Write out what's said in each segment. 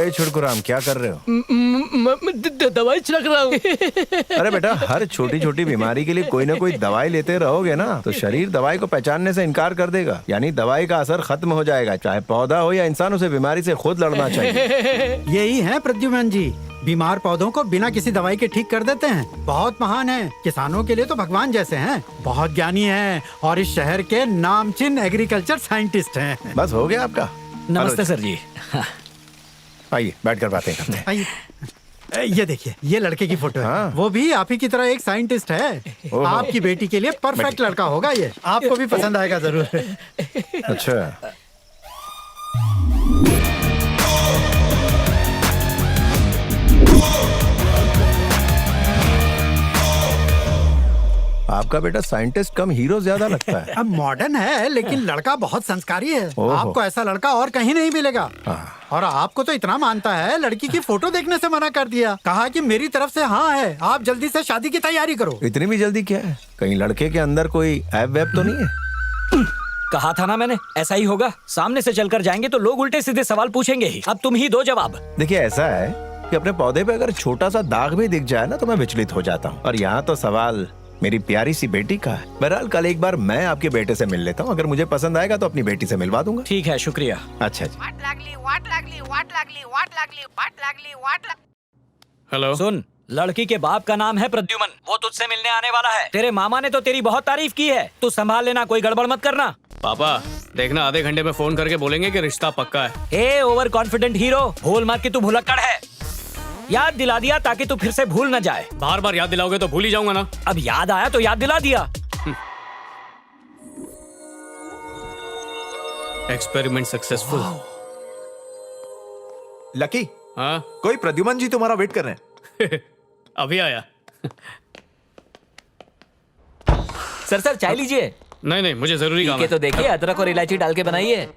ए छुड़कुराम, क्या कर रहे हो? दवाई छिड़क रहा हूँ। अरे बेटा, हर छोटी छोटी बीमारी के लिए कोई ना कोई दवाई लेते रहोगे ना तो शरीर दवाई को पहचानने से इनकार कर देगा, यानी दवाई का असर खत्म हो जाएगा। चाहे पौधा हो या इंसान, उसे बीमारी से खुद लड़ना चाहिए। यही है प्रद्युमन जी, बीमार पौधों को बिना किसी दवाई के ठीक कर देते हैं। बहुत महान है, किसानों के लिए तो भगवान जैसे हैं, बहुत ज्ञानी हैं और इस शहर के नामचीन एग्रीकल्चर साइंटिस्ट हैं। बस हो गया आपका? नमस्ते सर जी। आइए बैठकर बातें करते हैं। आइए, ये देखिए, ये लड़के की फोटो है। हाँ। वो भी आप ही की तरह एक साइंटिस्ट है। ओहो। आपकी बेटी के लिए परफेक्ट लड़का होगा ये, आपको भी पसंद आएगा जरूर। अच्छा, आपका बेटा साइंटिस्ट कम हीरो ज्यादा लगता है। अब मॉडर्न है लेकिन लड़का बहुत संस्कारी है। ओहो। आपको ऐसा लड़का और कहीं नहीं मिलेगा। हाँ। और आपको तो इतना मानता है, लड़की की फोटो देखने से मना कर दिया। कहा कि मेरी तरफ से हाँ है, आप जल्दी से शादी की तैयारी करो। इतनी भी जल्दी क्या है? कहीं लड़के के अंदर कोई ऐप वैप तो नहीं है? कहा था ना मैंने, ऐसा ही होगा। सामने से चलकर जाएंगे तो लोग उल्टे सीधे सवाल पूछेंगे ही। अब तुम ही दो जवाब। देखिए, ऐसा है कि अपने पौधे पे अगर छोटा सा दाग भी दिख जाए ना तो मैं विचलित हो जाता हूँ। और यहाँ तो सवाल मेरी प्यारी सी बेटी का है। बहरहाल कल एक बार मैं आपके बेटे से मिल लेता हूँ, अगर मुझे पसंद आएगा तो अपनी बेटी से मिलवा दूंगा। ठीक है, शुक्रिया। अच्छा जी। हेलो, सुन, लड़की के बाप का नाम है प्रद्युमन, वो तुझसे मिलने आने वाला है। तेरे मामा ने तो तेरी बहुत तारीफ की है, तू संभाल लेना, कोई गड़बड़ मत करना। पापा देखना, आधे घंटे में फोन करके बोलेंगे कि रिश्ता पक्का है। ए ओवर कॉन्फिडेंट हीरो, भूल मत कि तू भुलक्कड़ है। याद दिला दिया ताकि तू फिर से भूल न जाए। बार बार याद दिलाओगे तो भूल ही जाऊंगा ना। अब याद आया तो याद दिला दिया। Experiment successful. लकी, हाँ कोई प्रद्युमन जी तुम्हारा वेट कर रहे हैं। अभी आया। सर सर चाय लीजिए। नहीं नहीं, मुझे जरूरी काम ठीक है, है। तो देखिए अदरक और इलायची डाल के बनाइए।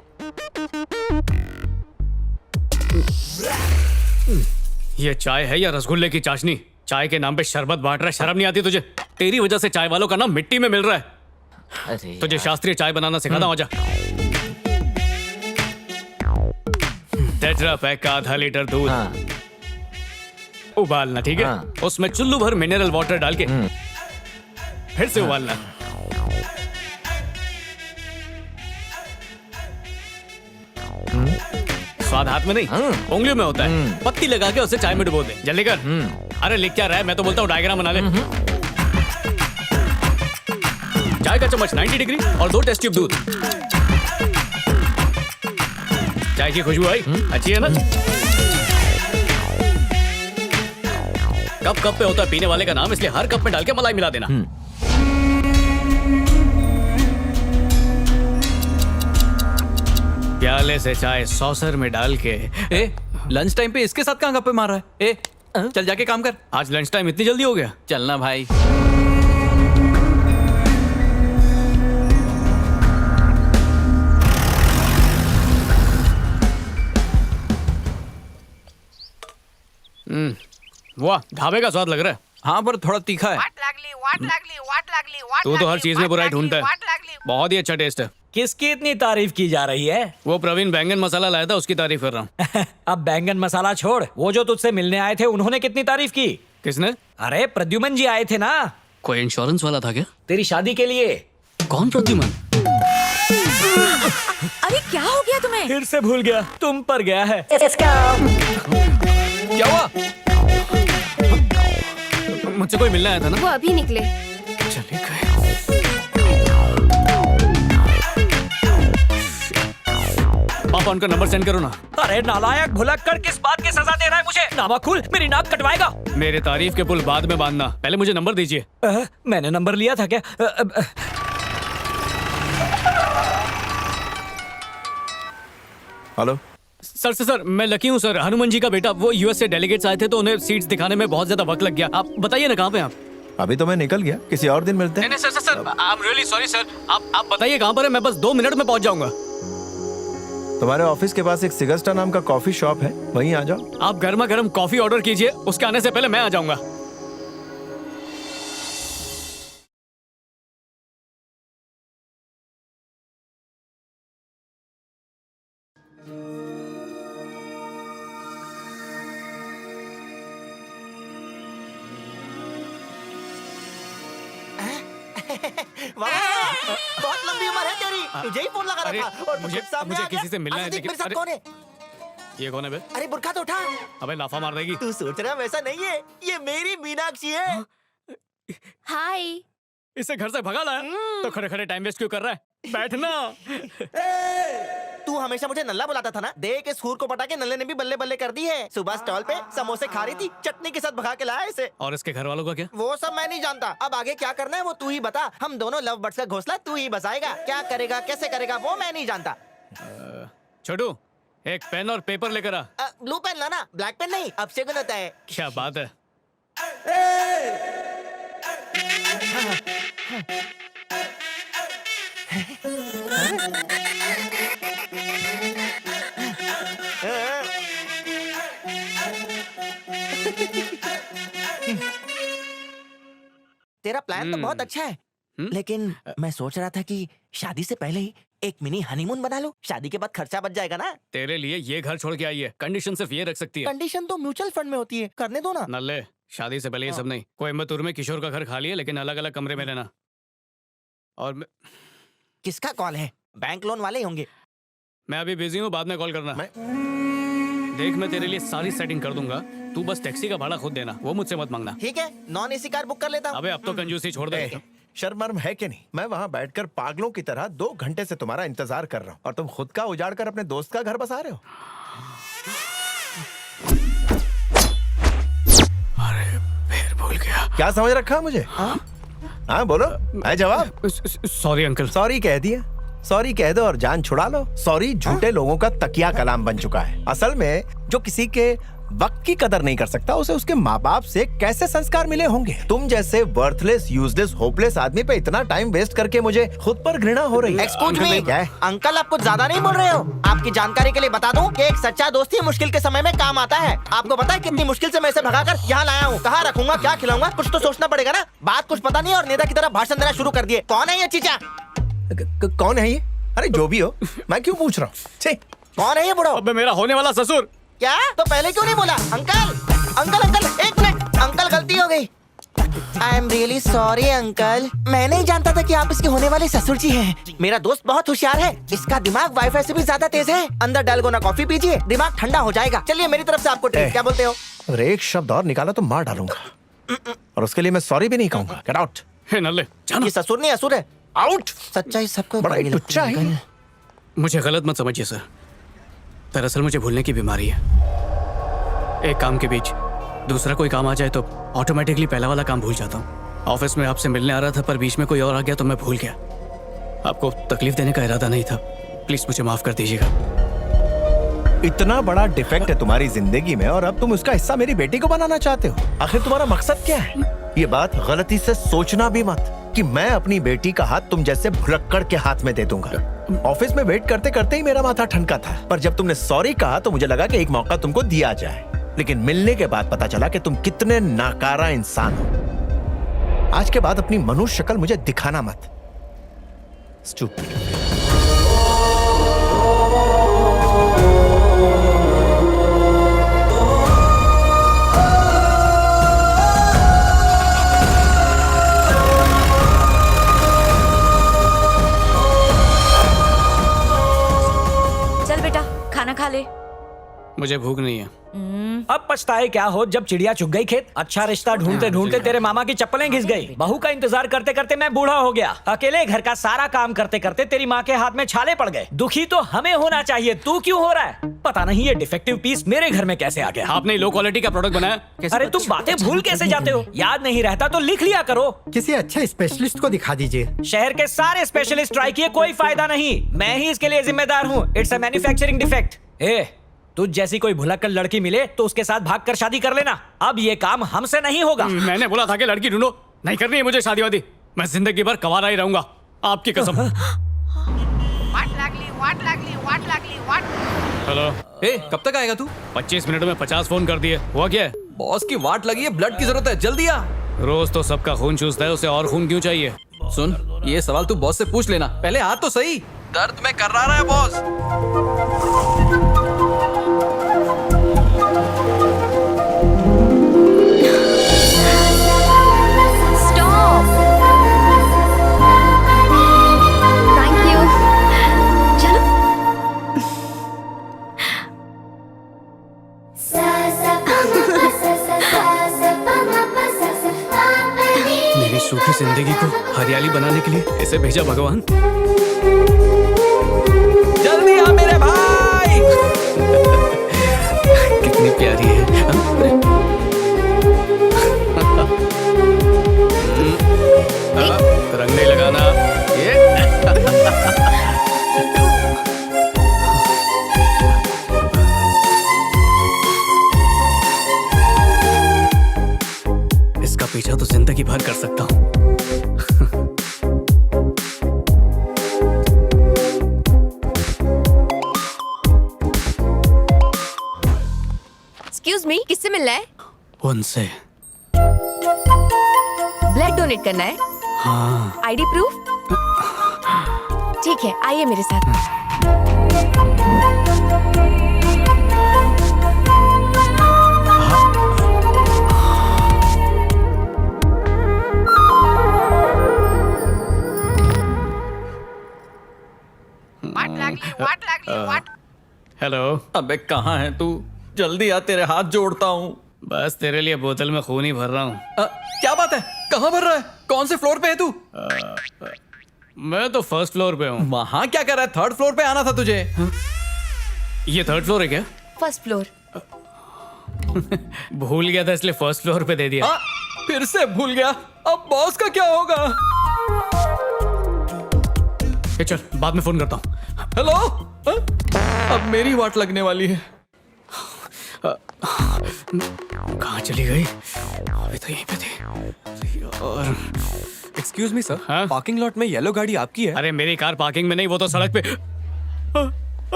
ये चाय है या रसगुल्ले की चाशनी? चाय के नाम पे शरबत बांट रहा है, शर्म नहीं आती तुझे? तेरी वजह से चाय वालों का नाम मिट्टी में मिल रहा है। अरे तुझे शास्त्रीय चाय बनाना सिखाता हूं, आजा। टेट्रा पैक का आधा लीटर दूध हाँ। उबालना, ठीक है? हाँ। उसमें चुल्लू भर मिनरल वाटर डाल के फिर से उबालना। स्वाद हाथ में नहीं, उंगलियों में होता है। पत्ती लगा के उसे चाय में डुबो दे। जल्दी कर। अरे लिख क्या रहा है? मैं तो बोलता हूँ डायग्राम बना ले। चाय का चम्मच 90 डिग्री और 2 टेस्ट ट्यूब दूध। चाय की खुशबू आई? अच्छी है ना? कप कप पे होता है पीने वाले का नाम, इसलिए हर कप में डाल के मलाई मिला देना। प्याले से चाय सॉसर में डाल के। ए, लंच टाइम पे इसके साथ कहाँ गप्पे मार रहा है? ए, चल जाके काम कर। आज लंच टाइम इतनी जल्दी हो गया? चलना भाई। वाह, ढाबे का स्वाद लग रहा है। हाँ, पर थोड़ा तीखा है। तू तो हर चीज में बुराई ढूंढता है। बहुत ही अच्छा टेस्ट है। किसकी इतनी तारीफ की जा रही है? वो प्रवीण बैंगन मसाला लाया था, उसकी तारीफ कर रहा हूँ। अब बैंगन मसाला छोड़, वो जो तुझसे मिलने आए थे उन्होंने कितनी तारीफ की? किसने? अरे प्रद्युमन जी आए थे ना, कोई इंश्योरेंस वाला था क्या? तेरी शादी के लिए। कौन प्रद्युमन? अरे क्या हो गया तुम्हें? फिर से भूल गया, तुम पर गया है। क्या हुआ? मुझसे कोई मिलने आया था ना? वो अभी निकले। चले गए। पापा उनका नंबर सेंड करो ना। अरे नालायक भुलक्कड़, किस बात की सजा दे रहा है मुझे? नामा खुल, मेरी नाक कटवाएगा। मेरे तारीफ के पुल बाद में बांधना, पहले मुझे नंबर दीजिए। मैंने नंबर लिया था क्या? हेलो सर, मैं लकी हूँ सर, हनुमान जी का बेटा। वो यूएस से डेलीगेट्स आए थे तो उन्हें सीट्स दिखाने में बहुत ज्यादा वक्त लग गया। आप बताइए ना कहाँ पे आप? अभी तो मैं निकल गया, किसी और दिन मिलते हैं। नहीं sir, I am really sorry sir. आप बताइए कहाँ पर है, मैं बस 2 मिनट में पहुंच जाऊंगा। तुम्हारे ऑफिस के पास एक सिगस्टा नाम का कॉफी शॉप है, वहीं आ जाओ। आप गर्मा गर्म कॉफी ऑर्डर कीजिए, उसके आने से पहले मैं आ जाऊंगा। वाह, बहुत लंबी उम्र है तेरी, तुझे ही फोन लगा अरे, रहा था और मुझे- खुद सामने मुझे आ गया। किसी से मिलना है, अच्छा, देख लेकिन- मेरे साथ अरे- कौन है? ये कौन है बे? अरे बुरखा तो उठा। अबे लाफा मार देगी। तू सोच रहा वैसा नहीं है, ये मेरी मीनाक्षी है। हाय। इसे घर से भगा लाया तो खड़े खड़े टाइम वेस्ट क्यों कर रहा है? बैठना। तू हमेशा मुझे नल्ला बुलाता था ना, देख इस हूर को पटा के नल्ले ने भी बल्ले बल्ले कर दी है। सुबह स्टॉल पे समोसे खा रही थी, चटनी के साथ भगा के लाया इसे। और इसके घर वालों का क्या? वो सब मैं नहीं जानता, अब आगे क्या करना है वो तू ही बता। हम दोनों लव बर्ड्स का घोंसला तू ही बसाएगा, क्या करेगा कैसे करेगा वो मैं नहीं जानता। छोटू, एक पेन और पेपर लेकर आ। ब्लू पेन लाना, ब्लैक पेन नहीं, अब से होता है। क्या बात है। तेरा प्लान तो बहुत अच्छा है, लेकिन मैं सोच रहा था कि शादी से पहले ही एक मिनी हनीमून बना लो, शादी के बाद खर्चा बच जाएगा ना। तेरे लिए ये घर छोड़ के आई है, कंडीशन सिर्फ ये रख सकती है। कंडीशन तो म्यूचुअल फंड में होती है, करने दो ना। नल्ले, शादी से पहले ये सब नहीं। कोयम्बतूर में किशोर का घर खाली है, लेकिन अलग अलग कमरे में रहना। और किसका कॉल है? बैंक लोन वाले ही होंगे। मैं अभी बिजी हूँ, बाद में कॉल करना। देख, मैं तेरे लिए सारी सेटिंग कर दूंगा, तू बस टैक्सी का भाड़ा खुद देना, वो मुझसे मत मांगना। ठीक है, नॉन एसी कार बुक कर लेता हूँ। अबे अब तो कंजूसी छोड़ दे। शर्म है कि नहीं? मैं वहाँ बैठकर पागलों की तरह 2 घंटे से तुम्हारा इंतजार कर रहा हूँ और तुम खुद का उजाड़ कर अपने दोस्त का घर बसा रहे हो। अरे फिर भूल गया। क्या समझ रखा मुझे? हाँ बोलो, है जवाब? Sorry uncle. सॉरी कह दिया, सॉरी कह दो और जान छुड़ा लो। सॉरी झूठे लोगों का तकिया कलाम बन चुका है। असल में जो किसी के वक्त की कदर नहीं कर सकता, उसे उसके माँ बाप से कैसे संस्कार मिले होंगे? तुम जैसे वर्थलेस, यूजलेस, होपलेस आदमी पे इतना टाइम वेस्ट करके मुझे खुद पर घृणा हो रही है। एक्सक्यूज मी, क्या है? अंकल आप कुछ ज्यादा नहीं बोल रहे हो? आपकी जानकारी के लिए बता दूं कि एक सच्चा दोस्त ही मुश्किल के समय में काम आता है। आपको पता है कितनी मुश्किल से मैं इसे भगाकर यहाँ लाया हूँ? कहाँ रखूंगा, क्या खिलाऊंगा, कुछ तो सोचना पड़ेगा ना। बात कुछ पता नहीं और नेता की तरह भाषण देना शुरू कर दिए। कौन है ये चीचा? कौन है ये? अरे जो भी हो, मैं क्यों पूछ रहा हूँ? कौन है ये बुढ़ो? अबे मेरा होने वाला ससुर। क्या? तो पहले क्यों नहीं बोला? अंकल अंकल अंकल, एक मिनट, अंकल गलती हो गई। I am really sorry uncle, मैं नहीं जानता था कि आप इसके होने वाले ससुर जी हैं। मेरा दोस्त बहुत होशियार है, इसका दिमाग वाईफाई से भी ज्यादा तेज है। अंदर डालगोना कॉफी पीजिए, दिमाग ठंडा हो जाएगा। चलिए मेरी तरफ से आपको ट्रीट, क्या बोलते हो? अगर एक शब्द और निकाला तो मार डालूंगा और उसके लिए मैं सॉरी भी नहीं कहूंगा। Get out. हे नल्ले, ये ससुर नहीं असुर है। आउट। सच्चाई सबको बड़ा ही कड़वी लगती टुच्चा है। मुझे गलत मत समझिए सर, दरअसल मुझे भूलने की बीमारी है। एक काम के बीच दूसरा कोई काम आ जाए तो ऑटोमेटिकली पहला वाला काम भूल जाता हूँ। ऑफिस में आपसे मिलने आ रहा था, पर बीच में कोई और आ गया तो मैं भूल गया। आपको तकलीफ देने का इरादा नहीं था, प्लीज मुझे माफ कर दीजिएगा। इतना बड़ा डिफेक्ट है तुम्हारी जिंदगी में और अब तुम उसका हिस्सा मेरी बेटी को बनाना चाहते हो। आखिर तुम्हारा मकसद क्या है? ये बात गलती से सोचना भी मत कि मैं अपनी बेटी का हाथ तुम जैसे भुलक्कड़ के हाथ में दे दूंगा। ऑफिस में वेट करते करते ही मेरा माथा ठनका था, पर जब तुमने सॉरी कहा तो मुझे लगा कि एक मौका तुमको दिया जाए। लेकिन मिलने के बाद पता चला कि तुम कितने नाकारा इंसान हो। आज के बाद अपनी मनुष्य शक्ल मुझे दिखाना मत। स्टूपिड। चल बेटा खाना खा ले। मुझे भूख नहीं है। अब पछताए क्या हो जब चिड़िया चुग गई खेत। अच्छा रिश्ता ढूंढते ढूंढते तेरे मामा की चप्पलें घिस गई। बहू का इंतजार करते करते मैं बूढ़ा हो गया। अकेले घर का सारा काम करते करते तेरी माँ के हाथ में छाले पड़ गए। दुखी तो हमें होना चाहिए, तू क्यों हो रहा है? पता नहीं ये डिफेक्टिव पीस मेरे घर में कैसे आ गया। आपने लो क्वालिटी का प्रोडक्ट बनाया। अरे तुम बातें भूल कैसे जाते हो? याद नहीं रहता तो लिख लिया करो। किसी अच्छे स्पेशलिस्ट को दिखा दीजिए। शहर के सारे स्पेशलिस्ट ट्राई किए, कोई फायदा नहीं। मैं ही इसके लिए जिम्मेदार हूँ। It's a manufacturing defect. तुझ जैसी कोई भुलक्कड़ लड़की मिले तो उसके साथ भागकर शादी कर लेना। अब ये काम हमसे नहीं होगा। मैंने बोला था कि लड़की ढूंढो, नहीं करनी है मुझे शादी वादी। मैं जिंदगी भर कवारा ही रहूंगा, आपकी कसम। हेलो। ए, कब तक आएगा तू? 25 मिनट में 50 फोन कर दिए। हुआ क्या है? बॉस की वाट लगी है, ब्लड की जरूरत है, जल्दी आ। रोज तो सबका खून चूसता है, उसे और खून क्यों चाहिए? सुन, ये सवाल तू बॉस से पूछ लेना, पहले आ तो सही। दर्द में कर रहा है बॉस। स्टॉप। कैसे भेजा भगवान? जल्दी आ मेरे भाई। कितनी प्यारी है। रंग नहीं लगाना। इसका पीछा तो जिंदगी भर कर सकता हूँ। एक्सक्यूज मी, किससे मिलना है? उनसे। ब्लड डोनेट करना है? हाँ। ID proof? ठीक है, आइए मेरे साथ। हेलो। अबे कहाँ है तू? जल्दी आ, तेरे हाथ जोड़ता हूँ। बस तेरे लिए बोतल में खून ही भर रहा हूँ। क्या बात है? कहाँ भर रहा है? कौन से फ्लोर पे है तू? मैं तो फर्स्ट फ्लोर पे हूँ। वहाँ क्या कर रहा है? थर्ड फ्लोर पे आना था तुझे। ये थर्ड फ्लोर है क्या? First floor. भूल गया था इसलिए फर्स्ट फ्लोर पे दे दिया। फिर से भूल गया। अब बॉस का क्या होगा? ये चल, बाद में फोन करता हूँ। हेलो? अब मेरी वाट लगने वाली है। कहाँ चली गई? अभी तो यहीं पे थी। और एक्सक्यूज मी सर, हाँ? पार्किंग लॉट में येलो गाड़ी आपकी है? अरे मेरी कार पार्किंग में नहीं, वो तो सड़क पे।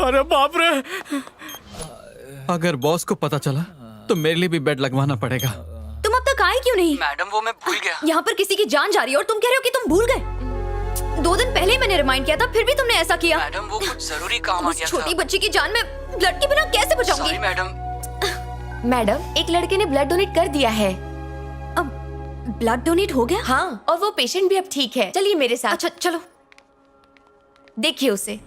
अरे बाप रे! अगर बॉस को पता चला तो मेरे लिए भी बेड लगवाना पड़ेगा। तुम अब तक आए क्यों नहीं? मैडम वो मैं भूल गया। यहाँ पर किसी की जान जा रही है और तुम कह रहे हो कि तुम भूल गए? 2 दिन पहले मैंने रिमाइंड किया था, फिर भी तुमने ऐसा किया। मैडम वो कुछ जरूरी काम आ उस गया था। छोटी बच्ची की जान मैं ब्लड के बिना कैसे बचाऊंगी? Sorry madam. मैडम, एक लड़के ने ब्लड डोनेट कर दिया है। अब ब्लड डोनेट हो गया? हाँ, और वो पेशेंट भी अब ठीक है। चलिए मेरे साथ। अच्छा चलो, देखिए उसे।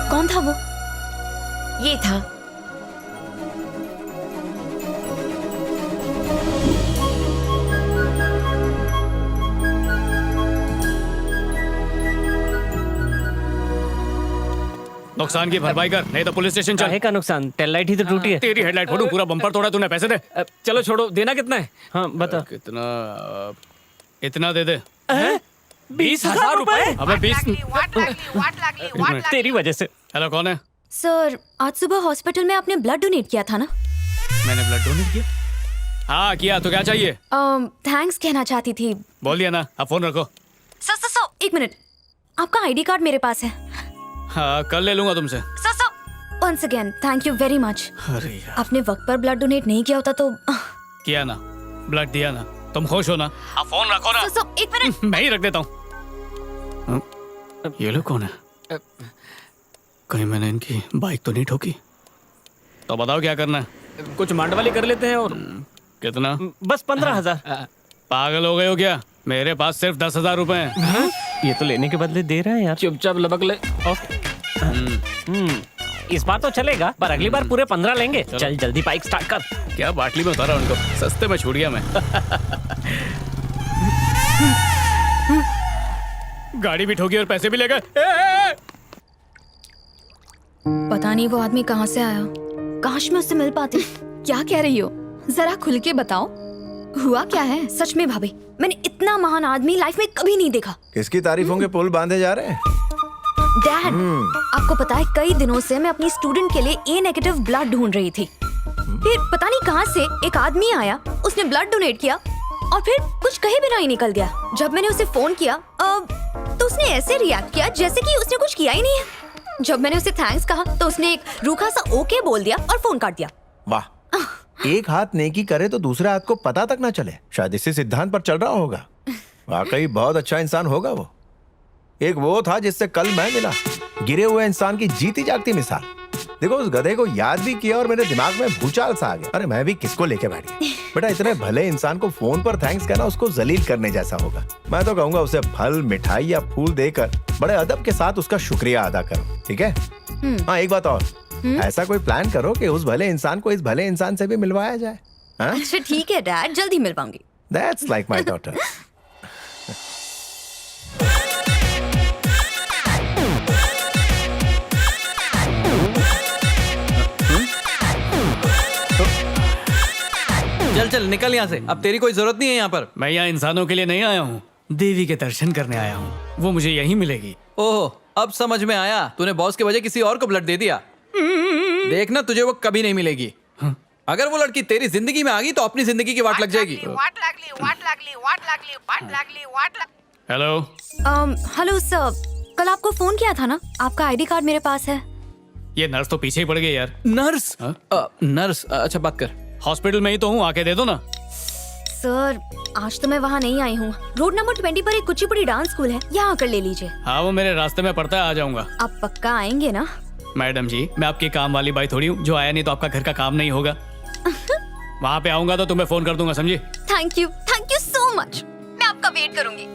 कौन था वो? ये था। नुकसान की भरपाई कर, नहीं तो पुलिस स्टेशन चल। काहे का नुकसान? टेल लाइट ही तो टूटी है। तेरी हेडलाइट फोड़ूं, पूरा बम्पर तोड़ा तूने। पैसे दे। चलो छोड़ो, देना कितना है? हाँ बता। कितना? इतना दे दे। 20,000 रुपए? अबे 20। तेरी वजह से। हेलो, कौन है? सर, आज सुबह हॉस्पिटल में आपने ब्लड डोनेट किया था ना? मैंने ब्लड डोनेट किया? हाँ किया। तो क्या चाहिए? थैंक्स कहना चाहती थी। बोल दिया ना, अब फोन रखो। सर, 1 मिनट। आपका आईडी कार्ड मेरे पास है। हाँ, कल ले लूंगा तुमसे। Sir, once again thank you very much. अरे यार, आपने वक्त पर ब्लड डोनेट नहीं किया होता तो। किया ना, ब्लड दिया ना। तुम खुश हो ना? अब फोन रखो ना। Sir, 1 minute. मैं ही रख देता हूँ। ये लोग कौन है? कहीं मैंने इनकी बाइक तो नहीं ठोकी? तो बताओ क्या करना है? कुछ मांड वाली कर लेते हैं। और कितना? बस 15,000। पागल हो गए हो क्या? मेरे पास सिर्फ 10,000 रुपए हैं। ये तो लेने के बदले दे रहे हैं यार। चुपचाप लबक ले। इस बार तो चलेगा, पर अगली बार पूरे 15 लेंगे। चल जल्दी बाइक स्टार्ट कर। क्या बाटली में उतारा उनको? सस्ते में छूट गया मैं। गाड़ी भी ठोकी और पैसे भी ले गए। पता नहीं वो आदमी कहाँ से आया। काश मैं उससे मिल पाती। क्या कह रही हो? जरा खुल के बताओ, हुआ क्या है? सच में भाभी, मैंने इतना महान आदमी लाइफ में कभी नहीं देखा। किसकी तारीफों के पुल बांधे जा रहे हैं? डैड, आपको पता है कई दिनों से मैं अपनी स्टूडेंट के लिए ए नेगेटिव ब्लड ढूंढ रही थी। फिर पता नहीं कहां से एक आदमी आया, उसने ब्लड डोनेट किया और फिर कुछ कहे बिना ही निकल गया। जब मैंने उसे फोन किया तो उसने ऐसे रिएक्ट किया जैसे कि उसने कुछ किया ही नहीं है। जब मैंने उसे थैंक्स कहा तो उसने एक रूखा सा ओके बोल दिया और फोन काट दिया। वाह, एक हाथ नेकी करे तो दूसरे हाथ को पता तक ना चले। शायद इसी सिद्धांत पर चल रहा होगा। वाकई बहुत अच्छा इंसान होगा वो। एक वो था जिससे कल मैं मिला, गिरे हुए इंसान की जीती जागती मिसाल। देखो, उस गधे को याद भी किया और मेरे दिमाग में भूचाल सा आ गया। अरे मैं भी किसको लेके बैठ गया। बेटा, इतने भले इंसान को फोन पर थैंक्स कहना उसको जलील करने जैसा होगा। मैं तो कहूंगा उसे फल, मिठाई या फूल देकर बड़े अदब के साथ उसका शुक्रिया अदा करो, ठीक है? हाँ, एक बात और, ऐसा कोई प्लान करो कि उस भले इंसान को इस भले इंसान से भी मिलवाया जाए। हाँ? अच्छा ठीक है डैड, जल्दी मिल पाऊंगी। That's like my daughter. चल चल निकल यहाँ से, अब तेरी कोई जरूरत नहीं है यहाँ पर। मैं यहाँ इंसानों के लिए नहीं आया हूँ, देवी के दर्शन करने आया हूँ। वो मुझे यहीं मिलेगी। ओह, अब समझ में आया, तूने बॉस के वजह किसी और को ब्लड दे दिया। देखना तुझे वो कभी नहीं मिलेगी। अगर वो लड़की तेरी जिंदगी में आ गई तो अपनी जिंदगी की वाट लग जाएगी। हेलो। हेलो सर, कल आपको फोन किया था ना, आपका आईडी कार्ड मेरे पास है। ये नर्स तो पीछे ही पड़ गई यार। नर्स? हाँ? नर्स? अच्छा बात कर। हॉस्पिटल में ही तो हूँ, आके दे दो ना। सर आज तो मैं वहाँ नहीं आई हूँ। रोड नंबर 20 पर एक कुचिपुड़ी डांस स्कूल है, यहाँ आकर ले लीजिए। हाँ वो मेरे रास्ते में पड़ता है, आ जाऊंगा। आप पक्का आएंगे ना? मैडम जी, मैं आपकी काम वाली बाई थोड़ी हूँ, जो आया नहीं तो आपका घर का काम नहीं होगा। वहाँ पे आऊंगा तो तुम्हें फोन कर दूंगा, समझी? Thank you so much. मैं आपका वेट करूंगी।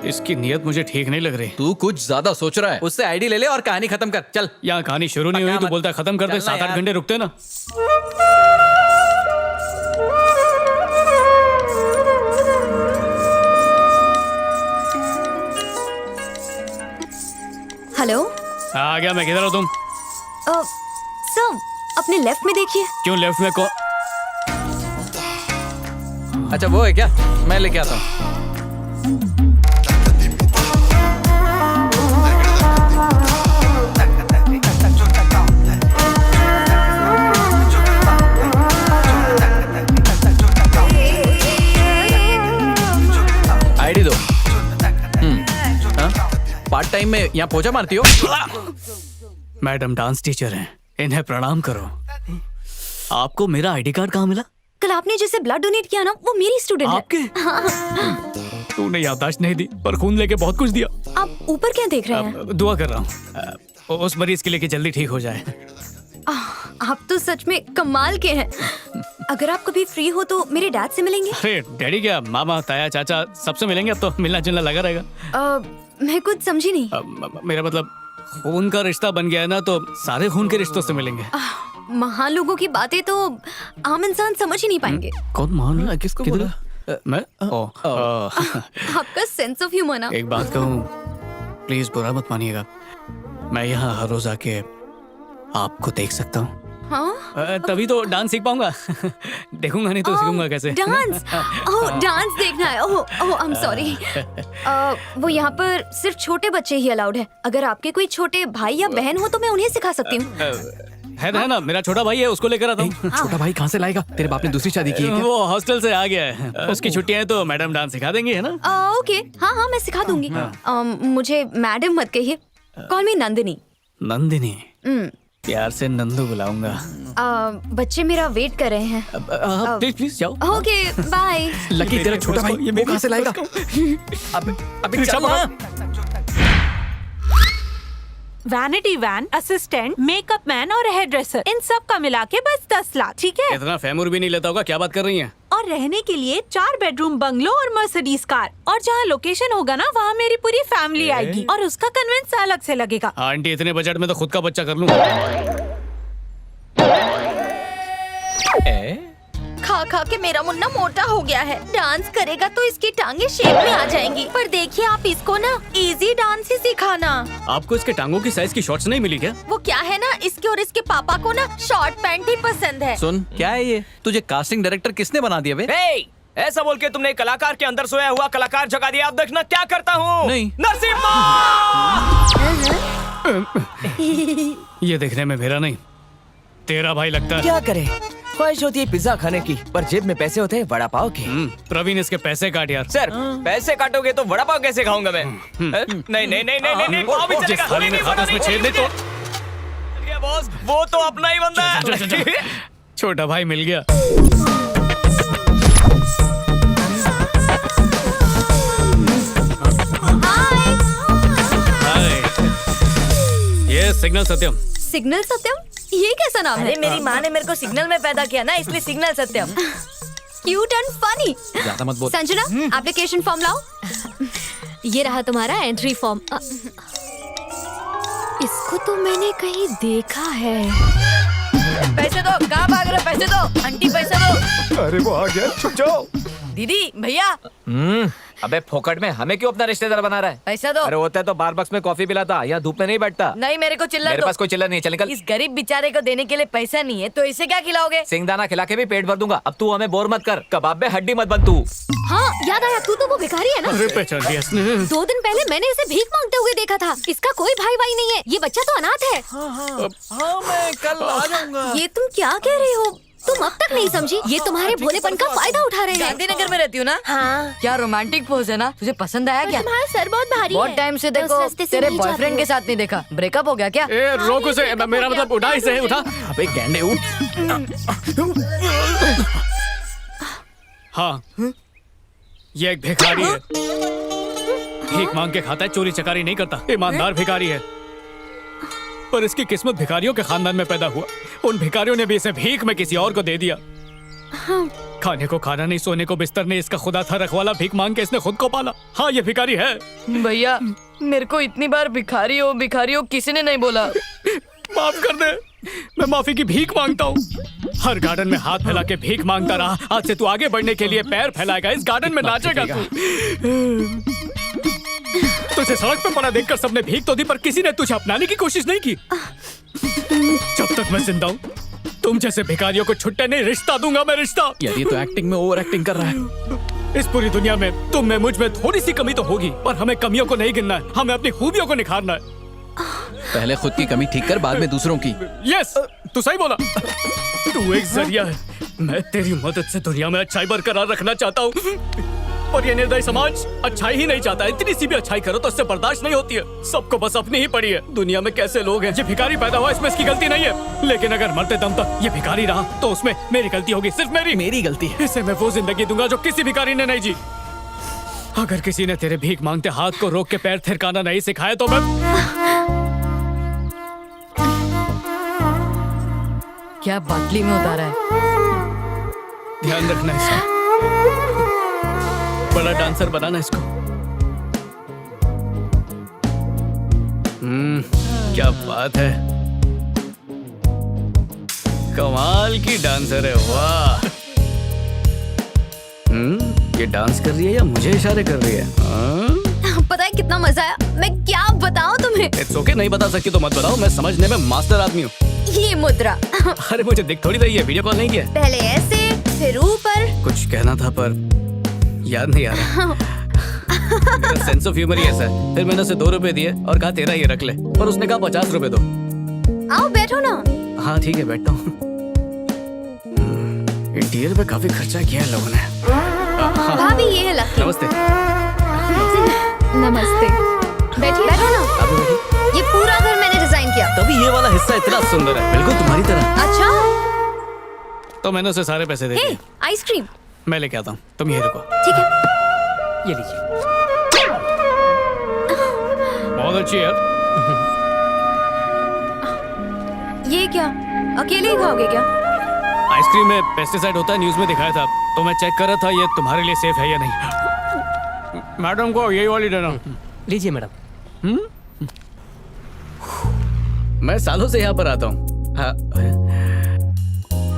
इसकी नियत मुझे ठीक नहीं लग रही। तू कुछ ज्यादा सोच रहा है। उससे आईडी ले ले और कहानी खत्म कर। चल। यहाँ कहानी शुरू नहीं हुई तो बोलता खत्म कर दे। 7-8 घंटे रुकते ना। हेलो। आ गया मैं, किधर हो तुम? सर अपने लेफ्ट में देखिए। क्यों लेफ्ट में? अच्छा वो है क्या? मैं लेके आता हूँ। आईडी दो। पार्ट टाइम में यहाँ पोछा मारती हो? मैडम डांस टीचर हैं, इन्हें प्रणाम करो। आपको मेरा आईडी कार्ड कहाँ मिला? कल आपने जिसे ब्लड डोनेट किया ना, वो मेरी स्टूडेंट है। आपके? तूने याददाश्त नहीं दी, पर खून लेके बहुत कुछ दिया। आप ऊपर क्या देख रहे हैं? अब दुआ कर रहा हूँ उस मरीज के लिए कि जल्दी ठीक हो जाए। आप तो सच में कमाल के हैं। अगर आप कभी फ्री हो तो मेरे डैड से मिलेंगे? अरे डैडी क्या, मामा ताया चाचा सबसे मिलेंगे। अब तो मिलना जुलना लगा रहेगा। मैं कुछ समझी नहीं। मेरा मतलब खून का रिश्ता बन गया है ना, तो सारे खून के रिश्तों से मिलेंगे। महान लोगों की बातें तो आम इंसान समझ ही नहीं पाएंगे। कौन महान? किसको बोला? मैं? आपका सेंस ऑफ ह्यूमर ना। एक बात कहूँ, प्लीज बुरा मत मानिएगा, मैं यहाँ हर रोज आके आपको देख सकता हूँ। हाँ? तभी तो डांस सीख पाऊंगा। देखूंगा नहीं तो सीखूंगा कैसे? डांस? ओह डांस देखना है। ओह आई एम सॉरी। वो यहाँ पर सिर्फ छोटे बच्चे ही अलाउड है। अगर आपके कोई छोटे भाई या बहन हो तो मैं उन्हें सिखा सकती हूँ। है ना, मेरा छोटा भाई है, उसको लेकर आता हूँ। छोटा भाई कहाँ से लाएगा? तेरे बाप ने दूसरी शादी की है क्या? वो हॉस्टल से आ गया है, उसकी छुट्टियां हैं तो मैडम डांस सिखा देंगी, है ना? ओके हाँ मैं सिखा दूंगी। मुझे मैडम मत कहिए, कॉल मी नंदिनी। नंदिनी? प्यार से नंदू बुलाऊंगा। बच्चे मेरा वेट कर रहे हैं। प्लीज जाओ। Okay bye. लकी तेरा छोटा भाई ये कहाँ से लाएगा? अबे चल ना। Vanity van, assistant, makeup man और हेयर ड्रेसर, इन सब का मिला के बस 10 लाख, ठीक है? इतना फैमूर भी नहीं लेता होगा, क्या बात कर रही हैं? और रहने के लिए 4 बेडरूम बंगलो और मर्सिडीज कार। और जहाँ लोकेशन होगा ना, वहाँ मेरी पूरी फैमिली आएगी और उसका कन्वेंस अलग से लगेगा। आंटी इतने बजट में तो खुद का बच्चा कर लूं। खा खा के मेरा मुन्ना मोटा हो गया है। डांस करेगा तो इसकी टांगे शेप में आ जाएंगी। पर देखिए आप इसको ना इजी डांस ही सिखाना। आपको इसके टांगों की साइज की शॉर्ट्स नहीं मिली क्या? वो क्या है ना, इसके और इसके पापा को ना शॉर्ट पैंट ही पसंद है। सुन, क्या है ये? तुझे कास्टिंग डायरेक्टर किसने बना दिया बे? ऐसा बोल के तुमने कलाकार के अंदर सोया हुआ कलाकार जगा दिया। अब देखना क्या करता हूँ। नहीं। नरसिम्हा! ये देखने में मेरा नहीं, तेरा भाई लगता है। क्या करे, ख्वाहिश होती है पिज्जा खाने की, पर जेब में पैसे होते हैं वड़ा पाव के। प्रवीण इसके पैसे काट यार। सर पैसे काटोगे तो वड़ा पाव कैसे खाऊंगा मैं? नहीं नहीं नहीं नहीं नहीं, पाव भी चलेगा। थाली में खाता उसमें छेद नहीं तो। बॉस वो तो अपना ही बंदा है। छोटा भाई मिल गया। ये सिग्नल सत्यम। सिग्नल सत्यम, ये कैसा नाम है? मेरी माँ ने मेरे को सिग्नल में पैदा किया ना, इसलिए signal Satyam. Cute and funny. ज्यादा मत बोल। संजना एप्लीकेशन फॉर्म लाओ। ये रहा तुम्हारा एंट्री फॉर्म। इसको तो मैंने कहीं देखा है। पैसे दो, कहाँ भाग रहे? पैसे दो आंटी, पैसे दो। अरे वो आ गया, छुप जाओ। दीदी भैया अबे फोकट में हमें क्यों अपना रिश्तेदार बना रहा है? पैसा दो। अरे होता है तो बार बक्स में कॉफी पिलाता, यहाँ धूप में नहीं बैठता। नहीं मेरे को चिल्लर मेरे दो। पास कोई चिल्लर नहीं है, चल निकल। इस गरीब बेचारे को देने के लिए पैसा नहीं है तो इसे क्या खिलाओगे? सिंगदाना खिला के भी पेट भर दूंगा। अब तू हमें बोर मत कर, कबाब में हड्डी मत बन तू। हाँ याद आया, तू तो वो भिखारी है ना। अरे पहचान लिया इसने। 2 दिन पहले मैंने इसे भीख मांगते हुए देखा था। इसका कोई भाई भाई नहीं है, ये बच्चा तो अनाथ है। हाँ मैं कल आ जाऊंगा। ये तुम क्या कह रही हो? तुम अब तक नहीं समझी? ये तुम्हारे भोलेपन का फायदा उठा रहे हैं। गांधीनगर में रहती हूँ ना। हाँ। क्या रोमांटिक पोज है ना? तुझे पसंद आया क्या? तुम्हारा सर बहुत भारी है। बहुत टाइम से मैं उस देखो रास्ते से तेरे नहीं जाती बॉयफ्रेंड हूँ। के साथ नहीं देखा। ब्रेकअप हो गया क्या? ए रोक उसे, मेरा मतलब उठा इसे, उठा। अबे गैंडे उठ। हाँ, ये एक भिखारी है। भीख मांग के खाता है, चोरी चकारी नहीं करता। ईमानदार भिखारी है, पर इसकी किस्मत भिखारियों के खानदान में पैदा हुआ। उन भिखारियों ने भी इसे भीख में किसी और को दे दिया। खाने को खाना नहीं, सोने को बिस्तर नहीं, इसका खुदा था रखवाला। भीख मांग के इसने खुद को पाला। हाँ ये भिखारी है। भैया मेरे को इतनी बार भिखारी हो किसी ने नहीं बोला। माफ कर दे, मैं माफी की भीख मांगता हूँ। हर गार्डन में हाथ फैला के भीख मांगता रहा। आज से तू आगे बढ़ने के लिए पैर फैलाएगा, इस गार्डन में नाचेगा तू। तुझे सड़क पे पड़ा देखकर सबने भीख तो दी, पर किसी ने तुझे अपनाने की कोशिश नहीं की। जब तक मैं जिंदा हूँ तुम जैसे भिखारियों को छुट्टे नहीं, रिश्ता दूंगा मैं, रिश्ता। यार ये तो एक्टिंग में ओवर एक्टिंग कर रहा है। इस पूरी दुनिया में तुम में मुझ में थोड़ी सी कमी तो होगी, पर हमें कमियों को नहीं गिनना है, हमें अपनी खूबियों को निखारना है। पहले खुद की कमी ठीक कर, बाद में दूसरों की। यस, तू सही बोला। तू एक जरिया है। मैं तेरी मदद से दुनिया में अच्छाई बरकरार रखना चाहता हूँ, पर ये निर्दयी समाज अच्छाई ही नहीं चाहता। इतनी सी भी अच्छाई करो तो उससे बर्दाश्त नहीं होती है। सबको बस अपनी ही पड़ी है। दुनिया में कैसे लोग हैं। ये भिखारी पैदा हुआ, इसमें इसकी गलती नहीं है, लेकिन अगर मरते दम तक ये भिखारी रहा तो उसमें मेरी गलती होगी, सिर्फ मेरी गलती है। इसे मैं वो जिंदगी दूंगा जो किसी भिखारी ने नहीं जी। अगर किसी ने तेरे भीख मांगते हाथ को रोक के पैर थिरकाना नहीं सिखाया तो मैं क्या बाटली में उतारा है? ध्यान रखना इसका। बड़ा डांसर बनाना इसको। क्या बात है, कमाल की डांसर है, वाह। ये डांस कर रही है या मुझे इशारे कर रही है? पता है कितना मजा आया, मैं क्या बताऊं तुम्हें। इट्स ओके, नहीं बता सकती तो मत बताओ, मैं समझने में मास्टर आदमी हूँ। ये मुद्रा। अरे मुझे दिख थोड़ी रही है, वीडियो कॉल नहीं किया। पहले ऐसे फिर ऊपर। कुछ कहना था पर याद नहीं आ रहा। मेरा सेंस ऑफ ह्यूमर ही ऐसा है। फिर मैंने उसे 2 रुपए दिए और कहा तेरा ये रख ले, और उसने कहा 50 रुपए दो। आओ बैठो ना। हाँ ठीक है, बैठता हूँ। इंटीरियर पे काफी खर्चा किया है लोगों ने। भाभी ये है लकी। नमस्ते। नमस्ते। बैठिए, बैठो ना। आप भी बैठिए। ये पूरा घर मैंने डिजाइन किया। तभी ये वाला हिस्सा इतना सुंदर है, बिल्कुल तुम्हारी तरह। अच्छा। तो मैंने उसे सारे पैसे दे दिए। आइसक्रीम। मैं लेके आता हूँ, तुम यही रुको। ठीक है। ये लीजिए। बहुत अच्छी यार। ये क्या, अकेले ही खाओगे क्या? आइसक्रीम में पेस्टिसाइड होता है, न्यूज में दिखाया था, तो मैं चेक कर रहा था ये तुम्हारे लिए सेफ है या नहीं। मैडम को यही वाली देना। लीजिए मैडम। मैं सालों से यहाँ पर आता हूँ। हाँ।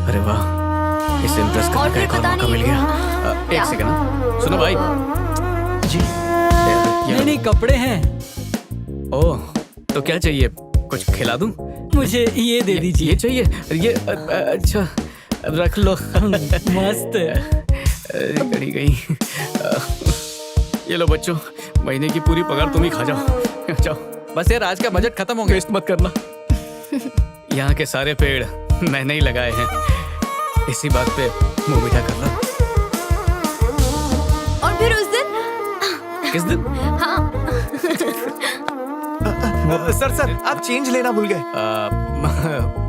अरे वाह, इसे इम्प्रेस और करने का फिर एक और पता मौका नहीं, मिल गया। हाँ, क्या? एक सेकंड, सुनो भाई जी। नहीं कपड़े हैं। ओह, तो क्या चाहिए, कुछ खिला दूं? मुझे ये दे दीजिए। ये चाहिए? ये अच्छा रख लो। मस्त। कड़ी गई। ये लो बच्चों, महीने की पूरी पगार तुम ही खा जाओ। जाओ। बस यार आज का बजट खत्म हो गया। वेस्ट मत करना। यहाँ के सारे पेड़ मैंने ही लगाए हैं, इसी बात पे मुंह मीठा कर लो। और फिर उस दिन। किस दिन? हाँ। सर आप चेंज लेना भूल गए।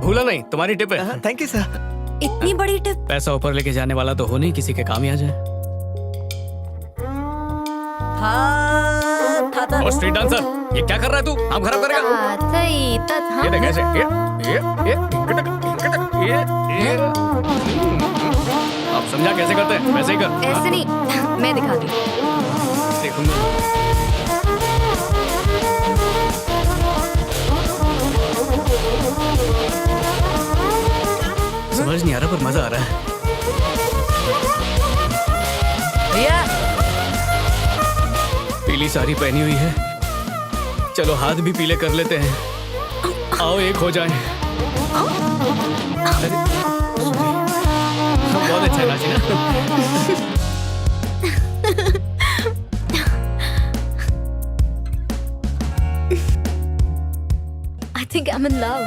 भूला नहीं, तुम्हारी टिप है। Thank you sir. इतनी बड़ी टिप। पैसा ऊपर लेके जाने वाला तो हो नहीं, किसी के काम ही आ जाए। और स्ट्रीट डांसर, ये क्या कर रहा है तू? आप खराब करेगा। ये देख ऐसे, ये। आप समझा कैसे करते हैं, वैसे ही कर। ऐसे नहीं, मैं दिखाती हूँ। देखूंगा। समझ नहीं आ रहा पर मजा आ रहा है। भैया पीली साड़ी पहनी हुई है, चलो हाथ भी पीले कर लेते हैं। आओ एक हो जाए। अरे, बहुत अच्छा नाची ना। I think I'm in love.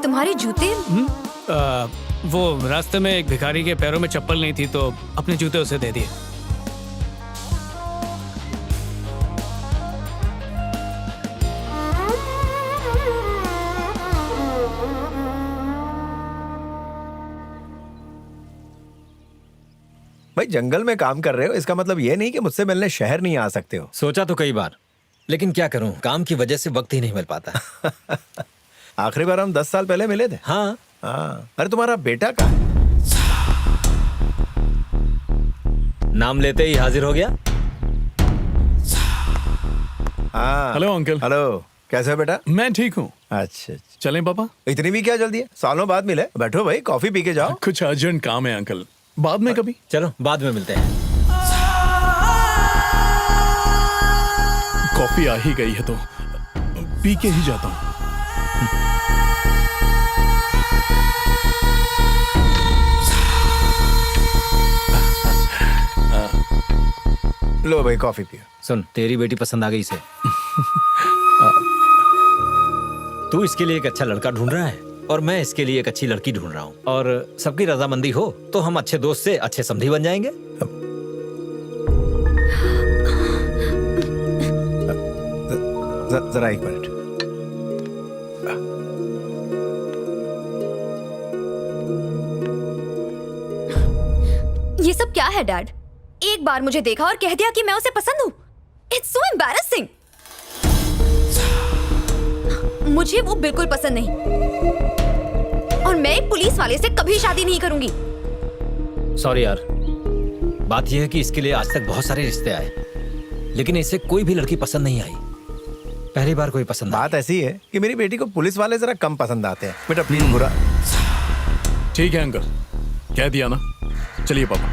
तुम्हारे जूते? वो रास्ते में एक भिखारी के पैरों में चप्पल नहीं थी तो अपने जूते उसे दे दिए। भाई जंगल में काम कर रहे हो इसका मतलब ये नहीं कि मुझसे मिलने शहर नहीं आ सकते हो। सोचा तो कई बार, लेकिन क्या करूं, काम की वजह से वक्त ही नहीं मिल पाता। आखिरी बार हम 10 साल पहले मिले थे। हाँ। अरे तुम्हारा बेटा कहाँ है? नाम लेते ही हाजिर हो गया। हाँ। Hello uncle. हेलो, कैसे हो बेटा? मैं ठीक हूँ। अच्छा, चलें पापा? इतनी भी क्या जल्दी है? सालों बाद मिले, बैठो भाई कॉफी पी के जाओ। कुछ अर्जेंट काम है अंकल, बाद में कभी। चलो बाद में मिलते हैं। कॉफी आ ही गई है तो पी के ही जाता हूँ। लो भाई कॉफी पियो। सुन, तेरी बेटी पसंद आ गई इसे। तू इसके लिए एक अच्छा लड़का ढूंढ रहा है और मैं इसके लिए एक अच्छी लड़की ढूंढ रहा हूँ, और सबकी रजामंदी हो तो हम अच्छे दोस्त से अच्छे समधी बन जाएंगे। जरा एक मिनट। ये सब क्या है डैड? एक बार मुझे देखा और कह दिया कि मैं उसे पसंद हूँ। It's so embarrassing. मुझे वो बिल्कुल पसंद नहीं, और मैं एक पुलिस वाले से कभी शादी नहीं करूंगी। सॉरी यार, बात यह है कि इसके लिए आज तक बहुत सारे रिश्ते आए, लेकिन इसे कोई भी लड़की पसंद नहीं आई। पहली बार कोई पसंद आई। बात ऐसी है कि मेरी बेटी को पुलिस वाले जरा कम पसंद आते हैं। बेटा प्लीज बुरा। ठीक है अंकल, कह दिया ना। चलिए पापा।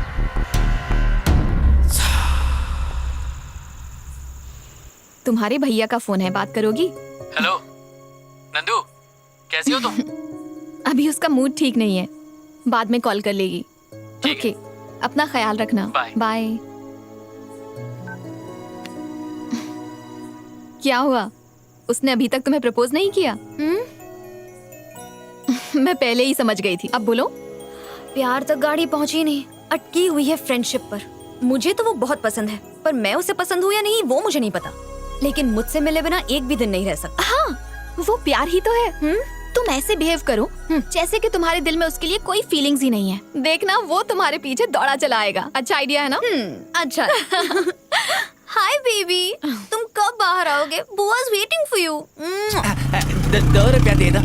तुम्हारे भैया का फोन है, बात करोगी? हेलो नंदू, कैसी हो तुम? अभी उसका मूड ठीक नहीं है, बाद में कॉल कर लेगी। ठीक है। अपना ख्याल रखना। बाय। बाय। क्या हुआ, उसने अभी तक तुम्हें प्रपोज नहीं किया? मैं पहले ही समझ गई थी। अब बोलो। प्यार तक गाड़ी पहुंची नहीं, अटकी हुई है फ्रेंडशिप पर। मुझे तो वो बहुत पसंद है, पर मैं उसे पसंद हूँ या नहीं वो मुझे नहीं पता। लेकिन मुझसे मिले बिना एक भी दिन नहीं रह सकता। हाँ, वो प्यार ही तो है। तुम ऐसे बिहेव करो जैसे कि तुम्हारे दिल में उसके लिए कोई फीलिंग्स ही नहीं है। देखना वो तुम्हारे पीछे दौड़ा चला आएगा। अच्छा आइडिया है ना? अच्छा। हाय बेबी, तुम कब बाहर आओगे? बुआ's वेटिंग फॉर यू। 2 रुपया दे दो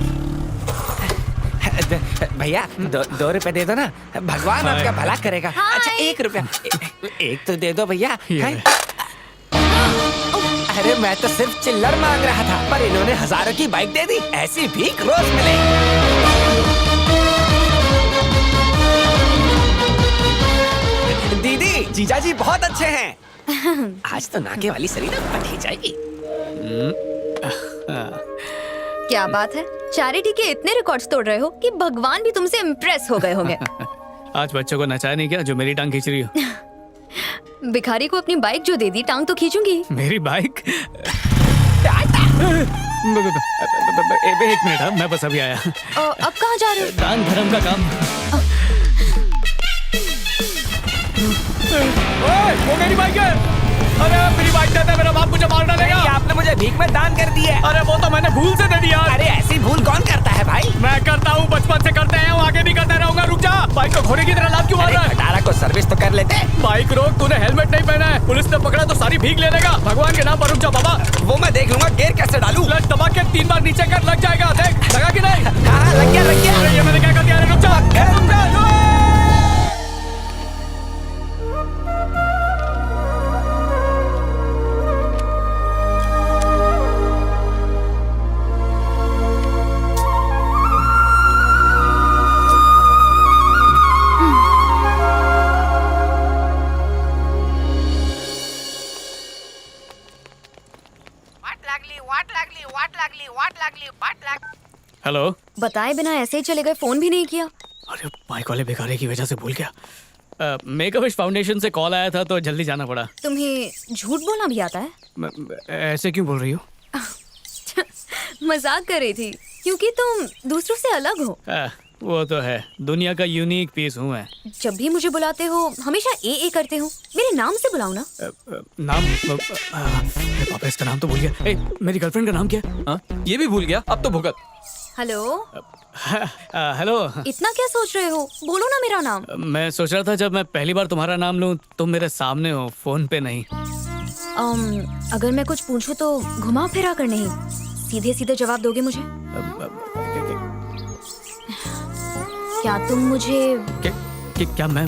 भैया। 2 रुपया दे दो ना, भगवान आपका भला करेगा। अच्छा 1 रुपया, एक तो दे दो भैया। अरे मैं तो सिर्फ चिल्लर मांग रहा था, पर इन्होंने हजारों की बाइक दे दी। ऐसी भीख रोज मिले। दीदी, जीजा जी बहुत अच्छे हैं। आज तो नाके वाली सरीना पट ही जाएगी। क्या बात है, चैरिटी के इतने रिकॉर्ड्स तोड़ रहे हो कि भगवान भी तुमसे इम्प्रेस हो गए होंगे। आज बच्चों को नचाया नहीं क्या जो मेरी टांग खींच रही हो? भिखारी को अपनी बाइक जो दे दी, टांग तो खींचूंगी। मेरी बाइक? एक मिनट, हाँ, मैं बस अभी आया। अब कहाँ जा रहे हो? दान धर्म का काम। वो मेरी बाइक है। अरे मेरी बाइक देता है, मेरा बाप मुझे मार डालेगा। आपने मुझे भीख में दान कर दी है। अरे वो तो मैंने भूल से दे दिया। अरे ऐसी भूल कौन करता है भाई? मैं करता हूँ, बचपन से करते हैं, आगे भी करते रहूंगा। रुक जा, बाइक को घोड़े की तरह लात क्यों मार रहा है? खटारा को सर्विस तो कर लेते। बाइक रोक, तूने हेलमेट नहीं पहना है, पुलिस ने पकड़ा तो सारी भीख ले लेगा। भगवान के नाम पर रुक जा बाबा। वो मैं देख लूंगा, गियर कैसे डालूं? क्लच दबा के 3 बार नीचे कर, लग जाएगा। देख लगा कि नहीं? हाँ लग गया लग गया। अरे ये मैंने क्या कर दिया? रुक जा, रुक जा। हेलो। बताए बिना ऐसे ही चले गए, फोन भी नहीं किया। अरे बाइक वाले भिखारी की वजह से भूल गया। मेक अ विश फाउंडेशन से कॉल आया था तो जल्दी जाना पड़ा। तुम्हें झूठ बोलना भी आता है? ऐसे क्यों बोल रही हो? मजाक कर रही थी, क्योंकि तुम दूसरों से अलग हो। वो तो है, दुनिया का यूनिक पीस हूँ मैं। जब भी मुझे बुलाते हो हमेशा ए करते हो। मेरे नाम से बुलाओ ना। नाम? पापा इसका नाम तो भूल गया। मेरी गर्लफ्रेंड का नाम क्या है? हाँ, ये भी भूल गया। अब तो भुगत। हेलो। हेलो। इतना क्या सोच रहे हो, बोलो ना मेरा नाम। मैं सोच रहा था जब मैं पहली बार तुम्हारा नाम लूं तुम मेरे सामने हो, फोन पे नहीं। अगर मैं कुछ पूछूं तो घुमा फिरा कर नहीं, सीधे सीधे जवाब दोगे मुझे? क्या तुम मुझे क्या मैं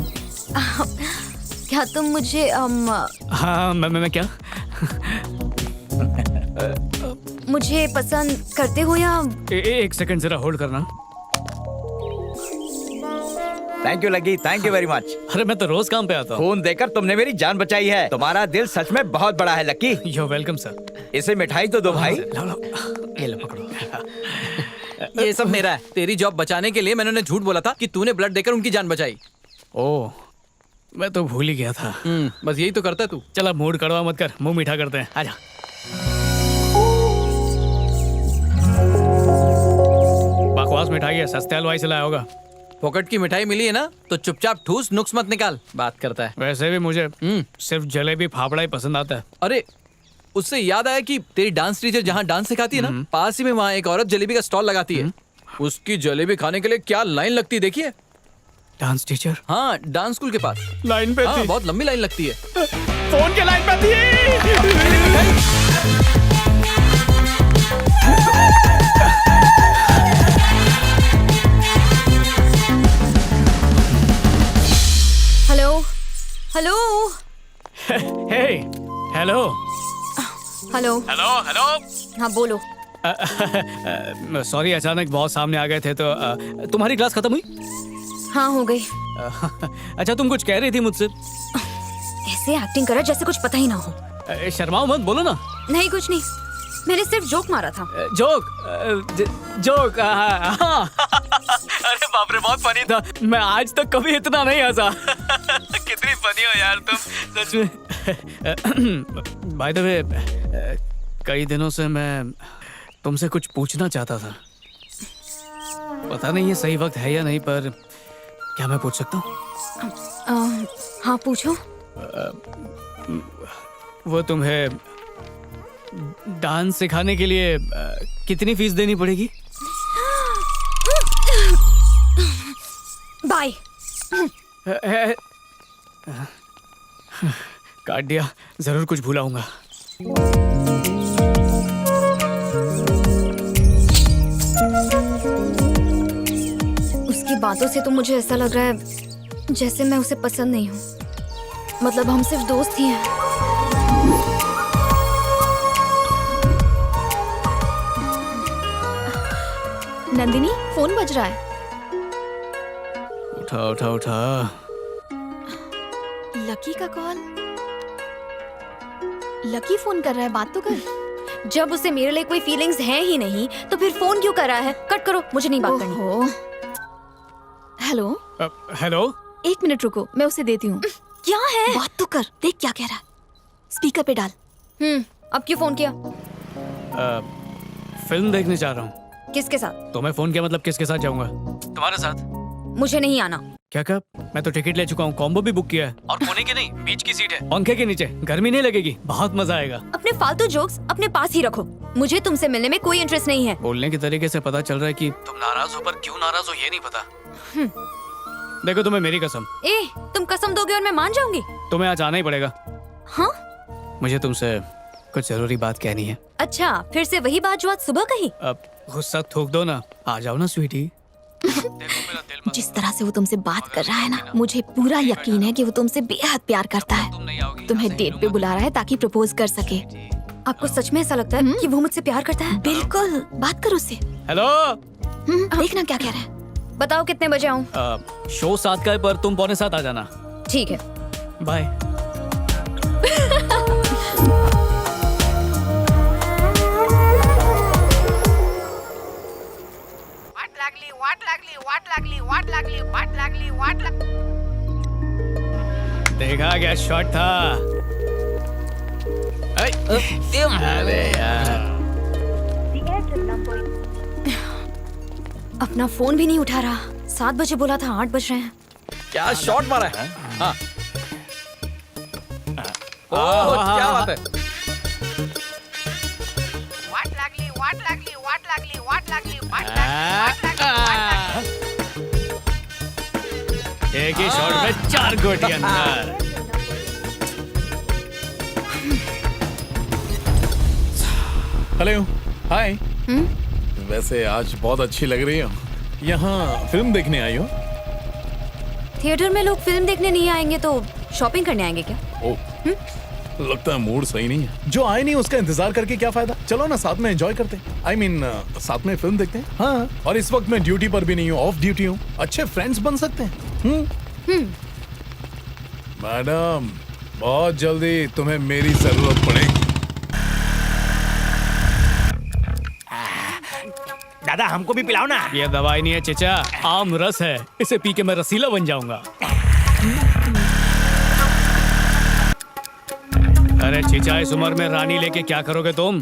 क्या तुम मुझे हाँ मैं क्या मुझे पसंद करते हो या? एक सेकंड जरा होल्ड करना। Thank you lucky, thank you very much. अरे मैं तो रोज काम पे आता हूँ। फोन देकर तुमने मेरी जान बचाई है। तुम्हारा दिल सच में बहुत बड़ा है लकी। You welcome sir. इसे मिठाई तो दो भाई। लो ये लो पकड़ो। ये सब मेरा है। तेरी जॉब बचाने के लिए मैंने उन्हें झूठ बोला था कि तूने ब्लड देकर उनकी जान बचाई। ओह, मैं तो भूल ही गया था। बस यही तो करता है तू। चल अब मूड कड़वा मत कर, मुंह मीठा करते हैं। आजा। बकवास मिठाई है, सस्ते हलवाई से लाया होगा। पॉकेट की मिठाई मिली है ना तो चुपचाप ठूस, नुक्स मत निकाल। बात करता है। वैसे भी मुझे सिर्फ जलेबी फाफड़ा ही पसंद आता है। अरे उससे याद आया कि तेरी डांस टीचर जहाँ डांस सिखाती है ना, पास ही में वहाँ एक औरत जलेबी का स्टॉल लगाती है। उसकी जलेबी खाने के लिए क्या लाइन लगती है देखिए। Dance teacher? हाँ, डांस स्कूल के पास लाइन पे थी। बहुत लंबी लाइन लगती है। फोन के लाइन पे थी। हेलो हेलो हे हेलो हेलो हेलो हेलो। हाँ बोलो। सॉरी, अचानक बहुत सामने आ गए थे तो तुम्हारी क्लास खत्म हुई? हाँ हो गई। अच्छा, तुम कुछ कह रही थी मुझसे? ऐसे एक्टिंग करा जैसे कुछ पता ही ना हो। शर्माओ मत, बोलो ना। नहीं कुछ नहीं, मैंने सिर्फ जोक मारा था। जोक अरे बाप रे, बहुत फनी था। मैं आज तक कभी इतना नहीं हंसा। कितनी फनी हो यार तुम, सच में। बाय द वे, कई दिनों से मैं तुमसे कुछ पूछना चाहता था। पता नहीं ये सही वक्त है या नहीं, पर क्या मैं पूछ सकता हूँ? हाँ पूछो। वो तुम्हें डांस सिखाने के लिए कितनी फीस देनी पड़ेगी? बाय। काट दिया, जरूर कुछ भूला हूँगा। उसकी बातों से तो मुझे ऐसा लग रहा है जैसे मैं उसे पसंद नहीं हूँ। मतलब हम सिर्फ दोस्त ही हैं। नंदिनी, फोन बज रहा है। उठा उठा उठा। लकी का कॉल। लकी फोन कर रहा है, बात तो कर। जब उसे मेरे लिए कोई फीलिंग्स हैं ही नहीं तो फिर फोन क्यों कर रहा है? कट करो, मुझे नहीं बात करनी। Hello hello. एक मिनट रुको, मैं उसे देती हूँ। क्या है? बात तो कर, देख क्या कह रहा है। स्पीकर पे डाल। अब क्यों फोन किया? फिल्म देखने जा रहा हूँ। किसके साथ? तो मैं फोन किया मतलब किसके साथ जाऊंगा? तुम्हारे साथ। मुझे नहीं आना। क्या कहा? मैं तो टिकट ले चुका हूँ, कॉम्बो भी बुक किया है। और कोने की नहीं, बीच की सीट है, पंखे के नीचे। गर्मी नहीं लगेगी, बहुत मजा आएगा। अपने फालतू जोक्स अपने पास ही रखो। मुझे तुमसे मिलने में कोई इंटरेस्ट नहीं है। बोलने के तरीके से पता चल रहा है कि तुम नाराज हो, पर क्यों नाराज हो ये नहीं पता। देखो, तुम्हें मेरी कसम। तुम कसम दोगे और मैं मान जाऊंगी? तुम्हें आज आना ही पड़ेगा। हाँ? मुझे तुमसे कुछ जरूरी बात कहनी है। अच्छा, फिर से वही बात जो आज सुबह कही? अब गुस्सा थूक दो ना, आ जाओ ना स्वीटी। जिस तरह से वो तुमसे बात कर रहा है ना, मुझे पूरा यकीन है कि वो तुमसे बेहद प्यार करता है। तुम्हें डेट पे बुला रहा है ताकि प्रपोज कर सके। आपको सच में ऐसा लगता है कि वो मुझसे प्यार करता है? बिल्कुल, बात करो उससे। हेलो। देखना क्या कह रहा है। बताओ कितने बजे आऊँ? शो 7 का है, पर तुम 6:45 आ जाना। ठीक है, बाय। देखा क्या शॉट था। अरे यार अपना फोन भी नहीं उठा रहा। 7 बजे बोला था, 8 बज रहे हैं। क्या शॉट मारा है। हाँ ओह, क्या बात है। एक ही शॉट में 4 गोटी अंदर। हेलो, हाय। वैसे आज बहुत अच्छी लग रही हो। यहाँ फिल्म देखने आई हो? थिएटर में लोग फिल्म देखने नहीं आएंगे तो शॉपिंग करने आएंगे क्या? ओह, लगता है मूड सही नहीं है। जो आए नहीं उसका इंतजार करके क्या फायदा। चलो ना साथ में एंजॉय करते हैं। I mean, साथ में फिल्म देखते हैं। हाँ, और इस वक्त मैं ड्यूटी पर भी नहीं हूँ, ऑफ ड्यूटी हूँ। अच्छे फ्रेंड्स बन सकते हैं। मैडम, बहुत जल्दी तुम्हें मेरी जरूरत पड़ेगी। दादा हमको भी पिलाओ ना। ये दवाई नहीं है चचा, आम रस है। इसे पी के मैं रसीला बन जाऊंगा। अरे चचा, इस उम्र में रानी लेके क्या करोगे तुम?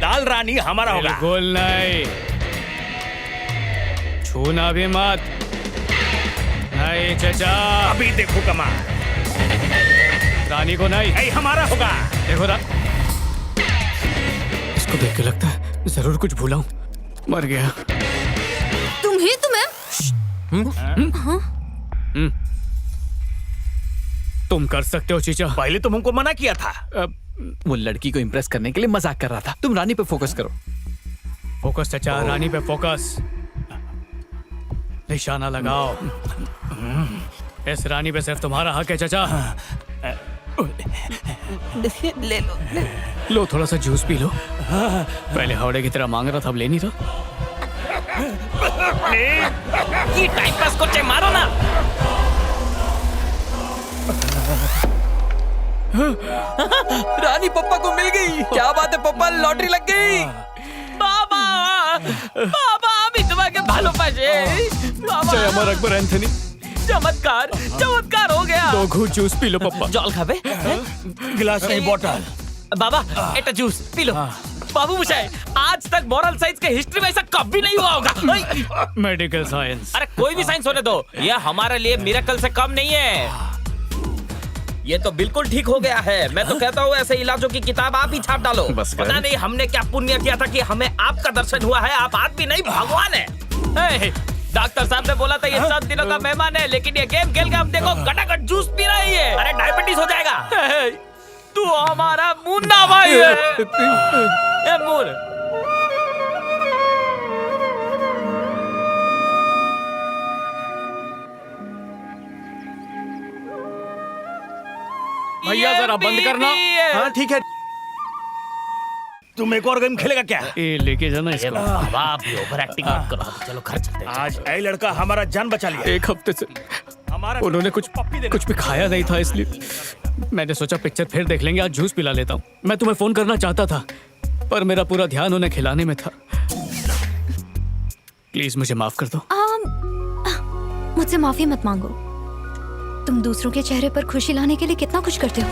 लाल रानी हमारा होगा। बिल्कुल नहीं, छूना भी मत। नहीं चचा, अभी देखो कमाल। रानी को नहीं, हमारा होगा। देखो इसको देख के लगता है जरूर कुछ भूला हूँ। मर गया। तुम कर सकते हो चीचा। पहले तुम हमको मना किया था। वो लड़की को इम्प्रेस करने के लिए मजाक कर रहा था। तुम रानी पे फोकस करो। फोकस चचा, रानी पे फोकस। निशाना लगाओ। इस रानी पे सिर्फ तुम्हारा हक है चचा। ले लो। लो थोड़ा सा जूस पी लो। पहले हावड़े की तरह मांग रहा था, अब लेनी तो। ये टाइम पास को मारो ना। रानी पप्पा को मिल गई। क्या बात है पप्पा, लॉटरी लग गई। बाबा बाबा विधवा के भालो पाजे। जय अमर अकबर एंथनी। चमत्कार चमत्कार हो गया। 2 घूंट जूस पी लो पप्पा। जल खाबे गिलास नहीं बोतल। बाबा एटा जूस पी लो। बाबू मुझे आज तक मॉरल साइंस के हिस्ट्री में ऐसा कभी नहीं हुआ होगा। Medical science. अरे कोई भी साइंस होने दो, ये हमारे लिए मिरेकल से कम नहीं है। ये तो बिल्कुल ठीक हो गया है। मैं तो कहता हूँ ऐसे इलाजों की किताब आप ही छाप डालो। बस कर। पता नहीं हमने क्या पुण्य किया था कि हमें आपका दर्शन हुआ है। आप आदमी नहीं भगवान है। डॉक्टर साहब ने बोला था ये 7 दिनों का मेहमान है, लेकिन ये गेम खेल के हम देखो गटागट जूस पी रही है। अरे डायबिटीज हो जाएगा। तू हमारा मुन्ना भाई है। ए मूर भैया जरा बंद करना। हाँ ठीक है। तुम एक और गेम खेलेगा क्या? ये लेके जाना इसको। आप भी ओवर एक्टिंग मत करो। चलो घर चलते हैं। आज ये लड़का हमारा जान बचा लिया। 1 हफ्ते से उन्होंने कुछ भी खाया नहीं था, इसलिए मैंने सोचा पिक्चर फिर देख लेंगे, आज जूस पिला लेता हूँ। मैं तुम्हें फोन करना चाहता था पर मेरा पूरा ध्यान उन्हें खिलाने में था। प्लीज मुझे माफ कर दो। मुझसे माफी मत मांगो। तुम दूसरों के चेहरे पर खुशी लाने के लिए कितना कुछ करते हो।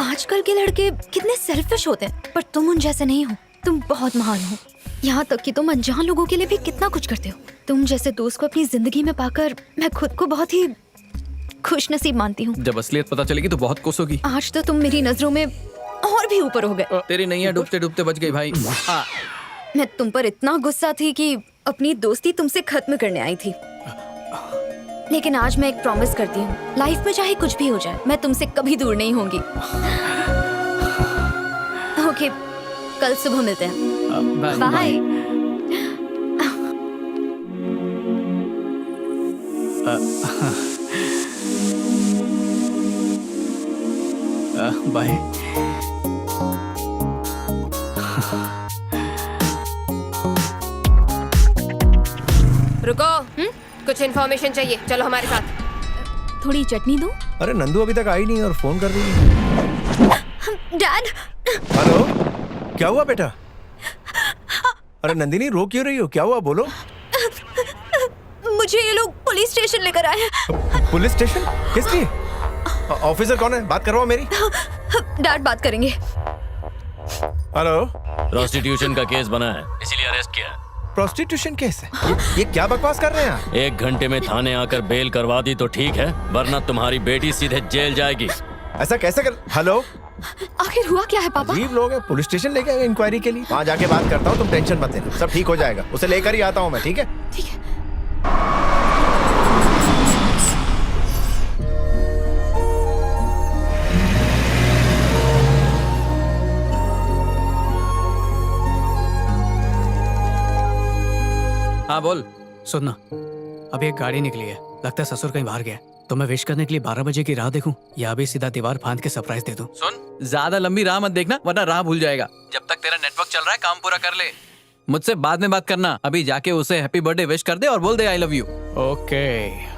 आजकल के लड़के कितने सेल्फिश होते हैं, पर तुम उन जैसे नहीं हो। तुम बहुत महान हो। यहाँ तक कि तुम अनजान लोगों के लिए भी कितना कुछ करते हो। तुम जैसे दोस्त को अपनी जिंदगी में पाकर मैं खुद को बहुत ही खुश नसीब मानती हूँ। जब असलियत पता चलेगी तो बहुत कोसोगी। आज तो तुम मेरी नजरों में और भी ऊपर हो गए। तेरी नैया डूबते डूबते बच गई भाई। मैं तुम पर इतना गुस्सा थी कि अपनी दोस्ती तुमसे खत्म करने आई थी। लेकिन आज मैं एक प्रॉमिस करती हूँ, लाइफ में चाहे कुछ भी हो जाए मैं तुमसे कभी दूर नहीं होंगी। ओके, कल सुबह मिलते हैं। बाय। बाय। रुको। कुछ इन्फॉर्मेशन चाहिए, चलो हमारे साथ। थोड़ी चटनी दो। अरे नंदू अभी तक आई नहीं और फोन कर रही है। डैड। हेलो, क्या हुआ बेटा? अरे नंदिनी रो क्यों रही हो, क्या हुआ बोलो। मुझे ये लोग पुलिस स्टेशन लेकर आए हैं। पुलिस स्टेशन किस लिए? ऑफिसर कौन है, बात करवाओ मेरी। डैड बात करेंगे। हेलो। प्रोस्टिट्यूशन का केस बना है, इसीलिए अरेस्ट किया है। प्रोस्टिट्यूशन केस है? ये क्या बकवास कर रहे हैं आप? 1 घंटे में थाने आकर बेल करवा दी तो ठीक है, वरना तुम्हारी बेटी सीधे जेल जाएगी। ऐसा कैसे कर? हेलो, आखिर हुआ क्या है पापा? अजीब लोग हैं, पुलिस स्टेशन लेके आए इंक्वायरी के लिए। वहाँ जाके बात करता हूँ, तुम टेंशन मत लेना, सब ठीक हो जाएगा। उसे लेकर ही आता हूँ मैं, ठीक है? ठीक है। हाँ बोल। सुनना, अभी एक गाड़ी निकली है, लगता है ससुर कहीं बाहर गया। तो मैं विश करने के लिए 12 बजे की राह देखूं या अभी सीधा दीवार फांद के सरप्राइज दे दूं? सुन, ज्यादा लंबी राह मत देखना, वरना राह भूल जाएगा। जब तक तेरा नेटवर्क चल रहा है काम पूरा कर ले। मुझसे बाद में बात करना, अभी जाके उसे हैप्पी बर्थडे विश कर दे और बोल दे आई लव यू। ओके।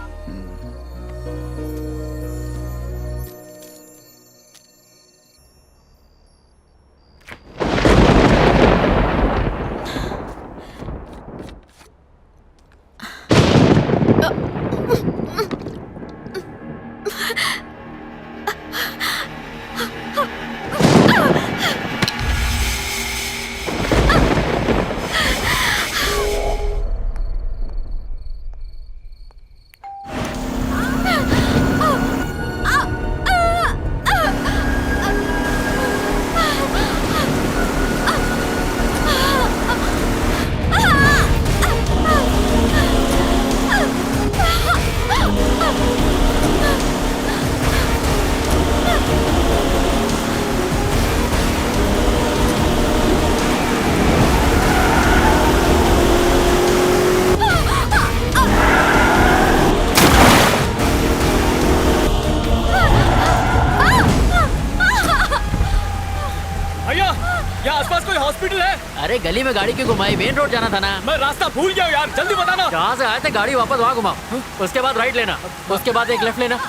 अरे गली में गाड़ी क्यों घुमाई? मेन रोड जाना था ना। मैं रास्ता भूल गया यार, जल्दी बताना। जहाँ से आए थे गाड़ी वापस वहाँ घुमाओ, उसके बाद राइट लेना, उसके बाद एक लेफ्ट लेना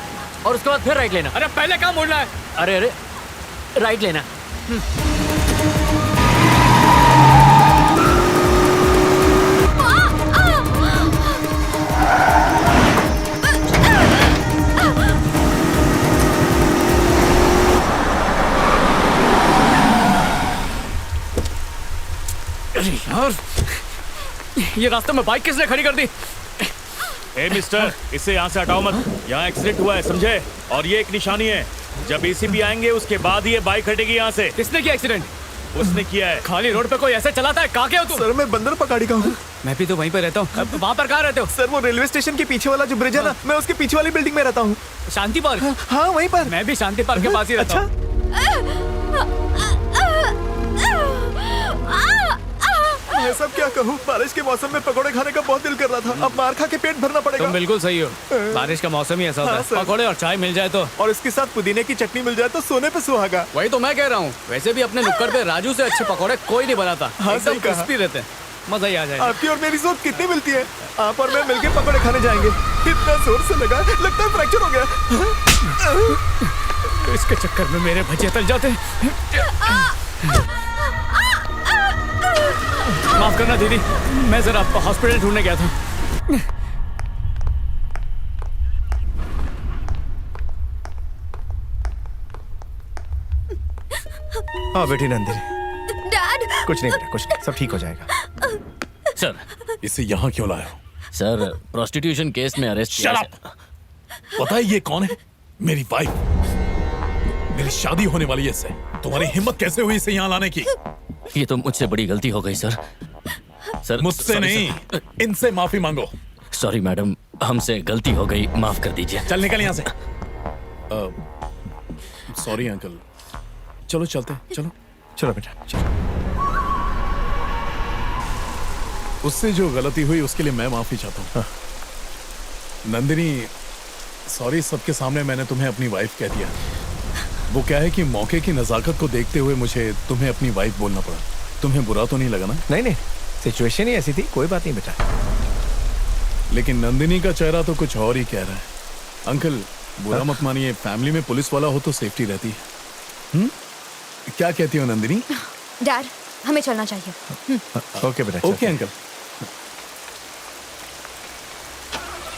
और उसके बाद फिर राइट लेना। अरे पहले कहाँ मुड़ना है? अरे राइट लेना। यार, ये रास्ते में बाइक किसने खड़ी कर दी? ए मिस्टर, इसे यहाँ से हटाओ मत, यहाँ एक्सीडेंट हुआ है समझे? और ये एक निशानी है, जब एसीपी आएंगे उसके बाद ही ये बाइक हटेगी यहाँ से। किसने किया एक्सीडेंट? उसने किया है। खाली रोड पे कोई ऐसे चलाता है? कहाँ के हो तुम? सर मैं बंदर पकाड़ी का हूँ। मैं भी तो वहीं पे रहता हूँ। वहाँ पर कहाँ रहते हो? सर वो रेलवे स्टेशन के पीछे वाला जो ब्रिज है ना, मैं उसके पीछे वाली बिल्डिंग में रहता हूँ। शांति पार्क? हाँ वहीं पर। मैं भी शांति पार्क के पास ही रहता हूँ। मैं सब क्या कहूँ, बारिश के मौसम में पकौड़े खाने का बहुत दिल कर रहा था। अब मार खा के पेट भरना पड़ेगा। तुम बिल्कुल सही हो, बारिश का मौसम ही ऐसा होता है। पकौड़े और चाय मिल जाए तो, और इसके साथ पुदीने की चटनी मिल जाए तो सोने पे सुहागा। वही तो मैं कह रहा हूँ। वैसे भी अपने नुक्कड़ पे राजू से अच्छे पकौड़े कोई नहीं बनाता। एकदम क्रिस्पी रहते हैं, मजा ही आ जाएगा। आपकी और मेरी सोच कितनी मिलती है। आप और मैं मिलके पकौड़े खाने जाएंगे। इतना जोर से लगा, लगता है फ्रैक्चर हो गया। इसके चक्कर में मेरे भजिए तल जाते। माफ करना दीदी, मैं जरा हॉस्पिटल ढूंढने गया था। हाँ बेटी नंदिनी, डैड। कुछ नहीं बेटा, कुछ नहीं, सब ठीक हो जाएगा। सर, इसे यहाँ क्यों लाया हो? सर प्रोस्टिट्यूशन केस में अरेस्ट किया। पता है ये कौन है? मेरी वाइफ। मेरी शादी होने वाली है इससे। तुम्हारी हिम्मत कैसे हुई इसे यहाँ लाने की? ये तो मुझसे बड़ी गलती हो गई सर। सर मुझसे नहीं, इनसे माफी मांगो। सॉरी मैडम, हमसे गलती हो गई, माफ कर दीजिए। चल निकल यहाँ से। सॉरी अंकल, चलो चलते हैं, चलो चलो बेटा चलो। उससे जो गलती हुई उसके लिए मैं माफी चाहता हूँ। नंदिनी, सॉरी, सबके सामने मैंने तुम्हें अपनी वाइफ कह दिया। वो क्या है कि मौके की नजाकत को देखते हुए मुझे तुम्हें अपनी वाइफ बोलना पड़ा। तुम्हें बुरा तो नहीं लगा ना? नहीं नहीं, सिचुएशन ही ऐसी थी, कोई बात नहीं बेटा। लेकिन नंदिनी का चेहरा तो कुछ और ही कह रहा है। अंकल बुरा मत मानिए, फैमिली में पुलिस वाला हो तो सेफ्टी रहती है। क्या कहती हो नंदिनी? डैड, हमें चलना चाहिए। ओके बेटा। Okay uncle.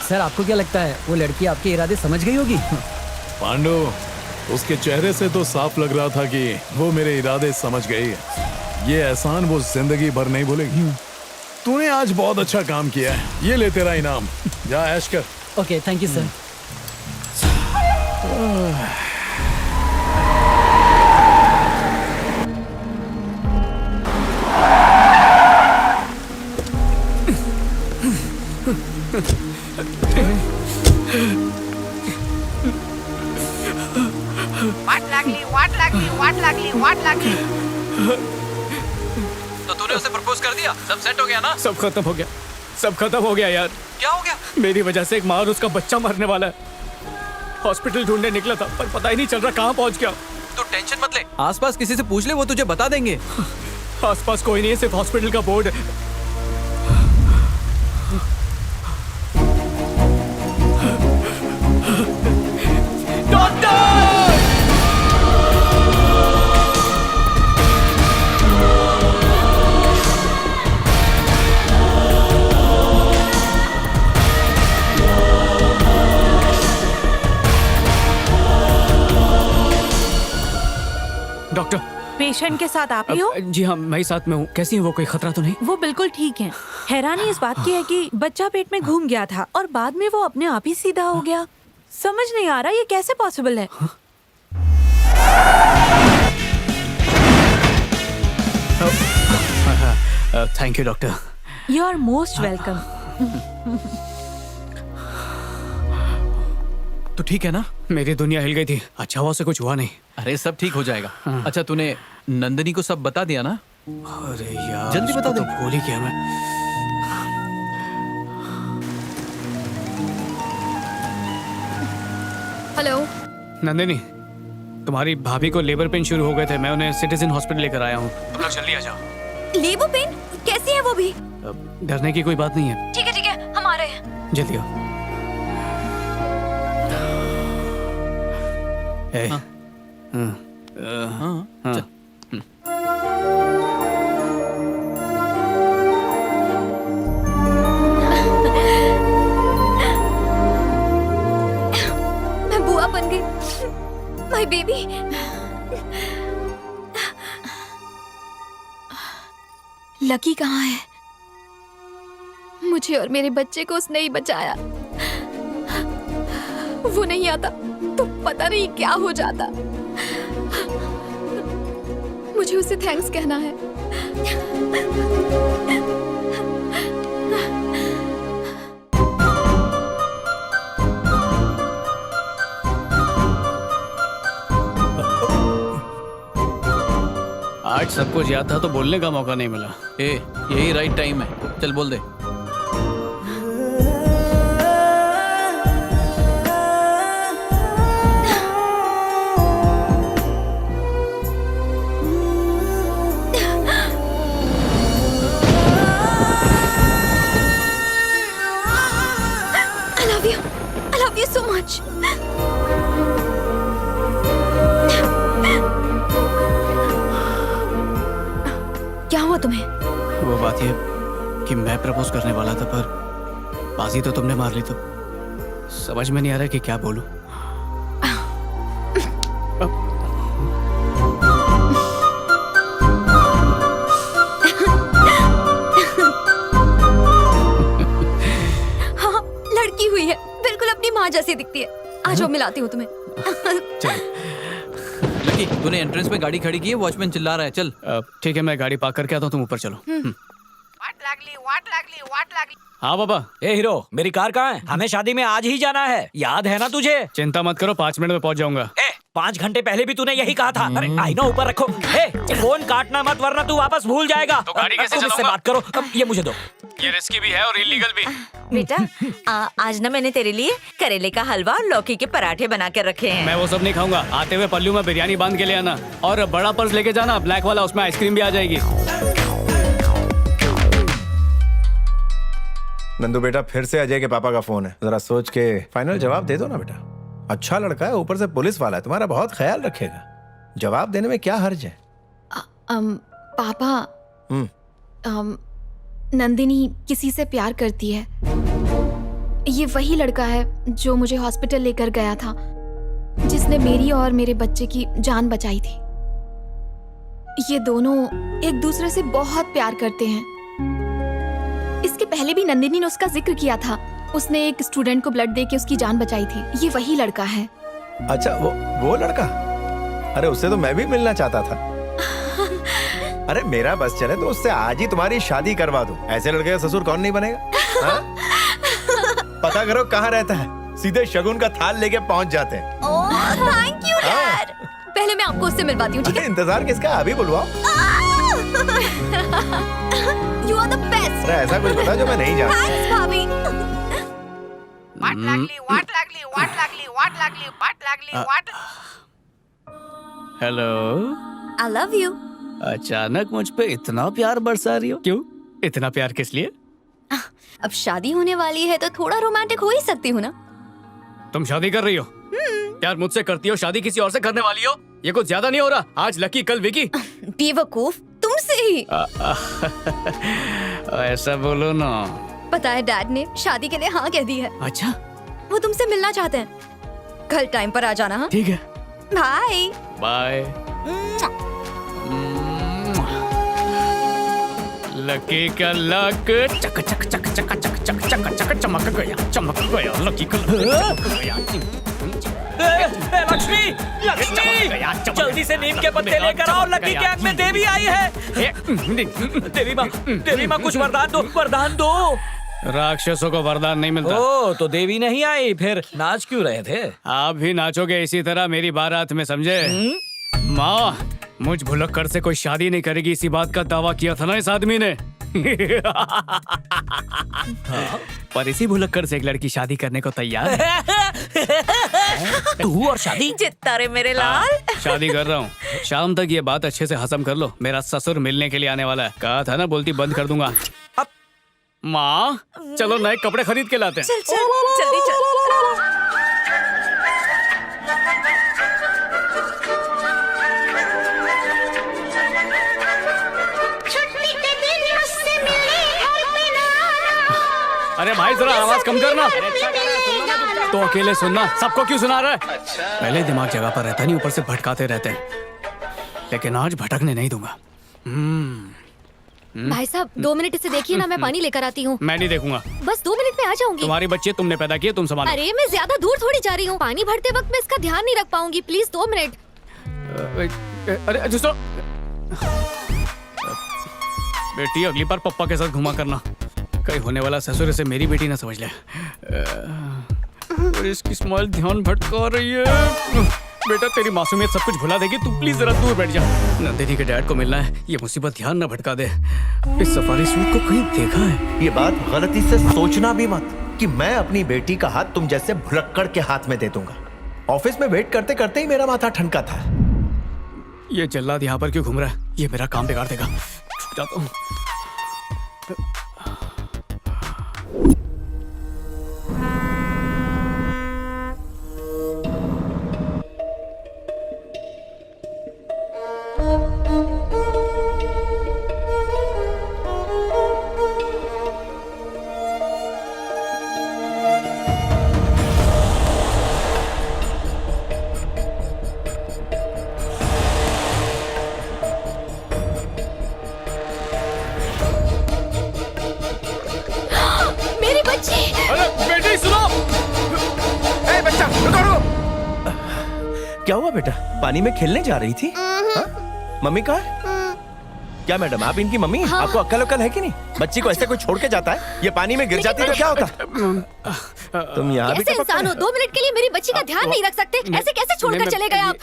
सर आपको क्या लगता है वो लड़की आपके इरादे समझ गई होगी? पांडु, उसके चेहरे से तो साफ लग रहा था कि वो मेरे इरादे समझ गई है। ये एहसान वो जिंदगी भर नहीं भूलेगी। तूने आज बहुत अच्छा काम किया है, ये ले तेरा इनाम, जा ऐश कर। Okay thank you sir. तो तूने उसे प्रपोज कर दिया? सब सेट हो गया ना? सब खत्म हो गया, सब खत्म हो गया यार। क्या हो गया? मेरी वजह से एक माँ और उसका बच्चा मरने वाला है। हॉस्पिटल ढूंढने निकला था पर पता ही नहीं चल रहा कहाँ पहुँच गया। तू टेंशन मत ले, आसपास किसी से पूछ ले, वो तुझे बता देंगे। आसपास कोई नहीं है, सिर्फ हॉस्पिटल का बोर्ड है। डॉक्टर, पेशेंट के साथ आप ही हो? जी हाँ मैं ही साथ में हूँ। कैसी है वो, कोई खतरा तो नहीं? वो बिल्कुल ठीक है। हैरानी इस बात की है कि बच्चा पेट में घूम गया था और बाद में वो अपने आप ही सीधा हो गया। समझ नहीं आ रहा ये कैसे पॉसिबल है। Thank you doctor. You are most welcome. तो ठीक है ना? मेरी दुनिया हिल गई थी, अच्छा हुआ से कुछ हुआ नहीं। अरे सब ठीक हो जाएगा। अच्छा तूने नंदिनी को सब बता दिया ना? अरे यार जल्दी बता दे। तो भूल ही गया मैं। हेलो नंदिनी, तुम्हारी भाभी को लेबर पेन शुरू हो गए थे, मैं उन्हें सिटीजन हॉस्पिटल लेकर आया हूँ। तुम लोग जल्दी आ जाओ। लेबो पेन कैसी है वो भी? डरने की कोई बात नहीं है। ठीक है हम आ रहे हैं। जल्दी आओ। हाँ। चल। मैं बुआ बन गई। My baby. लकी कहाँ है? मुझे और मेरे बच्चे को उसने ही बचाया। वो नहीं आता तो पता नहीं क्या हो जाता। मुझे उसे थैंक्स कहना है। आज सब कुछ याद था तो बोलने का मौका नहीं मिला। यही राइट टाइम है, चल बोल दे। I love you so much. क्या हुआ तुम्हें? वो बात ये कि मैं प्रपोज करने वाला था पर बाजी तो तुमने मार ली, तो समझ में नहीं आ रहा कि क्या बोलूं। हाँ लड़की हुई है, बिल्कुल अपनी माँ जैसी दिखती है। आ जाओ मिलाती हूँ तुम्हें। लकी, तूने एंट्रेंस में गाड़ी खड़ी की है, वॉचमैन चिल्ला रहा है, चल। ठीक है मैं गाड़ी पार्क करके आता हूँ, तुम ऊपर चलो। हाँ बाबा। ए हीरो, मेरी कार कहाँ है? हमें शादी में आज ही जाना है, याद है ना तुझे? चिंता मत करो, 5 मिनट में पहुंच जाऊंगा। 5 घंटे पहले भी तूने यही कहा था। अरे आईना ऊपर रखो। फोन काटना मत वरना तू वापस भूल जाएगा। तो गाड़ी कैसे तुम इससे चलाऊंगा? बात करो। अब ये मुझे दो। ये रिस्की भी है और इलीगल भी। बेटा आज ना मैंने तेरे लिए करेले का हलवा और लौकी के पराठे बना के रखे हैं। मैं वो सब नहीं खाऊंगा। आते हुए पल्लू में बिरयानी बांध के ले आना और बड़ा पर्स लेके जाना, ब्लैक वाला, उसमें आइसक्रीम भी आ जाएगी। नंदू बेटा, फिर से अजय के पापा का फोन है, जरा सोच के फाइनल जवाब दे दो ना बेटा। अच्छा लड़का है, ऊपर से पुलिस वाला है, तुम्हारा बहुत ख्याल रखेगा। जवाब देने में क्या हर्ज है? पापा हम्म। नंदिनी किसी से प्यार करती है। ये वही लड़का है जो मुझे हॉस्पिटल लेकर गया था, जिसने मेरी और मेरे बच्चे की जान बचाई थी। ये दोनों एक दूसरे से बहुत प्यार करते हैं। इसके पहले भी नंदिनी ने उसका जिक्र किया था। उसने एक स्टूडेंट को ब्लड देके उसकी जान बचाई थी। ये वही लड़का है। अच्छा, वो लड़का? अरे उससे तो मैं भी मिलना चाहता था। अरे मेरा बस चले तो उससे आज ही तुम्हारी शादी करवा दूं। ऐसे लड़के का ससुर कौन नहीं बनेगा? हाँ? पता करो कहाँ रहता है, सीधे शगुन का थाल लेके पहुंच जाते हैं। Thank you dad. पहले मैं आपको उससे मिलवाती हूँ, ठीक है? इंतजार किसका, अभी बुलवाओ। You are the best. अरे ऐसा कुछ बता जो मैं नहीं जानता। थैंक्स भाभी। हेलो। I love you. अचानक मुझ पे इतना प्यार बरसा रही हो, क्यों? इतना प्यार किस लिए? अब शादी होने वाली है तो थोड़ा रोमांटिक हो ही सकती हूँ ना। तुम शादी कर रही हो? यार मुझसे करती हो शादी, किसी और से करने वाली हो? ये कुछ ज्यादा नहीं हो रहा? आज लकी कल विकी। बेवकूफ, तुमसे ही। ऐसा बोलो ना। पता है डैड ने शादी के लिए हाँ कह दी है। अच्छा, वो तुमसे मिलना चाहते हैं। कल टाइम पर आ जाना। हाँ ठीक है, बाय बाय। लकी का लक चक चक चक चक चक चक चक चक चमक गया लकी का लक चमक गया। लक्ष्मी, लक्ष्मी, जल्दी से नीम के पत्ते लेकर आओ। लकी के आंख में देवी आई है। देवी माँ कुछ वरदान दो, वरदान दो। राक्षसों को वरदान नहीं मिलता। ओ, तो देवी नहीं आई, फिर नाच क्यों रहे थे? आप भी नाचोगे इसी तरह मेरी बारात में, समझे? माँ, मुझ भुलक्कड़ से कोई शादी नहीं करेगी, इसी बात का दावा किया था ना इस आदमी ने। पर इसी भुलक्कड़ से एक लड़की शादी करने को तैयार है। तू और शादी? जितना रे मेरे लाल। शादी कर रहा हूँ। शाम तक ये बात अच्छे से हजम कर लो, मेरा ससुर मिलने के लिए आने वाला है। कहा था ना बोलती बंद कर दूंगा। अब माँ, चलो नए कपड़े खरीद के लाते हैं। चल चल जल्दी चल। अरे भाई जरा आवाज कम करना। तो अकेले सुनना, सबको क्यों सुना रहा है? पहले दिमाग जगह पर रहता नहीं, ऊपर से भटकाते रहते हैं। लेकिन आज भटकने नहीं दूंगा। भाई साहब 2 मिनट इसे देखिए ना, मैं पानी लेकर आती हूँ। मैं नहीं देखूंगा। बस 2 मिनट में आ जाऊंगी। तुम्हारी बच्ची तुमने पैदा किए, तुम संभालो। अरे मैं ज्यादा दूर थोड़ी जा रही हूँ, पानी भरते वक्त मैं इसका ध्यान नहीं रख पाऊंगी। Please 2 minute. अरे दोस्तों, बेटी अगली बार पप्पा के साथ घुमा करना। कहीं होने वाला ससुर से मेरी बेटी ना समझ ले। और इसकी स्माइल ध्यान भटका रही है। बेटा तेरी मासूमियत सब कुछ भुला देगी, तू प्लीज जरा दूर बैठ जा। नंदिनी के डैड को मिलना है, ये मुसीबत ध्यान ना भटका दे। इस सफारी सूट को कहीं देखा है? ये बात गलती से सोचना भी मत कि मैं अपनी बेटी का हाथ तुम जैसे भुलक्कड़ के हाथ में दे दूंगा। ऑफिस में वेट करते करते ही मेरा माथा ठनका था। ये जल्लाद यहाँ पर क्यों घूम रहा है? ये मेरा काम बिगाड़ देगा। छुप जाता हूँ। क्या हुआ बेटा? पानी में खेलने जा रही थी? हाँ? मम्मी कहाँ है? क्या मैडम आप इनकी मम्मी? हाँ। आपको अक्ल उक्ल है कि नहीं? बच्ची को ऐसे कोई छोड़ के जाता है? ये पानी में गिर जाती तो क्या होता? तुम यहाँ भी कैसे इंसान हो? 2 मिनट के लिए मेरी बच्ची का ध्यान नहीं रख सकते? ऐसे कैसे छोड़कर चले गए आप?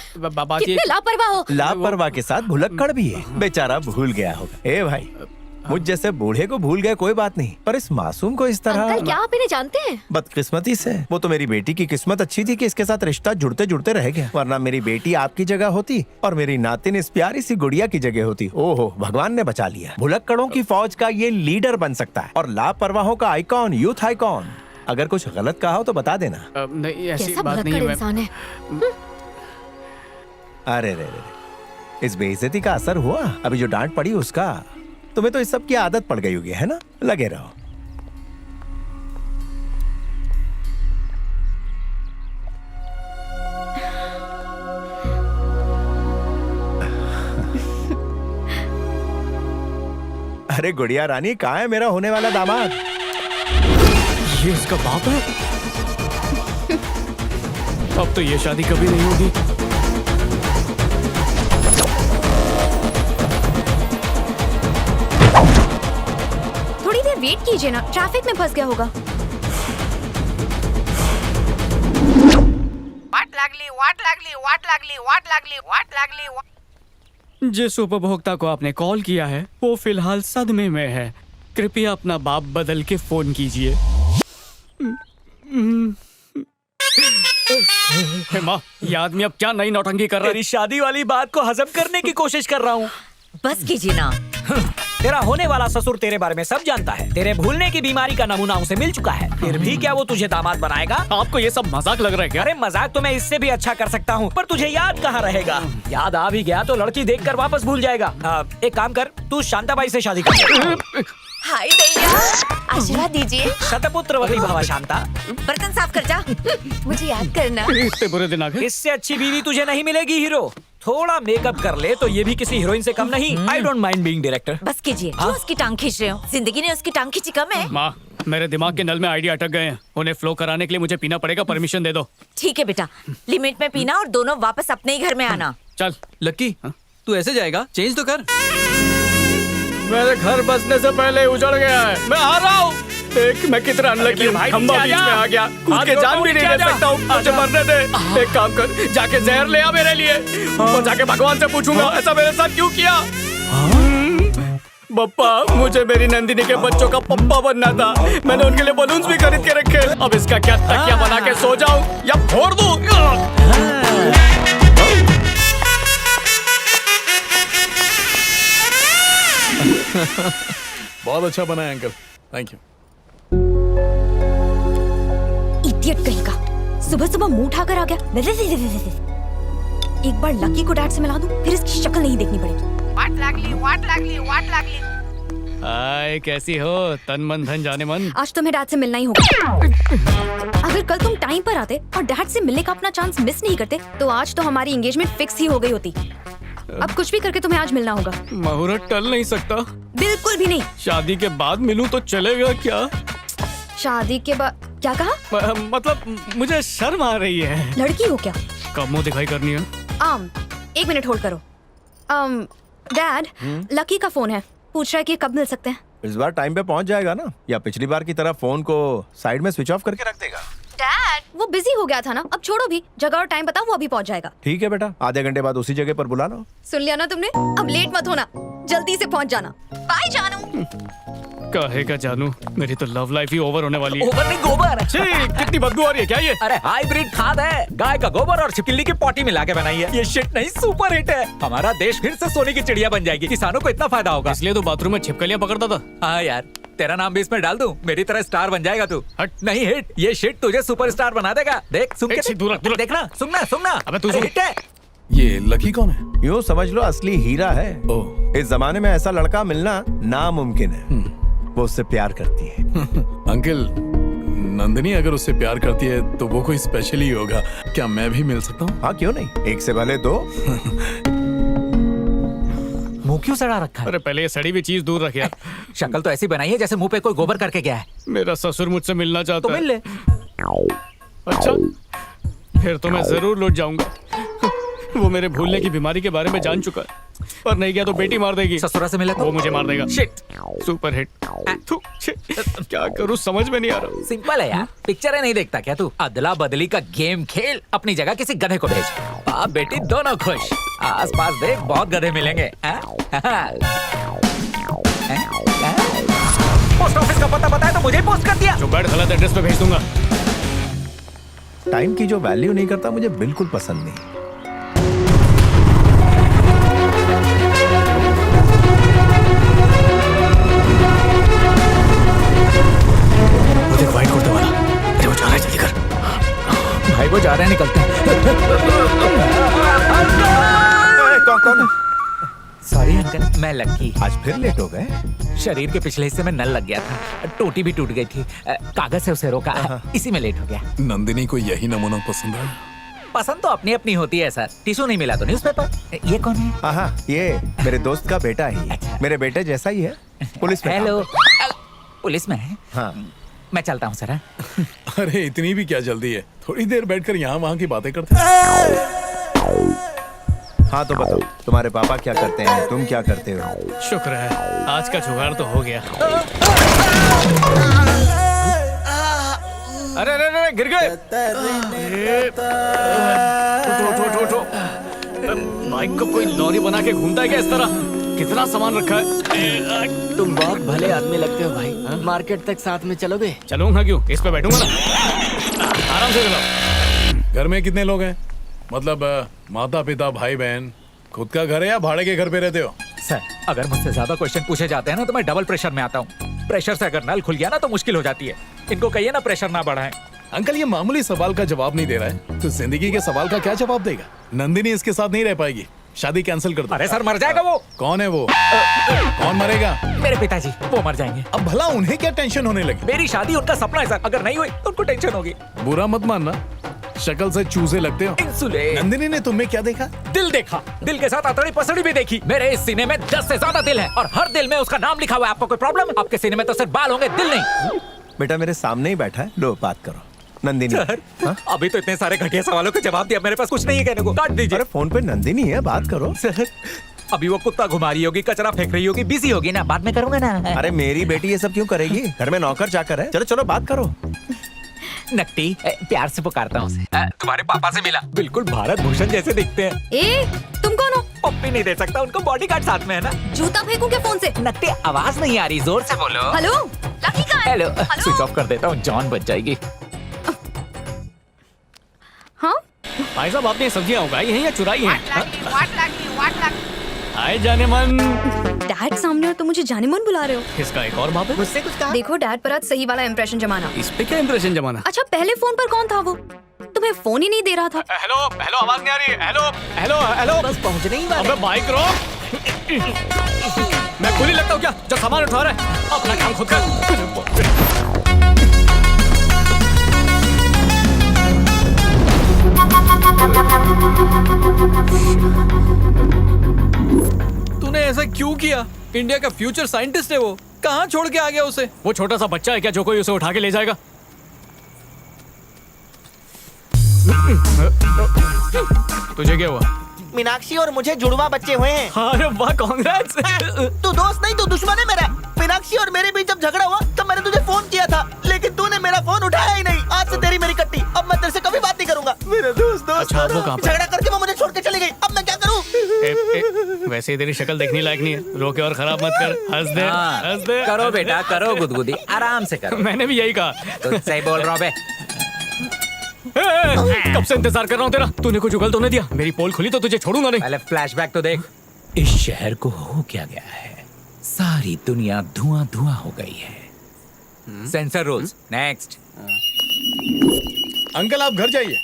कितने लापरवाह हो। लापरवाह के साथ भुलक्कड़ भी है। बेचारा भूल गया होगा। ए भाई, मुझ जैसे बूढ़े को भूल गए कोई बात नहीं, पर इस मासूम को इस तरह। अंकल क्या आप इन्हें जानते हैं? बदकिस्मती से। वो तो मेरी बेटी की किस्मत अच्छी थी कि इसके साथ रिश्ता जुड़ते जुड़ते रह गया, वरना मेरी बेटी आपकी जगह होती और मेरी नातिन इस प्यारी सी गुड़िया की जगह होती। ओहो, भगवान ने बचा लिया। भुलक्कड़ों की फौज का ये लीडर बन सकता है और लापरवाहों का आइकॉन, यूथ आइकॉन। अगर कुछ गलत कहा हो तो बता देना। नहीं ऐसी कैसा बात नहीं भुलक्कड़ है। इंसान है। अरे रे रे, इस बेइज्जती का असर हुआ? अभी जो डांट पड़ी उसका? तुम्हें तो इस सब की आदत पड़ गई होगी, है ना? लगे रहो। अरे गुड़िया रानी, कहाँ है मेरा होने वाला दामाद? ये इसका बाप है? अब तो ये शादी कभी नहीं होगी। थोड़ी देर वेट कीजिए ना, ट्रैफिक में फंस गया होगा। जिस उपभोक्ता को आपने कॉल किया है वो फिलहाल सदमे में है। कृपया अपना बाप बदल के फोन कीजिए। हे माँ, ये आदमी अब क्या नई नौटंकी कर रहा है? तेरी शादी वाली बात को हजम करने की कोशिश कर रहा हूँ। बस कीजिए ना। तेरा होने वाला ससुर तेरे बारे में सब जानता है। तेरे भूलने की बीमारी का नमूना उसे मिल चुका है। फिर भी क्या वो तुझे दामाद बनाएगा? आपको ये सब मजाक लग रहा है क्या? अरे मजाक तो मैं इससे भी अच्छा कर सकता हूँ, पर तुझे याद कहाँ रहेगा? याद आ भी गया तो लड़की देखकर वापस भूल जाएगा। एक काम कर, तू शांताबाई से शादी कर। हाय भैया, आशीर्वाद दीजिए। शतपुत्रवती भव शांता। बर्तन साफ कर जा। मुझे याद करना। इतने बुरे दिन आ गए। इससे अच्छी बीवी तुझे नहीं मिलेगी हीरो। थोड़ा मेकअप कर ले तो ये भी किसी हीरोइन से कम नहीं। I don't mind being director. बस कीजिए। क्यों उसकी टांग खींच रहे हो? जिंदगी ने उसकी टांग खींची कम है? माँ, मेरे दिमाग के नल में आइडिया अटक गए हैं। उन्हें फ्लो कराने के लिए मुझे पीना पड़ेगा। परमिशन दे दो। ठीक है बेटा, लिमिट में पीना और दोनों वापस अपने ही घर में आना। चल। लक्की, तू ऐसे जाएगा? चेंज तो कर। मेरे घर बसने से पहले उजड़ गया है। मैं आ रहा हूँ। देख मैं कितना अनलकी हूँ। खंबा बीच में आ गया। कूद के जान भी नहीं दे सकता हूँ। मुझे मरने दे। एक काम कर, जाके जहर ले आ मेरे लिए। और जाके भगवान से पूछूंगा ऐसा मेरे साथ क्यों किया। बप्पा, मुझे मेरी नंदिनी के बच्चों का पप्पा बनना था। मैंने उनके लिए बलून्स भी खरीद के रखे। अब इसका क्या तकिया बना के सो जाऊं या फोड़ दूं? बहुत अच्छा बना है अंकल, थैंक यू। इडियट कहीं का, सुबह सुबह मुंह उठाकर आ गया। एक बार लकी को डैड से मिला दूं, फिर इसकी शक्ल नहीं देखनी पड़ेगी। हाय, कैसी हो? तन मन धन जाने मन। आज तुम्हें डैड से मिलना ही होगा। अगर कल तुम टाइम पर आते और डैड से मिलने का अपना चांस मिस नहीं करते तो आज तो हमारी एंगेजमेंट फिक्स ही हो गई होती। अब कुछ भी करके तुम्हें आज मिलना होगा। मुहूर्त टल नहीं सकता। बिल्कुल भी नहीं। शादी के बाद मिलूं तो चलेगा क्या? शादी के बाद क्या कहा? मतलब मुझे शर्म आ रही है। लड़की हो क्या? कब मुंह दिखाई करनी है? एक मिनट होल्ड करो। डैड, लकी का फोन है, पूछ रहा है कि कब मिल सकते हैं। इस बार टाइम पे पहुंच जाएगा ना, या पिछली बार की तरह फोन को साइड में स्विच ऑफ करके रख देगा? डैड, वो बिजी हो गया था ना, अब छोड़ो भी। जगह और टाइम बताओ, वो अभी पहुंच जाएगा। ठीक है बेटा, आधे घंटे बाद उसी जगह पर बुला लो। सुन लिया ना तुमने? अब लेट मत होना, जल्दी से पहुंच जाना। बाय जानू। काहे का जानू, मेरी तो लव लाइफ ही ओवर होने वाली है। ओवर नहीं, गोबर। छी, कितनी बदबू आ रही है क्या ये? अरे हाइब्रिड खाद है, गाय का गोबर और छिपकली की पॉटी मिला के बनाई है। ये शिट नहीं, सुपर हिट है। हमारा देश फिर से सोने की चिड़िया बन जाएगी। किसानों को इतना फायदा होगा। इसलिए तो बाथरूम में छिपकलियां पकड़ता था। हाँ यार, तेरा नाम भी इसमें डाल दूं, मेरी तरह स्टार बन जाएगा तू। हट। नहीं हिट, ये शिट तुझे सुपरस्टार बना देगा। देख, सुन के दूर रख। देखना, सुनना। अबे तू सुन। हिट है। ये लकी कौन है? यूँ समझ लो असली हीरा है। ओह। इस जमाने में ऐसा लड़का मिलना नामुमकिन है। वो उससे प्यार करती है। अंकल, नंदिनी अगर उससे प्यार करती है तो वो कोई स्पेशल ही होगा। क्या मैं भी मिल सकता हूँ? हाँ क्यों नहीं, एक से भले दो। मुंह क्यों सड़ा रखा है? अरे पहले ये सड़ी हुई चीज दूर रख यार। शक्ल तो ऐसी बनाई है जैसे मुंह पे कोई गोबर करके गया है। मेरा ससुर मुझसे मिलना चाहता तो है। मिल ले। अच्छा, फिर तो मैं जरूर लौट जाऊंगा। वो मेरे भूलने की बीमारी के बारे में जान चुका है, पर नहीं गया तो बेटी मार देगी। ससुरा से मिला तो? वो मुझे मार देगा। शिट। Super hit. क्या करूं समझ में नहीं आ रहा। सिंपल है यार, पिक्चरें नहीं देखता क्या तू? अदला बदली का गेम खेल, अपनी जगह किसी गधे को भेज। बाप बेटी दोनों खुश। आस पास देख, बहुत गधे मिलेंगे। पोस्ट ऑफिस का पता बताया तो मुझे पोस्ट कर दिया। जो बैड गलत एड्रेस पे भेज दूंगा। टाइम की जो वैल्यू नहीं करता मुझे बिल्कुल पसंद नहीं। वाइट कुर्ते वाला, अरे वो जा रहा है, जल्दी कर। भाई वो जा रहे हैं, निकलते हैं। कौन है? मैं लक्की। आज फिर लेट हो गए? शरीर के पिछले हिस्से में नल लग गया था, टोटी भी टूट गई थी, कागज से उसे रोका, इसी में लेट हो गया। नंदिनी को यही नमूना पसंद है। पसंद तो अपनी अपनी होती है सर। टिश्यू नहीं मिला तो न्यूज़पेपर। ये कौन है? हाँ, ये मेरे दोस्त का बेटा ही, मेरे बेटे जैसा ही है, पुलिस में काम हेलो। पुलिस में है? हाँ। मैं चलता हूँ सर। अरे इतनी भी क्या जल्दी है, थोड़ी देर बैठकर यहाँ वहाँ की बातें करते हैं। हाँ तो बताओ, तुम्हारे पापा क्या करते हैं, तुम क्या करते हो? शुक्र है आज का जुगाड़ तो हो गया। अरे अरे अरे गिर गए। उठो। बाइक को कोई लॉरी बना के घूमता है क्या इस तरह? कितना सामान रखा है? तुम बहुत भले आदमी लगते हो भाई। मार्केट तक साथ में चलोगे? चलूंगा क्यों, इस पे बैठूंगा ना। आराम से चलो। घर में कितने लोग हैं? मतलब माता पिता भाई बहन। खुद का घर है या भाड़े के घर पे रहते हो? सर अगर मुझसे ज्यादा क्वेश्चन पूछे जाते हैं ना तो मैं डबल प्रेशर में आता हूँ। प्रेशर से अगर नल खुल गया ना तो मुश्किल हो जाती है। इनको कहिए ना प्रेशर ना बढ़ाएं। अंकल ये मामूली सवाल का जवाब नहीं दे रहा है तो जिंदगी के सवाल का क्या जवाब देगा? नंदिनी इसके साथ नहीं रह पाएगी, शादी कैंसिल कर दो। अरे सर मर जाएगा वो। कौन है वो? कौन मरेगा? मेरे पिताजी, वो मर जाएंगे। अब भला उन्हें क्या टेंशन होने लगी? मेरी शादी उनका सपना है सर, अगर नहीं हुई तो उनको टेंशन होगी। बुरा मत मानना, शक्ल से चूजे लगते हो। इंसुलेट। नंदिनी ने तुम्हें क्या देखा? दिल देखा, दिल के साथ अतड़ी पसड़ी भी देखी। मेरे इस सीने में 10 से ज्यादा दिल है और हर दिल में उसका नाम लिखा हुआ है। आपको कोई प्रॉब्लम? आपके सीने में तो सिर्फ बाल होंगे, दिल नहीं। बेटा मेरे सामने ही बैठा है, लो बात करो। नंदिनी सर, अभी तो इतने सारे घटिया सवालों का जवाब दिया, मेरे पास कुछ नहीं है कहने को। काट दीजिए। अरे फोन पे नंदिनी है, बात करो। सर अभी वो कुत्ता घुमा रही होगी, कचरा फेंक रही होगी, बिजी होगी ना, बाद में करूंगा ना। अरे मेरी बेटी ये सब क्यों करेगी? घर में नौकर चाकर है। चलो चलो बात करो। नकटी प्यार से पुकारता हूँ उसे। तुम्हारे पापा से मिला, बिल्कुल भारत भूषण जैसे दिखते हैं। ए, तुम कौन हो? पप्पी नहीं दे सकता, उनको बॉडीगार्ड साथ में है ना। जूता फेंकू के फोन से? नकटी आवाज नहीं आ रही, जोर से बोलो। हेलो, लकी कहाँ है? हेलो। स्विच ऑफ कर देता हूँ, जॉन बच जाएगी। हाँ? भाई साहब आपने सब्जियां उगाई हैं या चुराई हैं? आए जाने मन। डैड सामने हो तो मुझे जाने मन बुला रहे हो? इसका एक और बाप है। मुझसे कुछ कहा? देखो डैड पर आज सही वाला इंप्रेशन जमाना। इस पे क्या इंप्रेशन जमाना? अच्छा पहले फोन पर कौन था वो? तुम्हें फोन ही नहीं दे रहा था। हेलो हेलो, आवाज नहीं आ रही। हेलो हेलो हेलो, बस पहुंचने ही वाले। अबे बाइक रोक। मैं कुली लगता हूँ क्या जो सामान उठा रहा है? अपना काम खुद कर। तूने ऐसा क्यों किया? इंडिया का फ्यूचर साइंटिस्ट है वो, कहाँ छोड़ के आ गया उसे? वो छोटा सा बच्चा है क्या जो कोई उसे उठा के ले जाएगा? तुझे क्या हुआ? मीनाक्षी और मुझे जुड़वा बच्चे हुए हैं। अरे वाह, कांग्रेस। तू दोस्त नहीं, तू दुश्मन है मेरा। मीनाक्षी और मेरे बीच जब झगड़ा हुआ तब मैंने तुझे फोन किया था, लेकिन तूने मेरा फोन उठाया ही नहीं। आज से तेरी मेरी कट्टी, अब मैं तेरे से कभी बात नहीं करूंगा। मेरा दोस्त अच्छा, वो कहाँ पर? झगड़ा करके वो मुझे छोड़ के चली गई, अब मैं क्या करूँ? वैसे ही तेरी शक्ल देखने लायक नहीं है, रोके और खराब मत कर। हंस दे, हंस दे। करो बेटा करो, गुदगुदी आराम से करो। मैंने भी यही कहा। तुझसे ही बोल रहा हूँ बे। कब से इंतजार कर रहा हूँ तेरा। तूने कुछ उगल तो नहीं दिया? मेरी पोल खुली तो तुझे छोड़ूंगा नहीं। पहले फ्लैशबैक तो देख। इस शहर को हो क्या गया है? सारी दुनिया धुआं धुआं हो गई है। Sensor rules next. अंकल आप घर जाइए,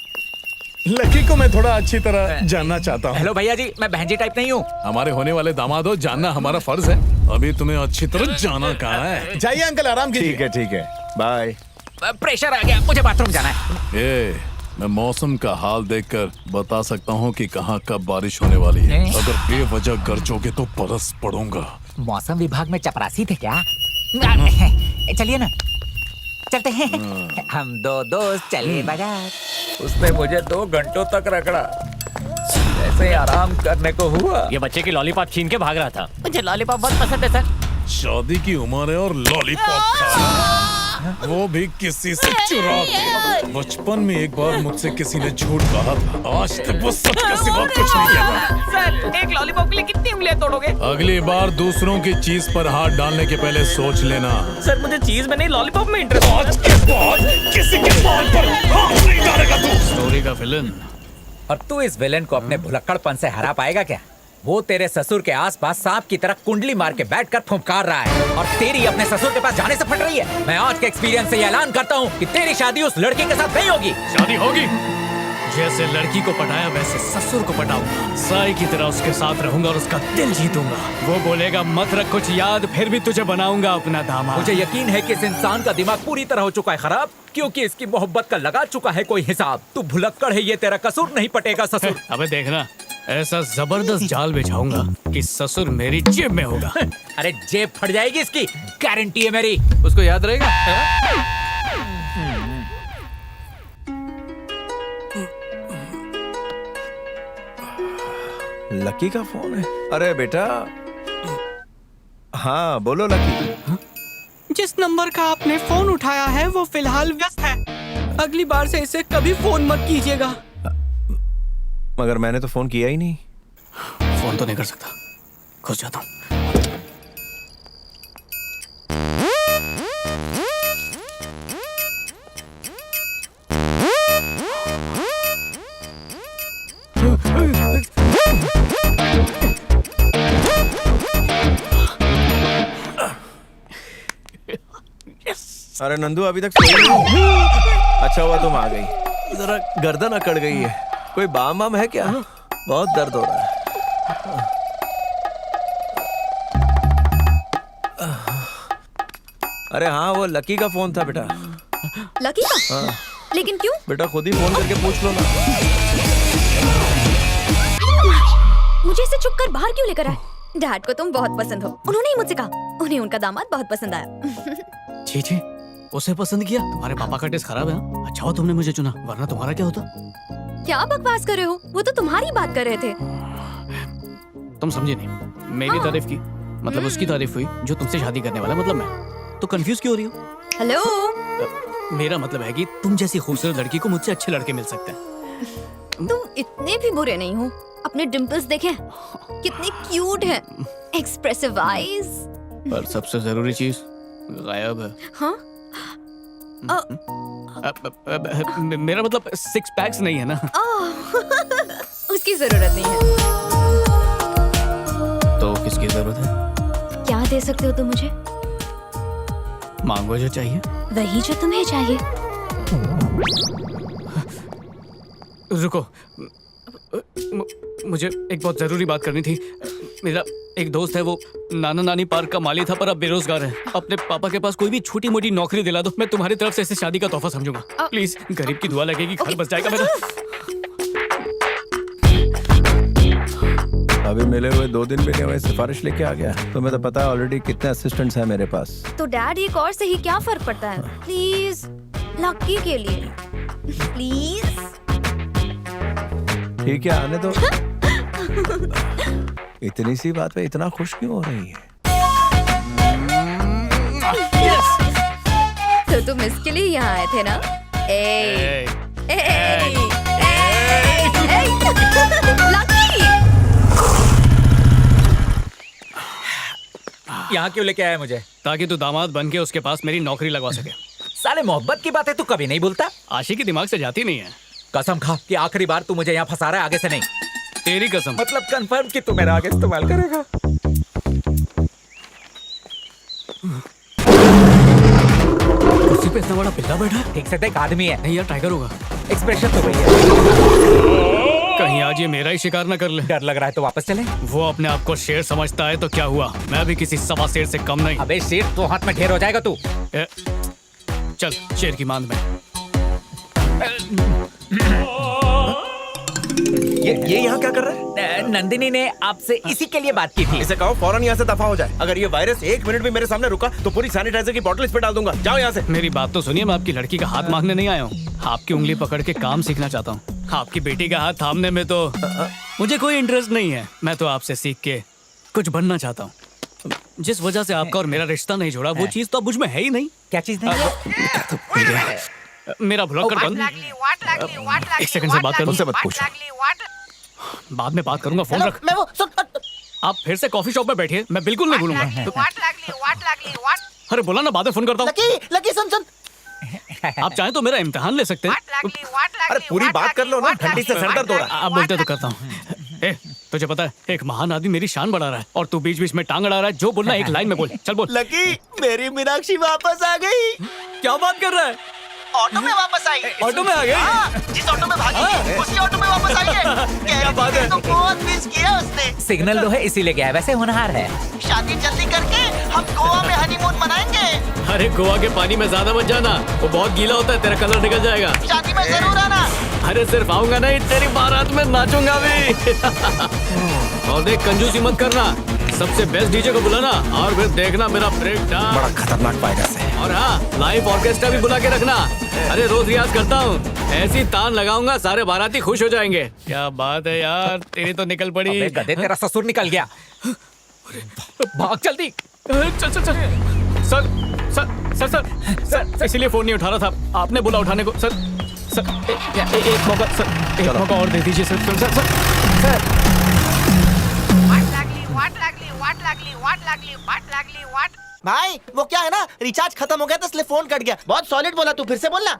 लकी को मैं थोड़ा अच्छी तरह जानना चाहता हूँ। हेलो भैया जी, मैं बहनजी टाइप नहीं हूँ। हमारे होने वाले दामाद हो, जानना हमारा फर्ज है। अभी तुम्हें अच्छी तरह जाना कहाँ है। जाइए अंकल, आराम कीजिए। ठीक है बाय। प्रेशर आ गया, मुझे बाथरूम जाना है। मैं मौसम का हाल देखकर बता सकता हूँ कि कहाँ कब बारिश होने वाली है। अगर बेवजह गरजोगे तो बरस पड़ूंगा। मौसम विभाग में चपरासी थे क्या? चलिए ना, चलते हैं। हम दो दोस्त चले बाजार। उसने मुझे 2 घंटों तक रगड़ा, जैसे ही आराम करने को हुआ ये बच्चे की लॉलीपॉप छीन के भाग रहा था। मुझे लॉलीपॉप बहुत पसंद है सर। शादी की उम्र है और लॉलीपॉप खा रहा है, वो भी किसी से चुरा के। बचपन में एक बार मुझसे किसी ने झूठ कहा था, आज तक वो सच के सिवा कुछ नहीं किया था। सर एक लॉलीपॉप के लिए कितनी उंगलियां तोड़ोगे? अगली बार दूसरों की चीज पर हाथ डालने के पहले सोच लेना। सर मुझे चीज में नहीं लॉलीपॉप में इंटरेस्ट। आज के बाद किसी के बाल पर हाथ नहीं डालेगा तू। स्टोरी का विलन। और तू इस विलेन को अपने भुलक्कड़पन से हरा पाएगा क्या? वो तेरे ससुर के आसपास सांप की तरह कुंडली मार के बैठकर फुंकार रहा है और तेरी अपने ससुर के पास जाने से फट रही है। मैं आज के एक्सपीरियंस से ये ऐलान करता हूँ कि तेरी शादी उस लड़की के साथ नहीं होगी। शादी होगी, जैसे लड़की को पटाया वैसे ससुर को पटाऊंगा, साई की तरह उसके साथ रहूंगा और उसका दिल जीतूंगा। वो बोलेगा मत रख कुछ याद, फिर भी तुझे बनाऊंगा अपना दामाद। मुझे यकीन है कि इस इंसान का दिमाग पूरी तरह हो चुका है खराब, क्योंकि इसकी मोहब्बत का लगा चुका है कोई हिसाब। तू भुलक्कड़ है, ये तेरा कसूर नहीं पटेगा ससुर। अबे देखना, ऐसा जबरदस्त जाल बिछाऊंगा कि ससुर मेरी जेब में होगा। अरे जेब फट जाएगी इसकी, गारंटी है मेरी। उसको याद रहेगा। लकी का फोन है। अरे बेटा, हाँ बोलो लकी। जिस नंबर का आपने फोन उठाया है वो फिलहाल व्यस्त है, अगली बार से इसे कभी फोन मत कीजिएगा। मगर मैंने तो फोन किया ही नहीं। फोन तो नहीं कर सकता, घुस जाता हूँ। अरे नंदू अभी तक सोई नहीं? अच्छा हुआ तुम आ गई। जरा गर्दन अकड़ गई है, कोई बाम वाम है क्या? बहुत दर्द हो रहा है। अरे हाँ, वो लकी का फोन था बेटा। लकी का? हाँ। लेकिन क्यों? बेटा खुद ही फोन करके पूछ लो ना। मुझे इसे चुप कर बाहर क्यों लेकर आए? डैड को तुम बहुत पसंद हो, उन्होंने ही मुझसे कहा। उन्हें उनका दामाद बहुत पसंद आया। छी छी, उसे पसंद किया? तुम्हारे पापा का टेस्ट खराब है। अच्छा हो तुमने मुझे चुना, वरना तुम्हारा क्या होता? क्या बकवास कर रहे हो? वो तो तुम्हारी बात कर रहे थे। तुम समझे नहीं। मेरी तारीफ की मतलब उसकी तारीफ हुई जो तुमसे शादी करने वाला, मतलब मैं। तो कंफ्यूज क्यों हो रही हो? हेलो, मेरा मतलब है कि तुम जैसी खूबसूरत लड़की को मुझसे अच्छे लड़के मिल सकते हैं। तुम इतने भी बुरे नहीं हो। अपने डिम्पल्स देखें, कितने क्यूट हैं, एक्सप्रेसिव आईज। पर सबसे जरूरी चीज गायब है। हाँ? मेरा मतलब सिक्स पैक्स नहीं है ना। उसकी जरूरत नहीं है। तो किसकी जरूरत है? क्या दे सकते हो तुम मुझे? मांगो जो चाहिए। वही जो तुम्हें चाहिए। रुको, मुझे एक बहुत जरूरी बात करनी थी। मेरा एक दोस्त है, वो नाना नानी पार्क का माली था पर अब बेरोजगार है। अपने पापा के पास कोई भी छोटी मोटी नौकरी दिला दो, मैं तुम्हारी तरफ से इसे शादी का तोहफा समझूंगा। प्लीज, गरीब की दुआ लगेगी, घर बस जाएगा मेरा। अभी मिले हुए 2 दिन भी नहीं हुए, सिफारिश लेके आ गया। तो मैं तो पता है ऑलरेडी कितने असिस्टेंट्स हैं मेरे पास। तो डैड, एक और से ही क्या फर्क पड़ता है? प्लीज, लकी के लिए प्लीज। ठीक है, आने दो। इतनी सी बात पे इतना खुश क्यों हो रही है? तो तुम इसके लिए यहाँ आए थे ना? लकी! यहाँ क्यों लेके आया मुझे? ताकि तू दामाद बन के उसके पास मेरी नौकरी लगवा सके। साले मोहब्बत की बातें तू कभी नहीं बोलता। आशिकी दिमाग से जाती नहीं है। कसम खा कि आखिरी बार तू मुझे यहाँ फंसा रहा है, आगे से नहीं। तेरी कसम। मतलब कंफर्म कि तू मेरा आगे इस्तेमाल करेगा। कुर्सी पे इतना बड़ा पिल्ला बैठा है। ठीक से देख, आदमी है। नहीं यार, टाइगर होगा। एक्सप्रेशन तो वही है। कहीं आज ये मेरा ही शिकार न कर ले। डर लग रहा है तो वापस चले। वो अपने आप को शेर समझता है तो क्या हुआ, मैं भी किसी सवा शेर से कम नहीं। अबे शेर तो हाथ में ढेर हो जाएगा तू। चल शेर की मांद में। ये यहाँ क्या कर रहा है? नंदिनी ने आपसे इसी के लिए बात की थी। इसे कहो फौरन यहाँ से दफा हो जाए। अगर ये वायरस 1 मिनट भी मेरे सामने रुका तो पूरी सैनिटाइजर की बोतल इस पे डाल दूंगा। जाओ यहाँ से। मेरी बात तो सुनिए, मैं आपकी लड़की का हाथ मांगने नहीं आया हूँ, आपकी उंगली पकड़ के काम सीखना चाहता हूँ। आपकी बेटी का हाथ थामने में तो मुझे कोई इंटरेस्ट नहीं है। मैं तो आपसे सीख के कुछ बनना चाहता हूँ। जिस वजह से आपका और मेरा रिश्ता नहीं जुड़ा, वो चीज तो अब मुझ में है ही नहीं। क्या चीज नहीं? मेरा ब्लॉक कर बंद। एक सेकंड से बात करूँ। उनसे मत पूछो। बाद में बात करूंगा, फोन रख। मैं वो सुन। आप फिर से कॉफी शॉप में बैठिए, मैं बिल्कुल नहीं भूलूंगा। अरे बोला ना, बाद में फोन करता हूँ। लकी सुन। आप चाहें तो मेरा इम्तिहान ले सकते हैं। अरे पूरी बात कर लो ना, ठंडी से सर दर्द हो रहा है। आप बोलते तो करता हूँ। तुझे पता है, एक महान आदमी मेरी शान बढ़ा रहा है और तू बीच बीच में टांग अड़ा रहा है। जो बोलना एक लाइन में बोल। चल बोल। लकी, मेरी मीनाक्षी वापस आ गई। क्या बात कर रहा है? ऑटो में वापस आई। ऑटो में आ गई? हाँ, जिस ऑटो में भागी थी, उसी ऑटो में वापस आई है। क्या बात है? तो बहुत मिस किया उसने। सिग्नल लो है इसीलिए गया है, वैसे होनहार है। शादी जल्दी करके हम गोवा में हनीमून मनाएंगे। अरे गोवा के पानी में ज्यादा मत जाना, वो बहुत गीला होता है, तेरा कलर निकल जाएगा। शादी में जरूर आना। अरे सिर्फ आऊंगा नहीं, तेरी बारात में नाचूंगा भी। और देख, कंजूसी मत करना, सबसे बेस्ट डीजे को बुलाना और फिर देखना मेरा ब्रेक डांस। बड़ा खतरनाक पाएगा से। और हाँ, लाइव ऑर्केस्ट्रा भी बुला के रखना। अरे रोज रियाज करता हूँ, ऐसी तान लगाऊंगा सारे बाराती खुश हो जाएंगे। क्या बात है यार, तेरी तो निकल पड़ी। अबे गधे, तेरा ससुर निकल गया। भाग जल्दी। चल चल चल। Sir sir sir sir sir इसीलिए फोन नहीं उठा रहा था, आपने बोला उठाने को। सर सर एक मौका, सर एक मौका और दे दीजिए सर। सर सर सर भाई वो क्या है ना, रिचार्ज खत्म हो गया था इसलिए फोन कट गया। बहुत सॉलिड बोला तू, फिर से बोलना।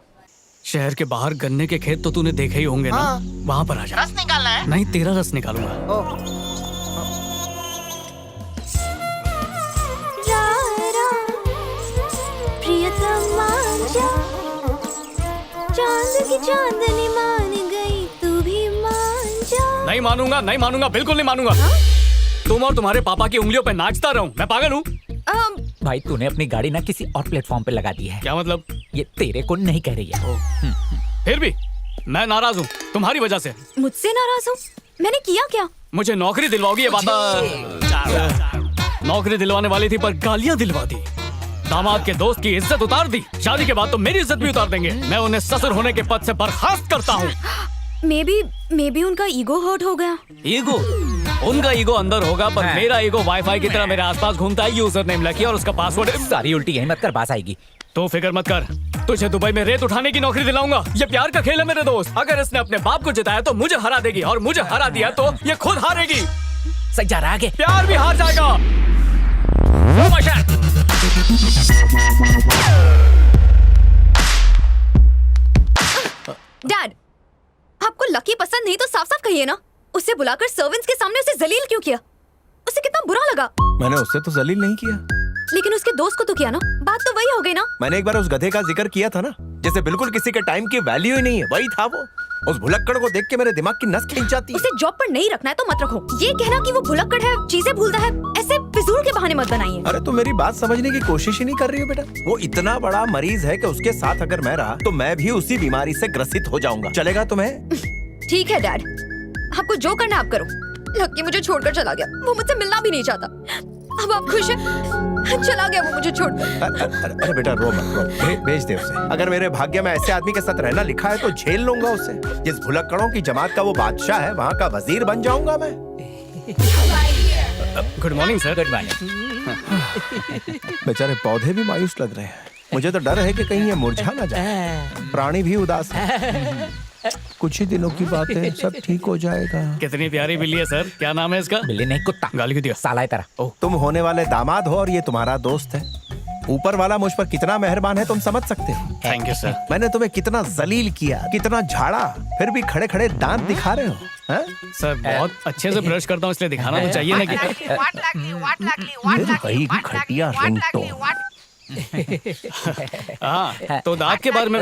शहर के बाहर गन्ने के खेत तो तूने देखे ही होंगे ना, हाँ। वहाँ पर आ जा। रस निकालना है? नहीं, तेरा रस निकालूंगा। चांद की चांदनी मान गई, तू भी मान जा। नहीं मानूंगा, नहीं मानूंगा, बिल्कुल नहीं मानूंगा। तुम और तुम्हारे पापा की उंगलियों पे नाचता रहूं, मैं पागल हूँ? भाई तूने अपनी गाड़ी ना किसी और प्लेटफॉर्म पे लगा दी है। क्या मतलब? ये तेरे को नहीं कह रही है। फिर भी मैं नाराज हूँ तुम्हारी वजह से। मुझसे नाराज हूँ? मैंने किया क्या? मुझे नौकरी दिलवाओगी ये बात? नौकरी दिलवाने वाली थी पर गालियाँ दिलवा दी। दामाद के दोस्त की इज्जत उतार दी, शादी के बाद तो मेरी इज्जत भी उतार देंगे। मैं उन्हें ससुर होने के पद से बर्खास्त करता हूँ। मे बी उनका ईगो हर्ट हो गया। ईगो? उनका ईगो अंदर होगा, पर मेरा ईगो वाईफाई की तरह मेरे आसपास घूमता है। यूजर नेम लकी और उसका पासवर्ड। सारी उल्टी यही मत कर, बात आएगी। तो फिक्र मत कर, तुझे दुबई में रेत उठाने की नौकरी दिलाऊंगा। ये प्यार का खेल है मेरे दोस्त। अगर इसने अपने बाप को जिताया तो मुझे हरा देगी, और मुझे हरा दिया तो ये खुद हारेगी। सही जा रहा है आगे। प्यार भी हार जाएगा। डैड, आपको लकी पसंद नहीं तो साफ साफ कहिए ना। उसे बुलाकर सर्वेंट्स के सामने उसे जलील क्यों किया? उसे कितना बुरा लगा। मैंने उससे तो जलील नहीं किया, लेकिन उसके दोस्त को तो किया ना। बात तो वही हो गई ना। मैंने एक बार उस गधे का जिक्र किया था ना, जैसे बिल्कुल किसी के टाइम की वैल्यू ही नहीं है, वही था वो। उस भुलक्कड़ को देख के मेरे दिमाग की नस खींच जाती है। उसे जॉब पर नहीं रखना है तो मत रखो। ये कहना कि वो भुलक्कड़ है, चीजें भूलता है, ऐसे फिजूल के बहाने मत बनाइए। अरे तुम मेरी बात समझने की कोशिश ही नहीं कर रही हो बेटा। वो इतना बड़ा मरीज है कि उसके साथ अगर मैं रहा तो मैं भी उसी बीमारी से ग्रसित हो जाऊंगा। चलेगा तुम्हें? ठीक है डैड, आपको जो करना आप करो। लकी मुझे छोड़कर चला गया, वो मुझसे मिलना भी नहीं चाहता। अब आप खुश हैं? चला गया वो मुझे छोड़कर। अरे बेटा रो मत, रो। भेज दे उसे। अगर मेरे भाग्य में ऐसे आदमी के साथ रहना लिखा है तो झेल लूंगा उसे। जिस भुलक्कड़ों की जमात का वो बादशाह है, वहाँ का वजीर बन जाऊंगा मैं। Good morning sir. Good morning. बेचारे पौधे भी मायूस लग रहे हैं। मुझे तो डर है कि कहीं ये मुरझा ना जाए। प्राणी भी उदास है। कुछ ही दिनों की बात है, सब ठीक हो जाएगा। कितनी प्यारी बिल्ली है सर। क्या नाम है इसका? बिल्ली नहीं, कुत्ता। गाली क्यों दिया? साला है तेरा। तुम होने वाले दामाद हो और ये तुम्हारा दोस्त है। ऊपर वाला मुझ पर कितना मेहरबान है तुम समझ सकते हो। Thank you sir. मैंने तुम्हें कितना जलील किया, कितना झाड़ा, फिर भी खड़े खड़े दांत दिखा रहे हो। हैं? सर बहुत अच्छे से ब्रश करता हूँ, इसलिए दिखाना तो चाहिए ना कि। वही घटिया रिंगटोन। हाँ, तो दांत के बारे में।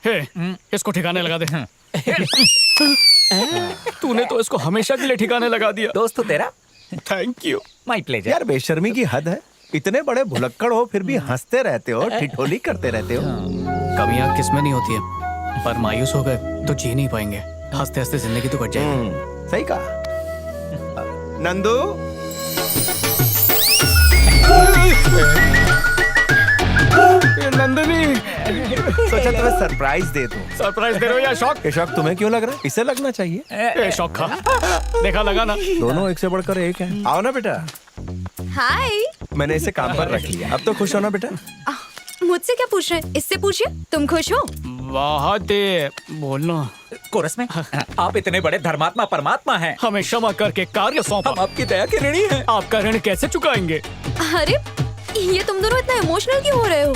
हे, इसको ठिकाने लगा दे। तूने तो इसको हमेशा के लिए ठिकाने लगा दिया। दोस्त तो तेरा। Thank you. My pleasure. यार बेशर्मी की हद है। इतने बड़े भुलक्कड़ हो फिर भी हंसते रहते हो, ठिठोली करते रहते हो। कमियां किसमें नहीं होती है, पर मायूस हो गए तो जी नहीं पाएंगे। हंसते हंसते जिंदगी तो कट जाएगी। सही कहा। नंदू, नंदनी, सोचा तुम्हें सरप्राइज दे दूं। सरप्राइज दे रहे हो या शौक? ये शौक तुम्हें क्यों लग रहा है? इसे लगना चाहिए। शौक खा, देखा लगा ना। दोनों एक से बढ़कर एक है। आओ ना बेटा। हाय। मैंने इसे काम पर रख लिया। अब तो खुश हो ना बेटा? मुझसे क्या पूछ रहे हैं? इससे पूछिए, तुम खुश हो? बहुत बोलना। कोरस में आप इतने बड़े धर्मात्मा परमात्मा हैं। हमें क्षमा करके कार्य सौंपा। हम आपकी दया के ऋणी हैं। आपका ऋण कैसे चुकाएंगे? अरे ये तुम दोनों इतना इमोशनल क्यों हो रहे हो?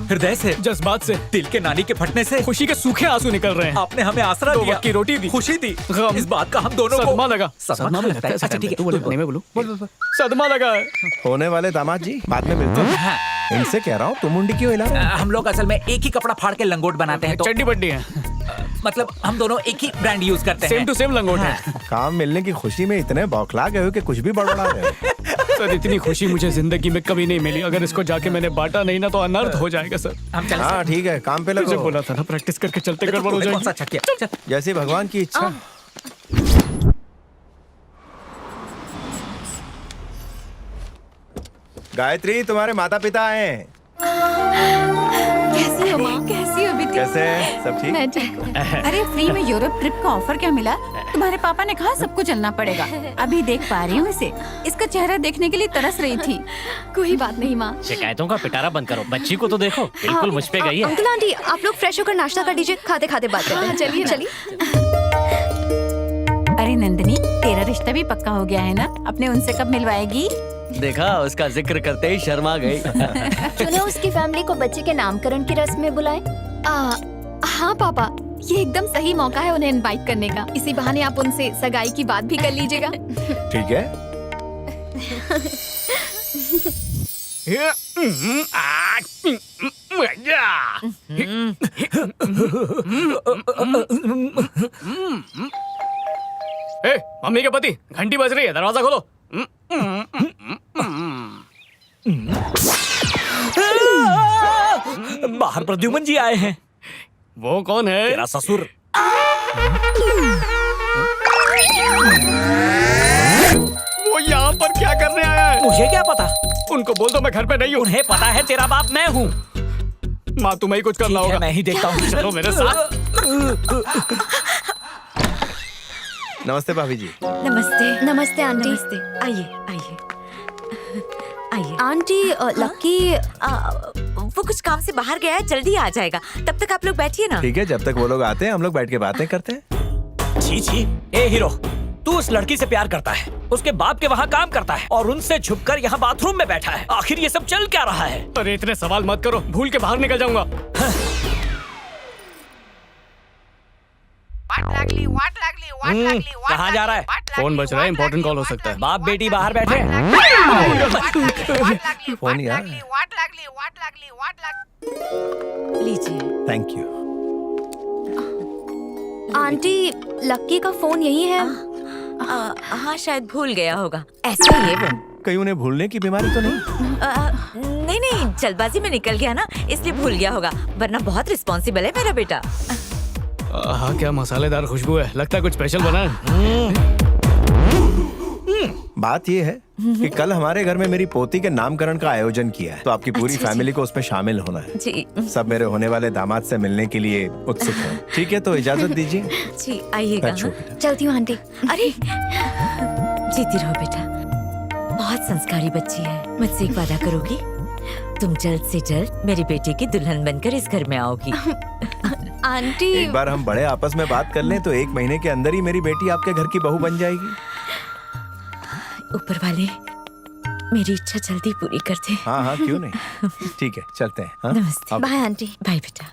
हृदय से, जज्बात से, दिल के नानी के फटने से खुशी के सूखे आंसू निकल रहे हैं। आपने हमें आसरा दो दिया, वक्त की रोटी दी, खुशी दी, गम, इस बात का हम दोनों को सदमा लगा। सदमा में लगता है। अच्छा ठीक है, बोलो, सदमा लगा है। होने वाले दामाद जी, बाद में मिलते हैं। इनसे कह रहा हूँ तुम मुंडी क्यों हिला रहे हो? हम लोग असल में एक ही कपड़ा फाड़ के लंगोट बनाते हैं, तो चड्डी बड्डी है, मतलब हम दोनों एक ही ब्रांड यूज करते हैं। सेम टू सेम लंगोट है। काम मिलने की खुशी में इतने बौखला गए हो कि कुछ भी बड़बड़ा रहे हो। सर इतनी खुशी मुझे जिंदगी में कभी नहीं मिली। अगर इसको जाके मैंने बांटा नहीं ना तो अनर्थ हो जाएगा सर। हम चल हाँ ठीक है, काम पे मुझे लगो। बोला था ना प्रैक्टिस करके चलते गड़बड़ हो कौन सा जाएगी। छक्के? चल। जैसे भगवान की इच्छा। गायत्री, तुम्हारे माता पिता आए हैं। कैसी हो माँ? कैसी हो बेटी? कैसे हैं? सब ठीक? मैं ठीक हूँ। अरे फ्री में यूरोप ट्रिप का ऑफर क्या मिला? तुम्हारे पापा ने कहा सबको चलना पड़ेगा। अभी देख पा रही हूँ इसे, इसका चेहरा देखने के लिए तरस रही थी। कोई बात नहीं माँ। शिकायतों का पिटारा बंद करो, बच्ची को तो देखो, बिल्कुल मुझ पे गई है। अंकल आंटी, आप लोग फ्रेश होकर नाश्ता कर दीजिए, खाते खाते बात करते हैं। चलिए चलिए। अरे नंदिनी, तेरा रिश्ता भी पक्का हो गया है ना? अपने उनसे कब मिलवाएगी? देखा, उसका जिक्र करते ही शर्मा गई। चलो उसकी फैमिली को बच्चे के नामकरण की रस्म में बुलाएं। हाँ पापा, ये एकदम सही मौका है उन्हें इनवाइट करने का। इसी बहाने आप उनसे सगाई की बात भी कर लीजिएगा। ठीक है। ए, मम्मी के पति, घंटी बज रही है, दरवाजा खोलो। बाहर प्रद्युमन जी आए हैं। वो कौन है? तेरा ससुर। वो यहाँ पर क्या करने आया है? मुझे क्या पता? उनको बोल दो मैं घर पे नहीं हूँ। उन्हें पता है तेरा बाप मैं हूँ। माँ तुम्हें ही कुछ करना होगा। मैं ही देखता हूँ। चलो मेरे साथ। नमस्ते भाभी जी। नमस्ते। नमस्ते आंटी। आइए आइए आइए। आंटी, लकी वो कुछ काम से बाहर गया है, जल्दी आ जाएगा। तब तक आप लोग बैठिए ना। ठीक है, जब तक वो लोग आते हैं हम लोग बैठ के बातें करते हैं। छी छी, ए हीरो, तू उस लड़की से प्यार करता है, उसके बाप के वहाँ काम करता है और उनसे छुपकर यहाँ बाथरूम में बैठा है। आखिर ये सब चल क्या रहा है? अरे इतने सवाल मत करो, भूल के बाहर निकल जाऊंगा। कहाँ जा रहा है? फोन बज रहा है, इम्पोर्टेंट कॉल हो सकता है। बाप बेटी बाहर बैठे हैं। फोन यार। लीजिए। Thank you. आंटी, लक्की का फोन यही है। हाँ शायद भूल गया होगा, ऐसा ही है वो। कहीं उन्हें भूलने की बीमारी तो नहीं? नहीं, जल्दबाजी में निकल गया ना, इसलिए भूल गया होगा, वरना बहुत रिस्पॉन्सिबल है मेरा बेटा। हाँ, क्या मसालेदार खुशबू है, लगता है कुछ स्पेशल बना है। बात ये है कि कल हमारे घर में मेरी पोती के नामकरण का आयोजन किया है, तो आपकी पूरी फैमिली को उसमें शामिल होना है। जी सब मेरे होने वाले दामाद से मिलने के लिए उत्सुक हैं। ठीक है, तो इजाजत दीजिए। जी आइएगा। अच्छा बेटा। चलती हूँ आंटी। अरे जीती रहो बेटा, बहुत संस्कारी बच्ची है। मुझसे एक वादा करोगी? तुम जल्द से जल्द मेरी बेटी की दुल्हन बनकर इस घर में आओगी। आंटी, एक बार हम बड़े आपस में बात कर लें तो 1 महीने के अंदर ही मेरी बेटी आपके घर की बहू बन जाएगी। ऊपर वाले मेरी इच्छा जल्दी पूरी कर दे। हाँ हाँ, क्यों नहीं। ठीक है, चलते हैं। हाँ? नमस्ते। Bye aunty. बाय बेटा।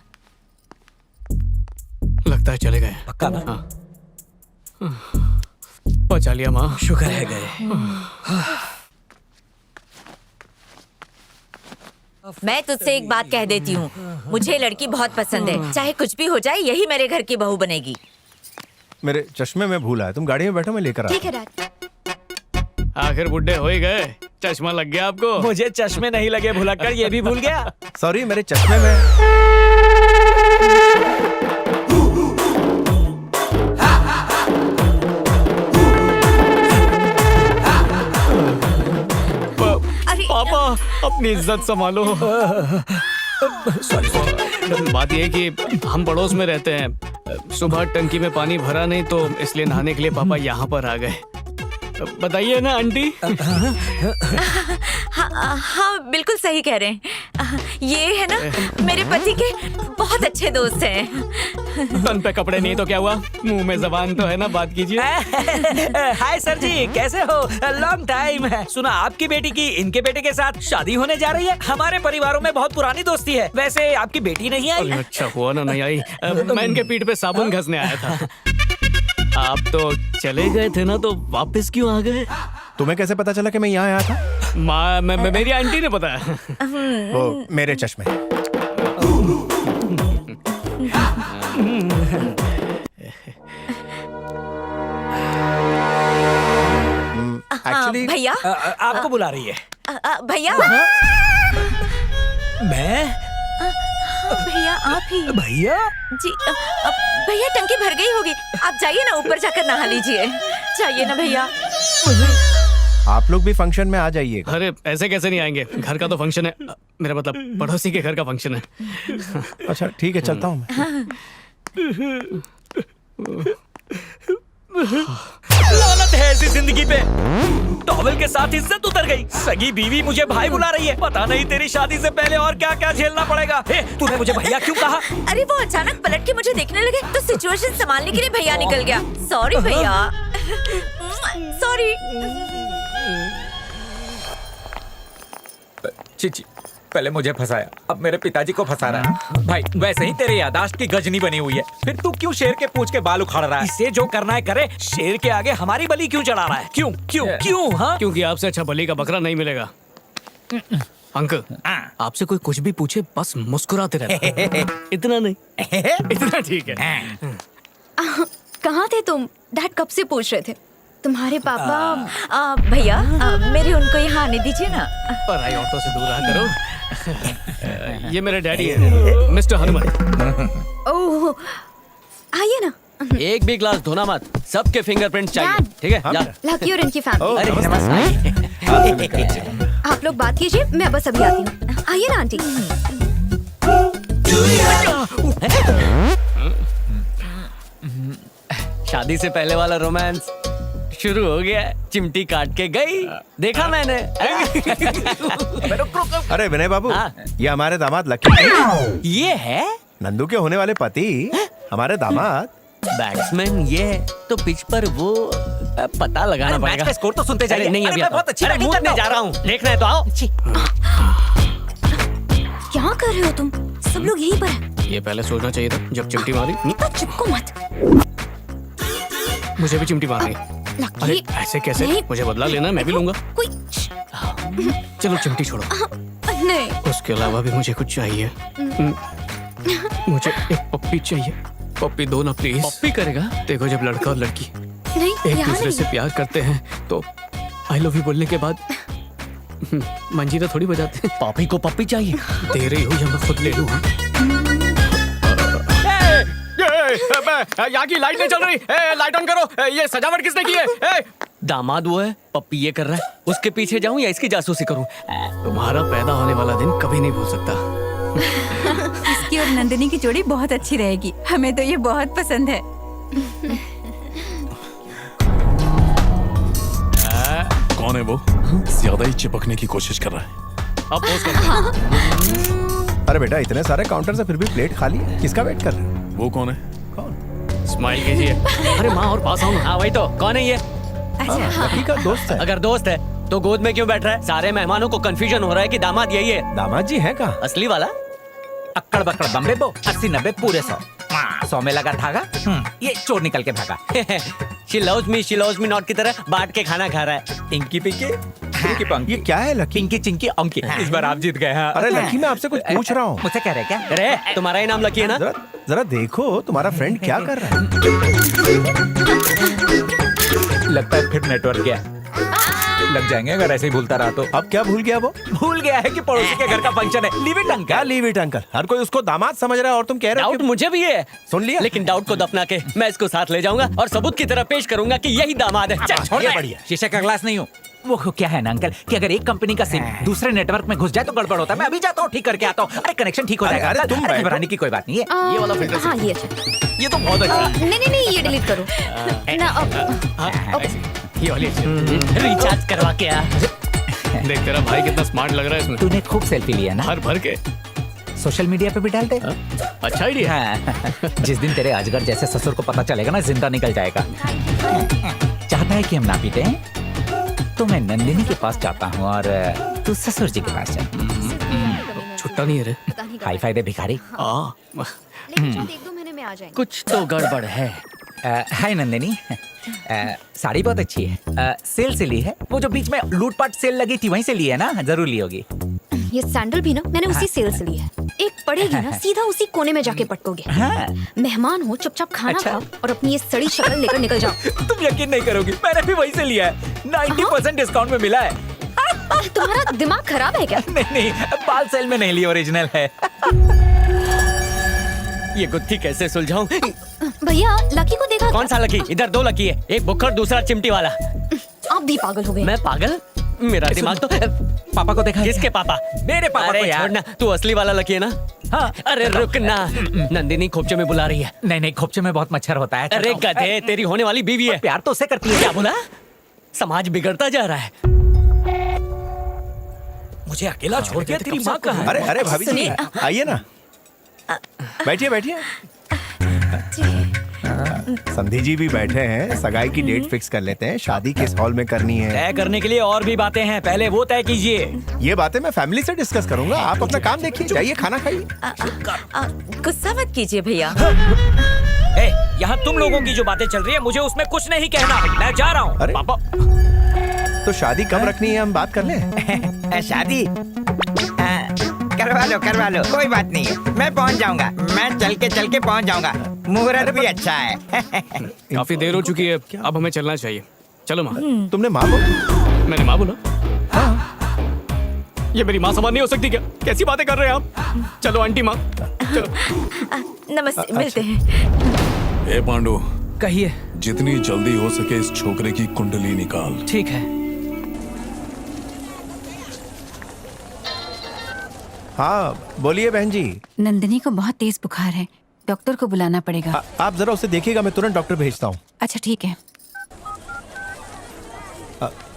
लगता है चले गए। पक्का ना? हाँ। बचा लिया माँ, शुक्र है गए। मैं तुझसे एक बात कह देती हूँ, मुझे लड़की बहुत पसंद है, चाहे कुछ भी हो जाए, यही मेरे घर की बहू बनेगी। मेरे चश्मे में भूला है, तुम गाड़ी में बैठो, मैं लेकर आता ठीक है डैड। आखिर बुड्ढे हो ही गए, चश्मा लग गया आपको। मुझे चश्मे नहीं लगे, भुलक्कड़ ये भी भूल गया। हूँ। सॉरी, मेरे चश्मे में। पापा अपनी इज्जत संभालो। बात यह है कि हम पड़ोस में रहते हैं, सुबह टंकी में पानी भरा नहीं तो इसलिए नहाने के लिए पापा यहाँ पर आ गए। बताइए ना आंटी। हाँ बिल्कुल सही कह रहे हैं। ये है ना मेरे पति के बहुत अच्छे दोस्त हैं। तन पे कपड़े नहीं तो क्या हुआ, मुंह में जबान तो है ना, बात कीजिए। हाय सर जी, कैसे हो? लॉन्ग टाइम है। सुना आपकी बेटी की इनके बेटे के साथ शादी होने जा रही है। हमारे परिवारों में बहुत पुरानी दोस्ती है। वैसे आपकी बेटी नहीं आई? अच्छा हुआ ना नहीं आई, मैं इनके पीठ पे साबुन घसने आया था। आप तो चले गए थे ना, तो वापस क्यों आ गए? तुम्हें कैसे पता चला कि मैं यहाँ आया था? मेरी आंटी ने बताया। वो मेरे चश्मे। एक्चुअली भैया आपको बुला रही है। भैया मैं? भैया आप ही? भैया जी भैया टंकी भर गई होगी, आप जाइए ना, ऊपर जाकर नहा लीजिए। जाइए ना भैया। आप लोग भी फंक्शन में आ जाइएगा। अरे ऐसे कैसे नहीं आएंगे, घर का तो फंक्शन है। मेरा मतलब पड़ोसी के घर का फंक्शन है। अच्छा ठीक है, चलता हूँ मैं। लानत है ऐसी जिंदगी पे। टॉवेल के साथ इज्जत उतर गई। सगी बीवी मुझे भाई बुला रही है। पता नहीं तेरी शादी से पहले और क्या क्या झेलना पड़ेगा। हे, तूने मुझे भैया क्यों कहा? अरे वो अचानक पलट के मुझे देखने लगे तो सिचुएशन संभालने के लिए भैया निकल गया। सॉरी भैया, सॉरी। चीची पहले मुझे फंसाया, अब मेरे पिताजी को फंसा रहा है। भाई वैसे ही तेरे यादाश्त की गजनी बनी हुई है, फिर तू क्यों शेर के पूंछ के बाल उखाड़ रहा है? इसे जो करना है करे, शेर के आगे हमारी बलि क्यों चढ़ा रहा है? क्यों क्यों क्यों? हाँ क्योंकि आपसे अच्छा बलि का बकरा नहीं मिलेगा। अंकल आपसे कोई कुछ भी पूछे बस मुस्कुराते रहना। इतना नहीं, इतना ठीक है। कहाँ थे तुम? डैड कब से पूछ रहे थे। तुम्हारे पापा? भैया मेरे उनको यहाँ आने दीजिए ना। पराई औरतों से दूर रहा करो। ये मेरे डैडी है, मिस्टर हनुमान। ओह, आइए ना। एक भी ग्लास धोना मत, सबके फिंगरप्रिंट चाहिए, ठीक है? जा। लकी और इनकी फैमिली। अरे नमस्ते। आप लोग बात कीजिए, मैं बस अभी आती हूँ। आइए ना आंटी। शादी से पहले वाला रोमांस शुरू हो गया। चिमटी काट के गई, देखा मैंने। अरे विनय बाबू, हाँ। ये हमारे दामाद लकी। ये है नंदू के होने वाले पति, हमारे दामाद। बैट्समैन ये है, तो पिच पर वो पता लगाना मैच पड़ेगा। का स्कोर तो सुनते जाइए। नहीं अरे, अभी मैं बहुत अच्छी बैटिंग मूड करता में जा हूँ। रहा हूँ, देखना है तो आओ। क्या कर रहे हो तुम? सब लोग यहीं पर हैं। ये पहले सोचना चाहिए था जब चिमटी मारी। तो चिपको मत। मुझे भी चिमटी मार रही। अरे लकी, ऐसे कैसे? नहीं। मुझे बदला लेना है, मैं भी लूंगा। कोई चलो चिमटी छोड़ो, नहीं। उसके अलावा भी मुझे कुछ चाहिए। मुझे एक पप्पी चाहिए। पप्पी दो ना प्लीज। पप्पी करेगा? देखो जब लड़का और लड़की नहीं, एक यहाँ दूसरे नहीं। से प्यार करते हैं तो आई लव यू बोलने के बाद मंजीरा थोड़ी बजाते हैं। पॉपी को पप्पी चाहिए। दे रही हो या मैं खुद ले लूं? यहाँ की लाइट नहीं चल रही। लाइट ऑन करो। ये सजावट किसने की है? दामाद वो है, पप्पी ये कर रहा है। उसके पीछे जाऊं या इसकी जासूसी करूं? तुम्हारा पैदा होने वाला दिन कभी नहीं भूल सकता। इसकी और नंदिनी की जोड़ी बहुत अच्छी रहेगी, हमें तो ये बहुत पसंद है। कौन है वो? ज्यादा ही चिपकने की कोशिश कर रहा है। अब पोज कर। अरे बेटा, इतने सारे काउंटर से फिर भी प्लेट खाली है, किसका वेट कर रहे हो? वो कौन है? स्माइल कीजिए। अरे माँ और पास आओ ना। हाँ वही तो, कौन है ये? लकी का दोस्त है। अगर दोस्त है तो गोद में क्यों बैठ रहा है? सारे मेहमानों को कंफ्यूजन हो रहा है कि दामाद यही है। दामाद जी है कहाँ? असली वाला? अक्कड़ बक्कड़ बम्बे बो 80-90 पूरे 100 में लगा धागा। ये चोर निकल के भागा। she loves me not की तरह बांट के खाना खा रहा है। Inky pinky pinky ponky. ये क्या है लकी? पिंकी चिंकी अंकी। इस बार आप जीत गए। हाँ। अरे लकी, मैं आपसे कुछ पूछ रहा हूँ। मुझसे कह रहे क्या? अरे तुम्हारा ही नाम लकी है ना? जरा जरा देखो तुम्हारा फ्रेंड क्या कर रहा है। लगता है फिर नेटवर्क गया। लग जाएंगे अगर ऐसे ही भूलता रहा तो। अब क्या भूल गया वो? भूल गया है कि पड़ोसी के घर का फंक्शन है। लीव इट क्या अंकल। Leave it uncle? हर कोई उसको दामाद समझ रहा है और तुम कह रहे हो डाउट मुझे भी है। सुन लिया? लेकिन डाउट को दफना के मैं इसको साथ ले जाऊंगा और सबूत की तरह पेश करूंगा कि यही दामाद है। चल, छोड़ ये दे। बढ़िया। शीशे का ग्लास नहीं हूँ। वो क्या है ना अंकल कि अगर एक कंपनी का सिम दूसरे नेटवर्क में घुस जाए तो गड़बड़ होता है। मैं अभी जाता हूँ, ठीक करके आता हूँ। अरे कनेक्शन ठीक हो अरे, जाएगा। अरे, अंकल, तुम बैठो। घबराने की कोई बात नहीं है। ये वाला फिल्टर हाँ ये अच्छा। ये तो बहुत अच्छा है। नहीं, ये डिलीट करो ना। अब ये वाली रिचार्ज करवा के आ। देख तेरा भाई कितना स्मार्ट लग रहा है इसमें। तूने खूब सेल्फी लिया ना? हर भर के। सोशल मीडिया पे भी डालते। अच्छा आइडिया। हाँ। जिस दिन तेरे अजगर जैसे ससुर को पता चलेगा ना, जिंदा निकल जाएगा। चाहता है कि हम ना पीते हैं तो मैं नंदिनी के पास जाता हूँ और तू ससुर जी के पास जा। छुट्टा नहीं है रे। हाई फाई दे भिखारी। आ, लेकिन शायद 1-2 महीने में आ जाएंगे। कुछ तो गड़बड़ है। हाय नंदिनी। साड़ी बहुत अच्छी है। सेल से ली है। वो जो बीच में लूटपाट सेल लगी थी वहीं से ली है ना? जरूर ली होगी। ये सैंडल भी ना मैंने उसी सेल से ली है। एक पड़ेगी ना सीधा उसी कोने में जाके पटकोगे। मेहमान हो, चुपचाप खाना खाओ और अपनी ये सड़ी शक्ल लेकर निकल जाओ। तुम यकीन नहीं करोगी, मैंने भी वहीं से लिया है। 90% डिस्काउंट में मिला है। तुम्हारा दिमाग खराब है क्या? नहीं, बाल सेल में नहीं ली, ओरिजिनल है। ये गुत्थी कैसे सुलझाऊं? भैया लकी को देखा? कौन सा लकी? इधर 2 लकी है, एक बुक्कड़ दूसरा चिमटी वाला। आप भी पागल हो गए। मैं पागल? मेरा दिमाग तो पापा को देखा? किसके पापा? मेरे पापा को यार। छोड़ना, तू असली वाला लकी है ना? हाँ। अरे रुक ना, नंदिनी खोपचे में बुला रही है। नहीं, खोपचे में बहुत मच्छर होता है। अरे गधे, तेरी होने वाली बीवी है। प्यार तो उससे करती है। क्या बोला? समाज बिगड़ता जा रहा है। मुझे अकेला छोड़ दिया, तेरी माँ कहाँ है? अरे अरे भाभी जी, आइए ना, बैठिए बैठिए। संधि जी भी बैठे हैं। सगाई की डेट फिक्स कर लेते हैं। शादी किस हॉल में करनी है? तय करने के लिए और भी बातें हैं, पहले वो तय कीजिए। ये बातें मैं फैमिली से डिस्कस करूंगा। आप अपना काम देखिए, जाइए खाना खाइए। गुस्सा मत कीजिए भैया। यहाँ तुम लोगों की जो बातें चल रही है मुझे उसमें कुछ नहीं कहना। मैं जा रहा हूँ। अरे पापा, तो शादी कब रखनी है, हम बात कर लें। शादी करवा लो, कोई बात नहीं है। मैं पहुंच जाऊंगा, मैं चल के पहुंच जाऊंगा। मुहूर्त भी अच्छा है। काफी देर हो चुकी है, अब हमें चलना चाहिए। चलो माँ। तुमने माँ बोला? मैंने माँ बोला? हाँ। ये मेरी माँ समान नहीं हो सकती क्या? कैसी बातें कर रहे हैं आप? चलो आंटी माँ, चलो। नमस्ते, मिलते हैं। ए पांडु, कहिए। जितनी जल्दी हो सके इस छोकरे की कुंडली निकाल। ठीक है। हाँ बोलिए बहन जी। नंदिनी को बहुत तेज बुखार है, डॉक्टर को बुलाना पड़ेगा। आप जरा उसे देखिएगा, मैं तुरंत डॉक्टर भेजता हूँ। अच्छा ठीक है।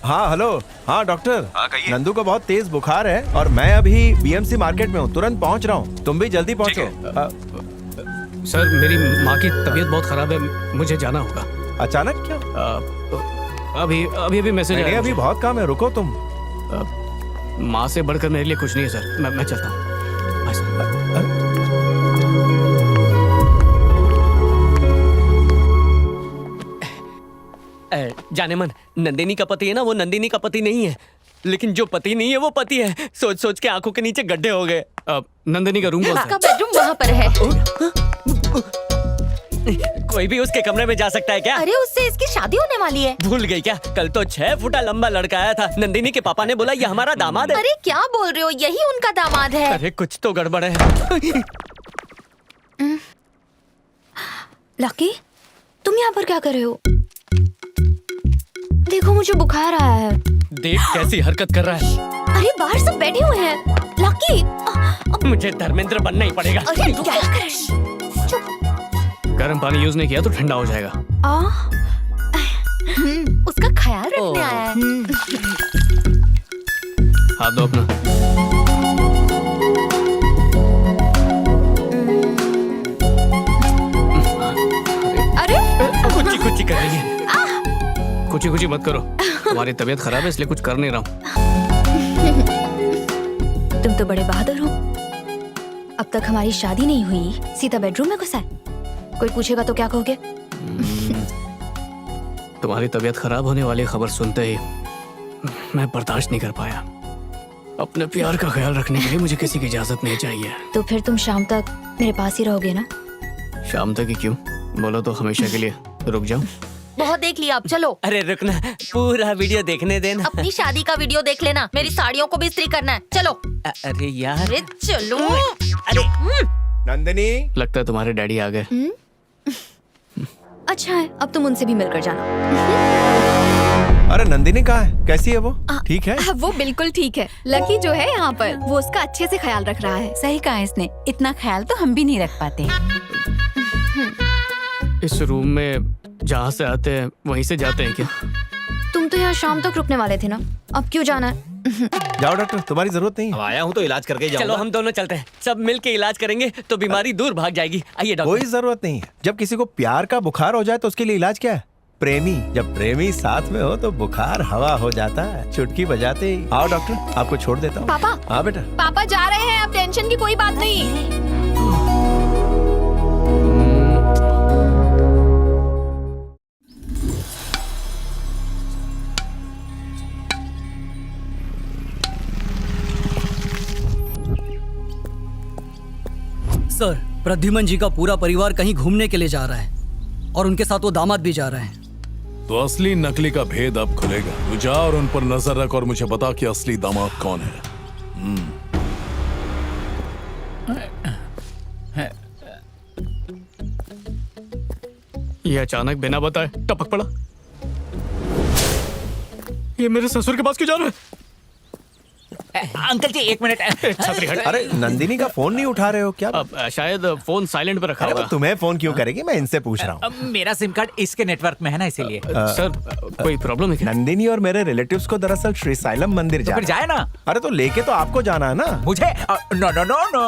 हाँ हेलो। हाँ डॉक्टर, नंदू को बहुत तेज बुखार है और मैं अभी बीएमसी मार्केट में हूँ, तुरंत पहुँच रहा हूँ। तुम भी जल्दी पहुँचो। सर मेरी माँ की तबीयत बहुत खराब है, मुझे जाना होगा। अचानक क्या? अभी मैसेज आया। अभी बहुत काम है, रुको तुम। माँ से बढ़कर मेरे लिए कुछ नहीं है सर, मैं चलता हूँ। जाने मन, नंदिनी का पति है ना, वो नंदिनी का पति नहीं है। लेकिन जो पति नहीं है वो पति है। सोच सोच के आंखों के नीचे गड्ढे हो गए। नंदिनी का रूम कौन सा है? उसका बेडरूम वहाँ पर है। कोई भी उसके कमरे में जा सकता है क्या? अरे उससे इसकी शादी होने वाली है। भूल गई क्या? कल तो 6 फुटा लंबा लड़का आया था। नंदिनी के पापा ने बोला ये हमारा दामाद है। अरे क्या बोल रहे हो, यही उनका दामाद है। अरे कुछ तो गड़बड़ है। लकी, तुम यहाँ पर क्या कर रहे हो? देखो मुझे बुखार आया है। देख कैसी हरकत कर रहा है। अरे बाहर सब बैठे हुए हैं। लकी, मुझे धर्मेंद्र बनना ही पड़ेगा। अरे क्या कर रहे हैं? चुप। गर्म पानी यूज नहीं किया तो ठंडा हो जाएगा। उसका ख्याल रखने आया है। हाथ दो अपना। अरे कुची कुची कर रही है। कुची कुची मत करो, तुम्हारी तबीयत खराब है इसलिए कुछ कर नहीं रहा हूँ। तुम तो बड़े बहादुर हो। अब तक हमारी शादी नहीं हुई, सीधा बेडरूम में घुसा है। कोई पूछेगा तो क्या कहोगे? तुम्हारी तबीयत खराब होने वाली खबर सुनते ही मैं बर्दाश्त नहीं कर पाया। अपने प्यार का ख्याल रखने के लिए मुझे किसी की इजाजत नहीं चाहिए। तो फिर तुम शाम तक मेरे पास ही रहोगे ना? शाम तक ही क्यों? बोलो तो हमेशा के लिए रुक जाऊं। बहुत देख लिया, अब चलो। अरे रुकना, पूरा वीडियो देखने देना। अपनी शादी का वीडियो देख लेना, मेरी साड़ियों को भी इस्त्री करना है। चलो। अरे यार, अरे चलो। अरे नंदिनी, लगता है तुम्हारे डैडी आ गए। अच्छा है, अब तुम उनसे भी मिलकर जाना। अरे नंदिनी कहाँ है? कैसी है वो? ठीक है? वो बिल्कुल ठीक है। लकी जो है यहाँ पर, वो उसका अच्छे से ख्याल रख रहा है। सही कहा इसने, इतना ख्याल तो हम भी नहीं रख पाते। इस रूम में जहाँ से आते हैं वहीं से जाते हैं क्या? तुम तो यहाँ शाम तक रुकने वाले थे ना, अब क्यों जाना है? जाओ डॉक्टर, तुम्हारी जरूरत नहीं है। आया हूँ तो इलाज करके जाऊंगा। चलो हम दोनों चलते हैं, सब मिलके इलाज करेंगे तो बीमारी दूर भाग जाएगी। आइए डॉक्टर। कोई जरूरत नहीं है। जब किसी को प्यार का बुखार हो जाए तो उसके लिए इलाज क्या है? प्रेमी, जब प्रेमी साथ में हो तो बुखार हवा हो जाता है, चुटकी बजाते ही। आओ डॉक्टर, आपको छोड़ देता हूँ। पापा। हाँ बेटा। पापा जा रहे हैं, अब टेंशन की कोई बात नहीं। सर, प्रद्युमन जी का पूरा परिवार कहीं घूमने के लिए जा रहा है और उनके साथ वो दामाद भी जा रहे हैं। तो असली नकली का भेद अब खुलेगा। तू जा और उन पर नजर रख और मुझे बता कि असली दामाद कौन है। ये अचानक बिना बताए टपक पड़ा। ये मेरे ससुर के पास क्यों जा रहा है? अंकल जी 1 मिनट। छतरी हट। अरे नंदिनी का फोन नहीं उठा रहे हो क्या? शायद फोन साइलेंट पे रखा अरे होगा। वो तुम्हें फोन क्यों करेगी? मैं इनसे पूछ रहा हूँ। मेरा सिम कार्ड इसके नेटवर्क में है ना, इसीलिए। सर कोई प्रॉब्लम है क्या? नंदिनी और मेरे रिलेटिव्स को दरअसल श्री साइलम मंदिर तो फिर जाए ना। अरे तो लेके तो आपको जाना है ना। मुझे नो नो नो नो।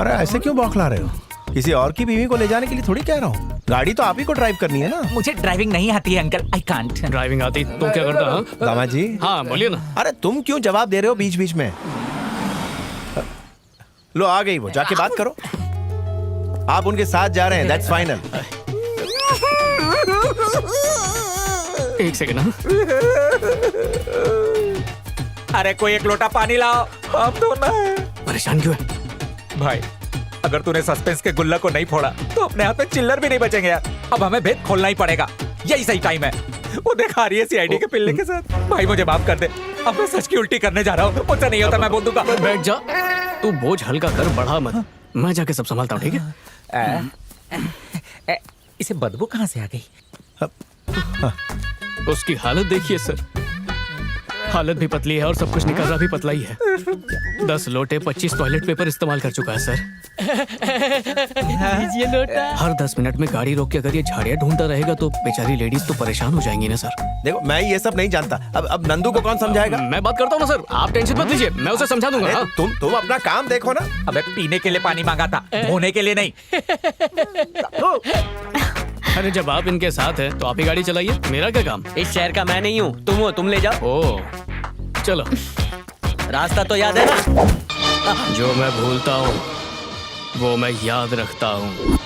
अरे ऐसे क्यों बौखला रहे हो? किसी और की बीवी को ले जाने के लिए थोड़ी कह रहा हूँ। गाड़ी तो आप ही को ड्राइव करनी है ना। मुझे ड्राइविंग नहीं आती है अंकल, आई कांट। ड्राइविंग आती तो क्या करता? हाँ दामाद जी। हाँ बोलिए ना। अरे तुम क्यों जवाब दे रहे हो बीच बीच में? लो आ गई वो, जाके बात करो। आप उनके साथ जा रहे हैं, दैट्स फाइनल। एक सेकंड। अरे कोई एक लोटा पानी लाओ। अब तो ना परेशान क्यों है भाई? अगर तूने सस्पेंस के गुल्ला को नहीं फोड़ा तो अपने हाथ में चिल्लर भी नहीं बचेंगे यार। अब हमें भेद खोलना ही पड़ेगा, यही सही टाइम है। वो देखा रही है सीआईडी के पिल्ले के साथ। भाई मुझे माफ कर दे, अब मैं सच की उल्टी करने जा रहा हूँ। मुझसे नहीं होता, मैं बोल दूंगा। बैठ जा, तू बोझ हल्का कर, बढ़ा मत। मैं जाके सब संभालता हूँ, ठीक है? इसे बदबू कहाँ से आ गई? उसकी हालत देखिए सर, हालत भी पतली है और सब कुछ निकल रहा भी पतला ही है। 10 लोटे 25 टॉयलेट पेपर इस्तेमाल कर चुका है सर। ये लोटा। हर 10 मिनट में गाड़ी रोक के अगर ये झाड़ियाँ ढूंढता रहेगा तो बेचारी लेडीज तो परेशान हो जाएंगी ना सर। देखो मैं ये सब नहीं जानता। अब नंदू को कौन समझाएगा? मैं बात करता हूँ ना सर, आप टेंशन मत लीजिए, मैं उसे समझा दूंगा। हाँ? तुम अपना काम देखो ना। अबे पीने के लिए पानी मांगा था, धोने के लिए नहीं। अरे जब आप इनके साथ हैं तो आप ही गाड़ी चलाइए, मेरा क्या काम? इस शहर का मैं नहीं हूँ, तुम हो, तुम ले जाओ। ओ चलो, रास्ता तो याद है ना? जो मैं भूलता हूँ वो मैं याद रखता हूँ।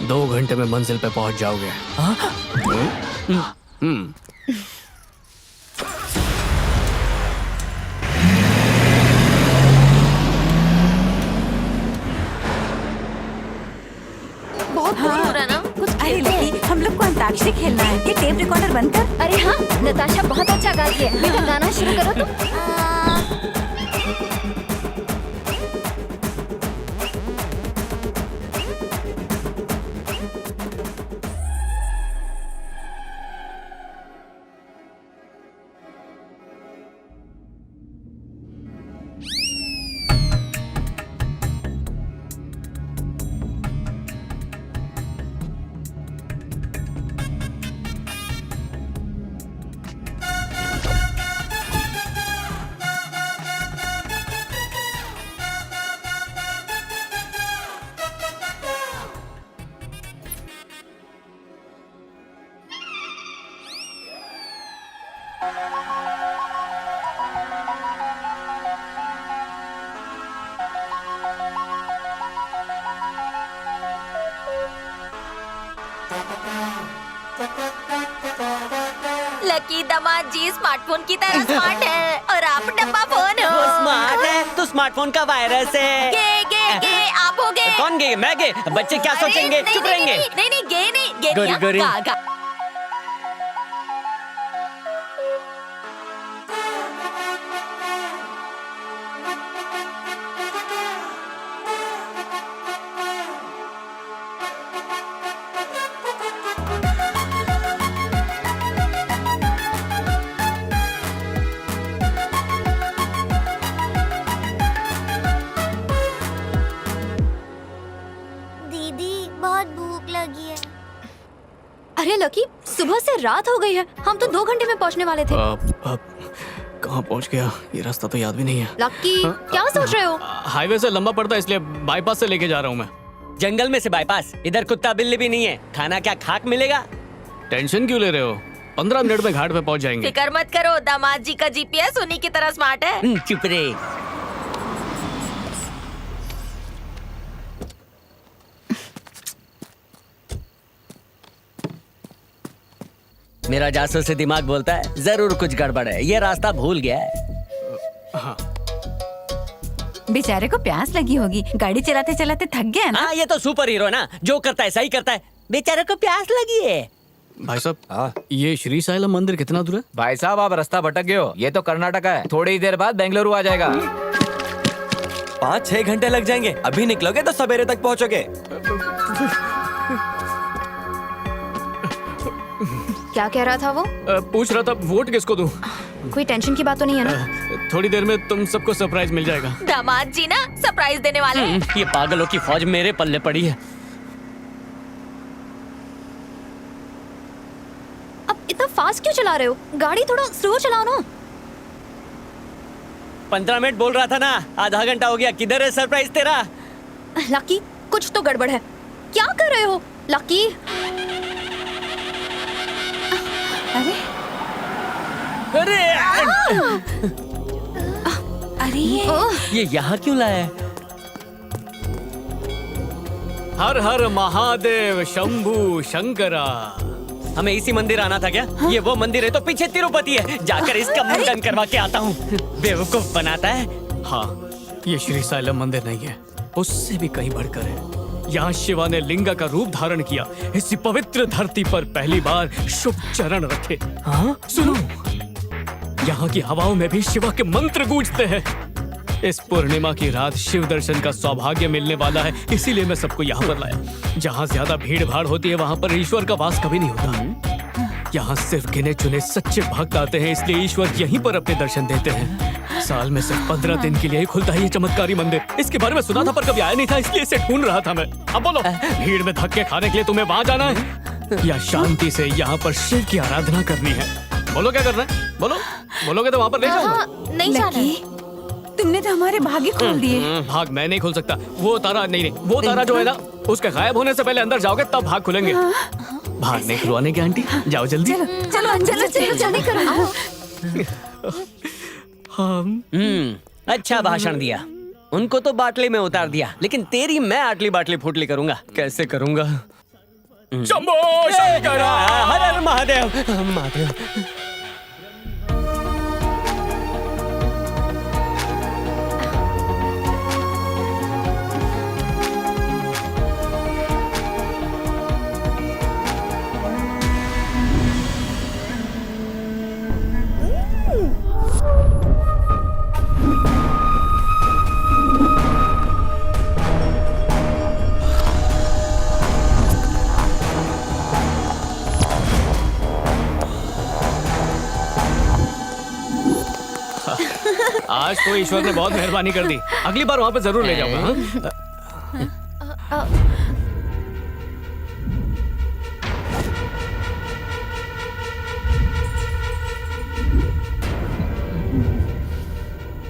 2 घंटे में मंजिल पे पहुंच जाओगे। बहुत बोर हो रहा है ना? कुछ अरे लकी, हम लोग को अंताक्षरी खेलना है। ये टेप रिकॉर्डर बंद कर। अरे हाँ, नताशा बहुत अच्छा गाती है। बेटा गाना शुरू करो तुम। लकी दामाद जी स्मार्टफोन की तरह स्मार्ट है और आप डब्बा फोन हो। वो स्मार्ट है तो स्मार्टफोन का वायरस है। गे आप हो गे। कौन गे? मैं गे? बच्चे क्या सोचेंगे? चुप रहेंगे। नहीं गे नहीं गे गोरी, नहीं, गोरी। गा, गा। दीदी बहुत भूख लगी है। अरे लकी, सुबह से रात हो गई है, हम तो 2 घंटे में पहुंचने वाले थे। कहाँ पहुंच गया? ये रास्ता तो याद भी नहीं है। लकी, क्या सोच रहे हो? हाईवे से लंबा पड़ता है इसलिए बाईपास से लेके जा रहा हूँ मैं। जंगल में से बाईपास? इधर कुत्ता बिल्ली भी नहीं है, खाना क्या खाक मिलेगा? टेंशन क्यों ले रहे हो? 15 मिनट में घाट पे पहुंच जाएंगे। फिकर मत करो, दामाद जी का जीपीएस उन्हीं की तरह स्मार्ट है। चुप रे। मेरा जासूस से दिमाग बोलता है जरूर कुछ गड़बड़ है, ये रास्ता भूल गया है। हाँ बेचारे को प्यास लगी होगी, गाड़ी चलाते चलाते थक गया ना। हाँ ये तो सुपर हीरो ना, जो करता है सही करता है। बेचारे को प्यास लगी है। भाई साहब ये श्री साइलम मंदिर कितना दूर है? भाई साहब आप रास्ता भटक गए हो, ये तो कर्नाटका है, थोड़ी ही देर बाद बेंगलुरु आ जाएगा। 5-6 घंटे लग जाएंगे, अभी निकलोगे तो सवेरे तक पहुंचोगे। क्या कह रहा था वो? पूछ रहा था वोट किसको दूं? कोई टेंशन की बात तो नहीं है ना? थोड़ी देर में तुम सबको सरप्राइज मिल जाएगा। दामाद जी ना सरप्राइज देने वाले हैं। ये पागलों की फौज मेरे पल्ले पड़ी है। अब इतना फास्ट क्यों चला रहे हो? गाड़ी थोड़ा स्लो चलाओ ना। 15 मिनट बोल रहा था ना, आधा घंटा हो गया। किधर है सरप्राइज तेरा? लकी कुछ तो गड़बड़ है। क्या कर रहे हो लकी? अरे अरे अरे ये यहाँ क्यों लाया है? हर हर महादेव शंभू शंकरा। हमें इसी मंदिर आना था क्या? ये वो मंदिर है तो पीछे तिरुपति है। जाकर इसका मुंडन करवा के आता हूँ। बेवकूफ बनाता है। हाँ ये श्री साइलम मंदिर नहीं है, उससे भी कहीं बढ़कर है। यहाँ शिवा ने लिंगा का रूप धारण किया, इसी पवित्र धरती पर पहली बार शुभ चरण रखे। हाँ सुनो, यहाँ की हवाओं में भी शिवा के मंत्र गूंजते हैं। इस पूर्णिमा की रात शिव दर्शन का सौभाग्य मिलने वाला है, इसीलिए मैं सबको यहाँ पर लाया। जहाँ ज्यादा भीड़ भाड़ होती है वहाँ पर ईश्वर का वास कभी नहीं होता। यहाँ सिर्फ गिने चुने सच्चे भक्त आते हैं, इसलिए ईश्वर यहीं पर अपने दर्शन देते हैं। साल में सिर्फ 15 दिन के लिए ही खुलता है ये चमत्कारी मंदिर। इसके बारे में सुना था पर कभी आया नहीं था, इसलिए इसे ढूंढ रहा था मैं। अब बोलो, भीड़ में धक्के खाने के लिए तुम्हें वहाँ जाना है या शांति से यहाँ पर शिव की आराधना करनी है? बोलो क्या करना है? बोलो, बोलोगे तो वहाँ पर ले जाऊंगा। नहीं जाना। तुमने तो हमारे भाग्य खोल दिए। भाग मैं नहीं खोल सकता। वो तारा नहीं, वो तारा जो है ना, उसके गायब होने से पहले अंदर जाओगे तब भाग खुलेंगे। भाग नहीं खुलवाने की आंटी, जाओ जल्दी। चलो जल्दी करो। अच्छा भाषण दिया। उनको तो बाटली में उतार दिया, लेकिन तेरी मैं आटली बाटली फुटली करूंगा। कैसे करूंगा? शंभो शंकर हर हर महादेव। महादेव आज तो ईश्वर ने बहुत मेहरबानी कर दी। अगली बार वहाँ पे जरूर ले जाऊंगा।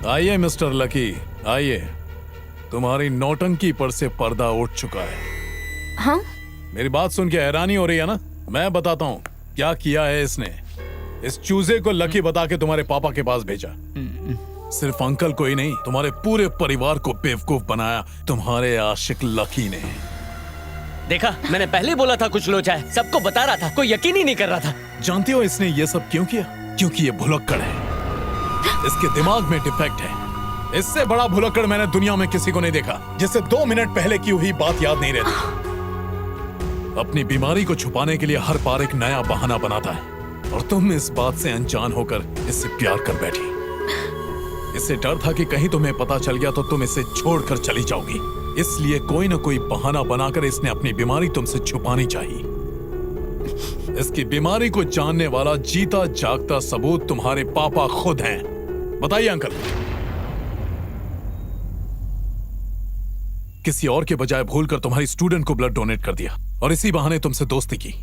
आइए मिस्टर लकी, आइए। तुम्हारी नौटंकी पर से पर्दा उठ चुका है। हाँ? मेरी बात सुन के हैरानी हो रही है ना? मैं बताता हूँ क्या किया है इसने। इस चूजे को लकी बता के तुम्हारे पापा के पास भेजा। सिर्फ अंकल को ही नहीं, तुम्हारे पूरे परिवार को बेवकूफ बनाया तुम्हारे आशिक लकी ने। देखा, मैंने पहले बोला था कुछ लोचा है। सबको बता रहा था, कोई यकीन ही नहीं कर रहा था। जानती हो इसने ये सब क्यों किया? क्योंकि ये भुलक्कड़ है। इसके दिमाग में डिफेक्ट है। इससे बड़ा भुलक्कड़ मैंने दुनिया में किसी को नहीं देखा, जिसे 2 मिनट पहले की हुई बात याद नहीं रहती। अपनी बीमारी को छुपाने के लिए हर बार एक नया बहाना बनाता है, और तुम इस बात से अनजान होकर इससे प्यार कर बैठी। इससे डर था कि कहीं तुम्हें पता चल गया तो तुम इसे छोड़कर चली जाओगी, इसलिए कोई न कोई बहाना बनाकर इसने अपनी बीमारी तुमसे छुपानी चाहिए। इसकी बीमारी को जानने वाला जीता जागता सबूत तुम्हारे पापा खुद हैं। बताइए अंकल। किसी और के बजाय भूलकर तुम्हारी स्टूडेंट को ब्लड डोनेट कर दिया, और इसी बहाने तुमसे दोस्ती की,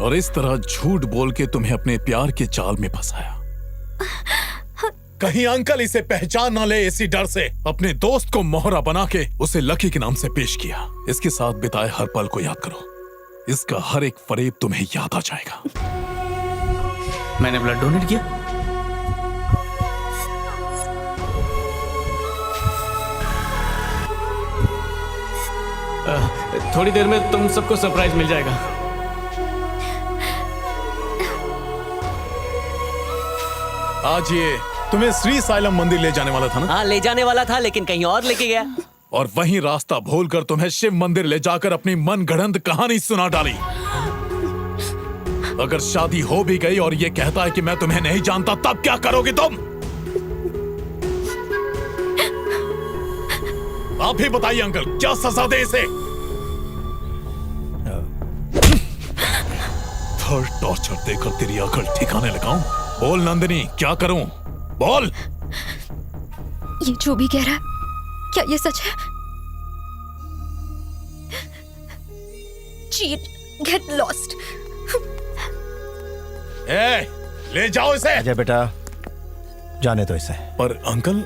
और इस तरह झूठ बोल के तुम्हें अपने प्यार के जाल में फंसाया। कहीं अंकल इसे पहचान ना ले, इसी डर से अपने दोस्त को मोहरा बना के उसे लकी के नाम से पेश किया। इसके साथ बिताए हर पल को याद करो, इसका हर एक फरेब तुम्हें याद आ जाएगा। मैंने ब्लड डोनेट किया? थोड़ी देर में तुम सबको सरप्राइज मिल जाएगा। आज ये तुम्हें श्री साइलम मंदिर ले जाने वाला था ना? हाँ ले जाने वाला था, लेकिन कहीं और लेके गया। और वहीं रास्ता भूलकर तुम्हें शिव मंदिर ले जाकर अपनी मन गढ़ंत कहानी सुना डाली। अगर शादी हो भी गई और ये कहता है कि मैं तुम्हें नहीं जानता, तब क्या करोगे तुम? आप ही बताइए अंकल, क्या सजा दे इसे? थर्ड टॉर्चर देकर तेरी अकल ठिकाने लगाऊं? बोल नंदिनी, क्या करूं? बोल। ये जो भी कह रहा है, क्या ये सच है? Cheat, get lost. ए, ले जाओ इसे। अजय बेटा, जाने दो इसे। पर अंकल।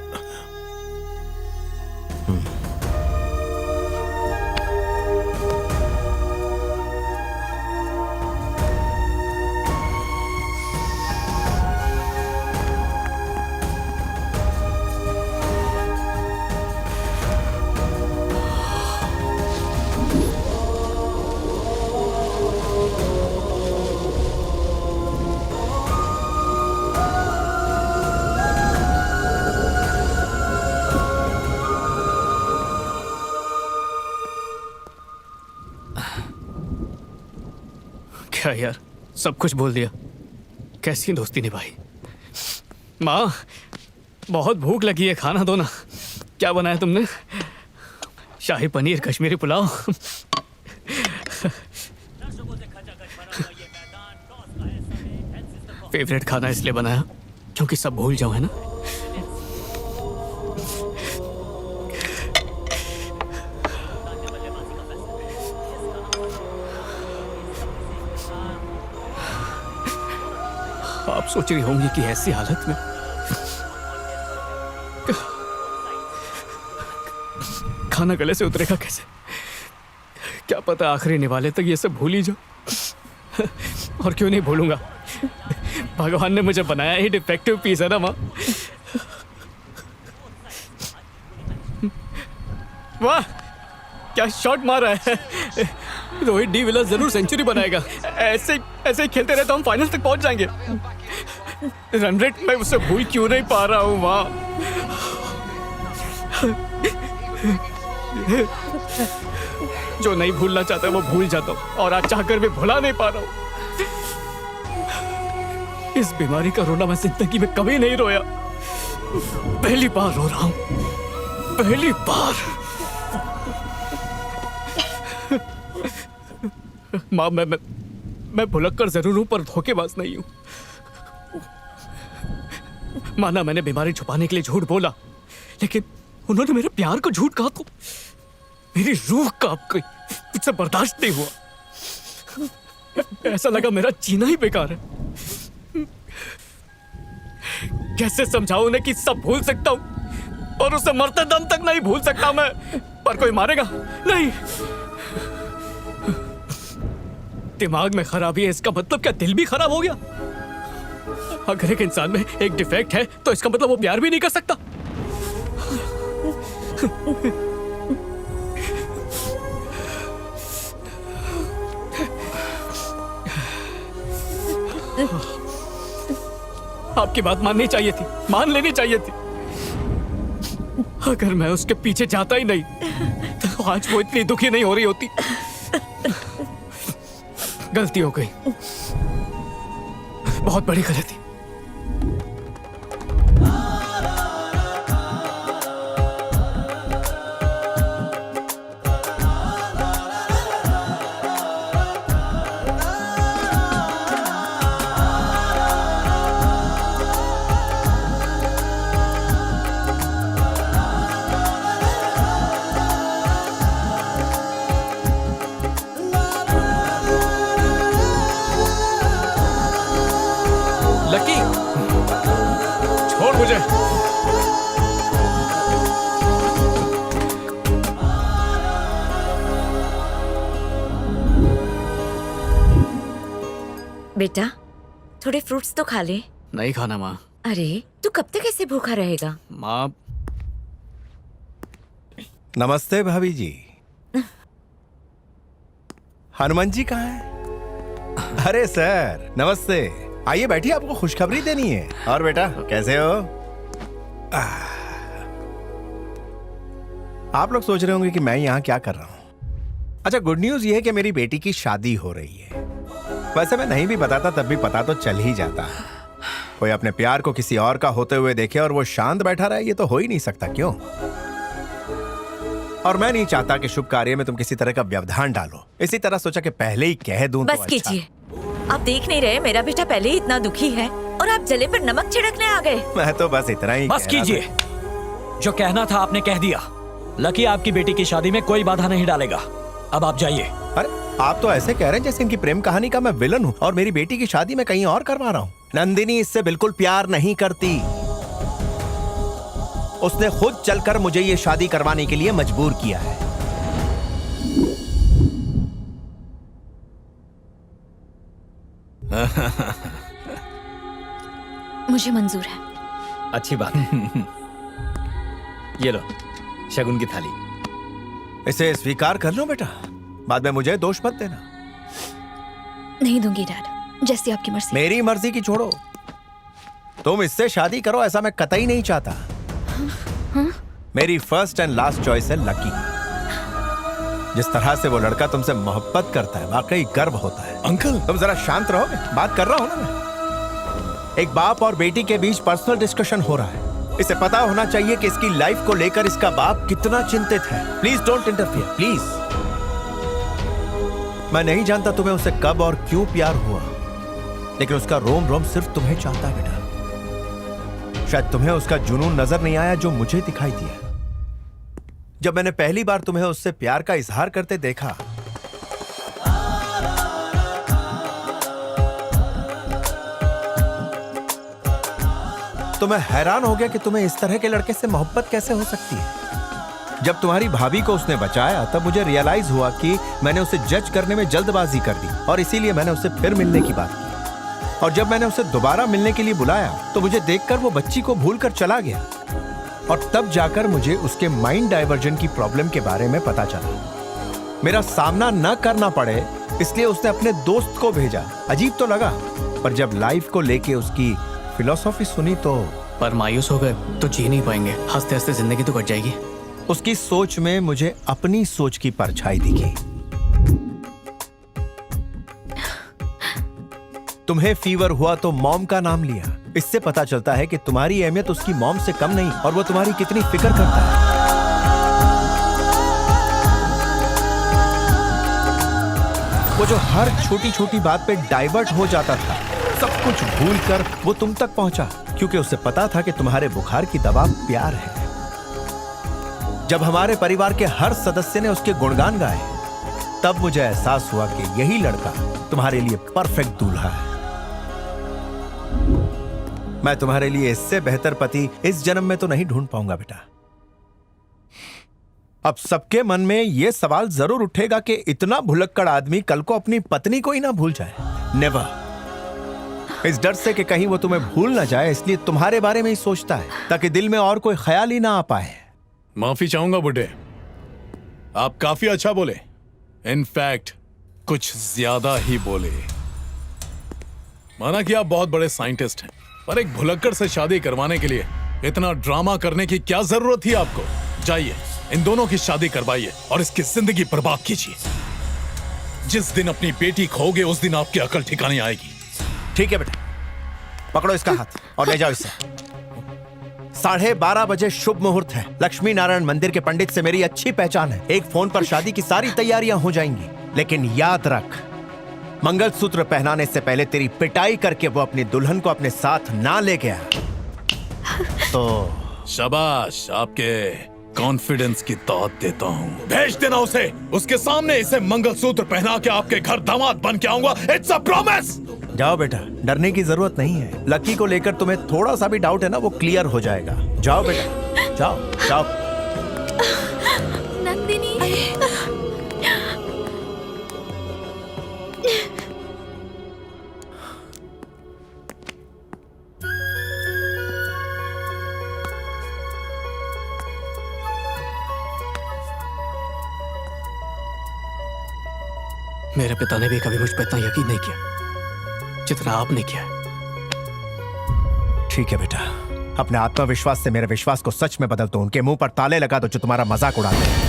क्या यार, सब कुछ बोल दिया। कैसी दोस्ती निभाई। माँ, बहुत भूख लगी है, खाना दो ना। क्या बनाया तुमने? शाही पनीर, कश्मीरी पुलाव। फेवरेट खाना इसलिए बनाया क्योंकि सब भूल जाओ, है ना? आप सोच रही होंगी कि ऐसी हालत में खाना गले से उतरेगा कैसे? क्या पता आखिरी निवाले तक ये सब भूल ही जाओ। और क्यों नहीं भूलूंगा, भगवान ने मुझे बनाया ही डिफेक्टिव पीस है ना माँ। वाह, क्या शॉट मारा है। रोहित डी विलर जरूर सेंचुरी बनाएगा। ऐसे ही खेलते रहे तो हम फाइनल तक पहुंच जाएंगे। रन रेट मैं उसे भूल क्यों नहीं पा रहा हूं माँ। जो नहीं भूलना चाहता वो भूल जाता हूं, और आज चाहकर भी भुला नहीं पा रहा हूं। इस बीमारी का रोना मैं जिंदगी में कभी नहीं रोया। पहली बार रो रहा हूं, पहली बार। माँ, मैं भुलक्कड़ जरूर हूं पर धोखेबाज नहीं हूं। माना मैंने बीमारी छुपाने के लिए झूठ बोला, लेकिन उन्होंने मेरे प्यार को झूठ कहा तो मेरी रूह कांप गई। मुझसे बर्दाश्त नहीं हुआ। ऐसा लगा मेरा जीना ही बेकार है। कैसे समझाऊं उन्हें कि सब भूल सकता हूं, और उसे मरते दम तक नहीं भूल सकता मैं। पर कोई मारेगा नहीं। दिमाग में खराबी है, इसका मतलब क्या दिल भी खराब हो गया? अगर एक इंसान में एक डिफेक्ट है तो इसका मतलब वो प्यार भी नहीं कर सकता। आपकी बात माननी चाहिए थी, मान लेनी चाहिए थी। अगर मैं उसके पीछे जाता ही नहीं तो आज वो इतनी दुखी नहीं हो रही होती। गलती हो गई, बहुत बड़ी गलती। लकी, छोड़ मुझे। बेटा, थोड़े फ्रूट्स तो खा ले। नहीं खाना माँ। अरे, तू कब तक ऐसे भूखा रहेगा? माँ। नमस्ते भाभी जी। हनुमान जी कहाँ हैं? अरे सर, नमस्ते। आइए बैठिए, आपको खुशखबरी देनी है। और बेटा कैसे हो? आप लोग सोच रहे होंगे कि मैं यहाँ क्या कर रहा हूँ। अच्छा, गुड न्यूज ये है कि मेरी बेटी की शादी हो रही है। वैसे मैं नहीं भी बताता तब भी पता तो चल ही जाता। कोई अपने प्यार को किसी और का होते हुए देखे और वो शांत बैठा रहे, ये तो हो ही नहीं सकता, क्यों? और मैं नहीं चाहता कि शुभ कार्य में तुम किसी तरह का व्यवधान डालो। इसी तरह सोचा कि पहले ही कह दूं तो बस कीजिए, आप देख नहीं रहे मेरा बेटा पहले ही इतना दुखी है और आप जले पर नमक छिड़कने आ गए। मैं तो बस इतना ही बस कीजिए, जो कहना था आपने कह दिया। लकी आपकी बेटी की शादी में कोई बाधा नहीं डालेगा। अब आप जाइए। अरे आप तो ऐसे कह रहे हैं जैसे इनकी प्रेम कहानी का मैं विलन हूँ और मेरी बेटी की शादी में कहीं और करवा रहा हूँ। नंदिनी इससे बिल्कुल प्यार नहीं करती। उसने खुद चलकर मुझे ये शादी करवाने के लिए मजबूर किया है। मुझे मंजूर है। अच्छी बात है। ये लो शगुन की थाली। इसे स्वीकार कर लो बेटा, बाद में मुझे दोष मत देना। नहीं दूंगी डैड, जैसी आपकी मर्जी। मेरी मर्जी की छोड़ो, तुम इससे शादी करो ऐसा मैं कतई नहीं चाहता। मेरी फर्स्ट एंड लास्ट चॉइस है लकी। जिस तरह से वो लड़का तुमसे मोहब्बत करता है वाकई गर्व होता है। अंकल तुम जरा शांत रहोगे, बात कर रहा हूं ना मैं। एक बाप और बेटी के बीच पर्सनल डिस्कशन हो रहा है। इसे पता होना चाहिए कि इसकी लाइफ को लेकर इसका बाप कितना चिंतित है। Please don't interfere, please. मैं नहीं जानता तुम्हें उससे कब और क्यों प्यार हुआ, लेकिन उसका रोम रोम सिर्फ तुम्हें चाहता है बेटा। शायद तुम्हें उसका जुनून नजर नहीं आया जो मुझे दिखाई दिया जब मैंने पहली बार तुम्हें उससे प्यार का इजहार करते देखा। तो मैं हैरान हो गया कि तुम्हें इस तरह के लड़के से मोहब्बत कैसे हो सकती है। जब तुम्हारी भाभी को उसने बचाया तब मुझे रियलाइज हुआ कि मैंने उसे जज करने में जल्दबाजी कर दी और इसीलिए मैंने उससे फिर मिलने की बात की। और जब मैंने उसे दोबारा मिलने के लिए बुलाया तो मुझे देखकर वो बच्ची को भूलकर चला गया। और तब जाकर मुझे उसके माइंड डाइवर्जन की प्रॉब्लम के बारे में पता चला। मेरा सामना न करना पड़े इसलिए उसने अपने दोस्त को भेजा। अजीब तो लगा, पर जब लाइफ को लेके उसकी फिलॉसफी सुनी तो। पर मायूस हो गए तो जी नहीं पाएंगे, हंसते हंसते जिंदगी तो कट जाएगी। उसकी सोच में मुझे अपनी सोच की परछाई दिखी। तुम्हें फीवर हुआ तो मॉम का नाम लिया। इससे पता चलता है कि तुम्हारी अहमियत उसकी मॉम से कम नहीं और वो तुम्हारी कितनी फिक्र करता है। वो जो हर छोटी छोटी बात पे डाइवर्ट हो जाता था, सब कुछ भूलकर वो तुम तक पहुंचा क्योंकि उसे पता था कि तुम्हारे बुखार की दवा प्यार है। जब हमारे परिवार के हर सदस्य ने उसके गुणगान गाए तब मुझे एहसास हुआ कि यही लड़का तुम्हारे लिए परफेक्ट दूल्हा है। मैं तुम्हारे लिए इससे बेहतर पति इस जन्म में तो नहीं ढूंढ पाऊंगा बेटा। अब सबके मन में यह सवाल जरूर उठेगा कि इतना भुलक्कड़ आदमी कल को अपनी पत्नी को ही ना भूल जाए। नेवर। इस डर से कि कहीं वो तुम्हें भूल ना जाए इसलिए तुम्हारे बारे में ही सोचता है ताकि दिल में और कोई ख्याल ही ना आ पाए। माफी चाहूंगा बुड्ढे, आप काफी अच्छा बोले। इनफैक्ट कुछ ज्यादा ही बोले। माना कि आप बहुत बड़े साइंटिस्ट हैं, पर एक भुलक्कड़ से शादी करवाने के लिए इतना ड्रामा करने की क्या जरूरत थी आपको? जाइए इन दोनों की शादी करवाइए और इसकी जिंदगी बर्बाद कीजिए। जिस दिन अपनी बेटी खोगे उस दिन आपकी अकल ठिकाने आएगी। ठीक है बेटा, पकड़ो इसका हाथ और ले जाओ इसे। 12:30 बजे शुभ मुहूर्त है। लक्ष्मी नारायण मंदिर के पंडित से मेरी अच्छी पहचान है। एक फोन पर शादी की सारी तैयारियां हो जाएंगी। लेकिन याद रख, मंगलसूत्र पहनाने से पहले तेरी पिटाई करके वो अपनी दुल्हन को अपने साथ ना ले गया तो। शाबाश, आपके कॉन्फिडेंस की दाद देता हूँ। भेज देना उसे, उसके सामने इसे मंगलसूत्र पहना के आपके घर दामाद बन के आऊंगा। It's a promise. जाओ बेटा, डरने की जरूरत नहीं है। लकी को लेकर तुम्हें थोड़ा सा भी डाउट है ना, वो क्लियर हो जाएगा। जाओ बेटा, जाओ जाओ। नंदिनी। मेरे पिता ने भी कभी मुझ पर इतना यकीन नहीं किया जितना आपने किया है। ठीक है बेटा, अपने आत्मविश्वास से मेरे विश्वास को सच में बदल दो। उनके मुंह पर ताले लगा दो जो तुम्हारा मजाक उड़ाते हैं।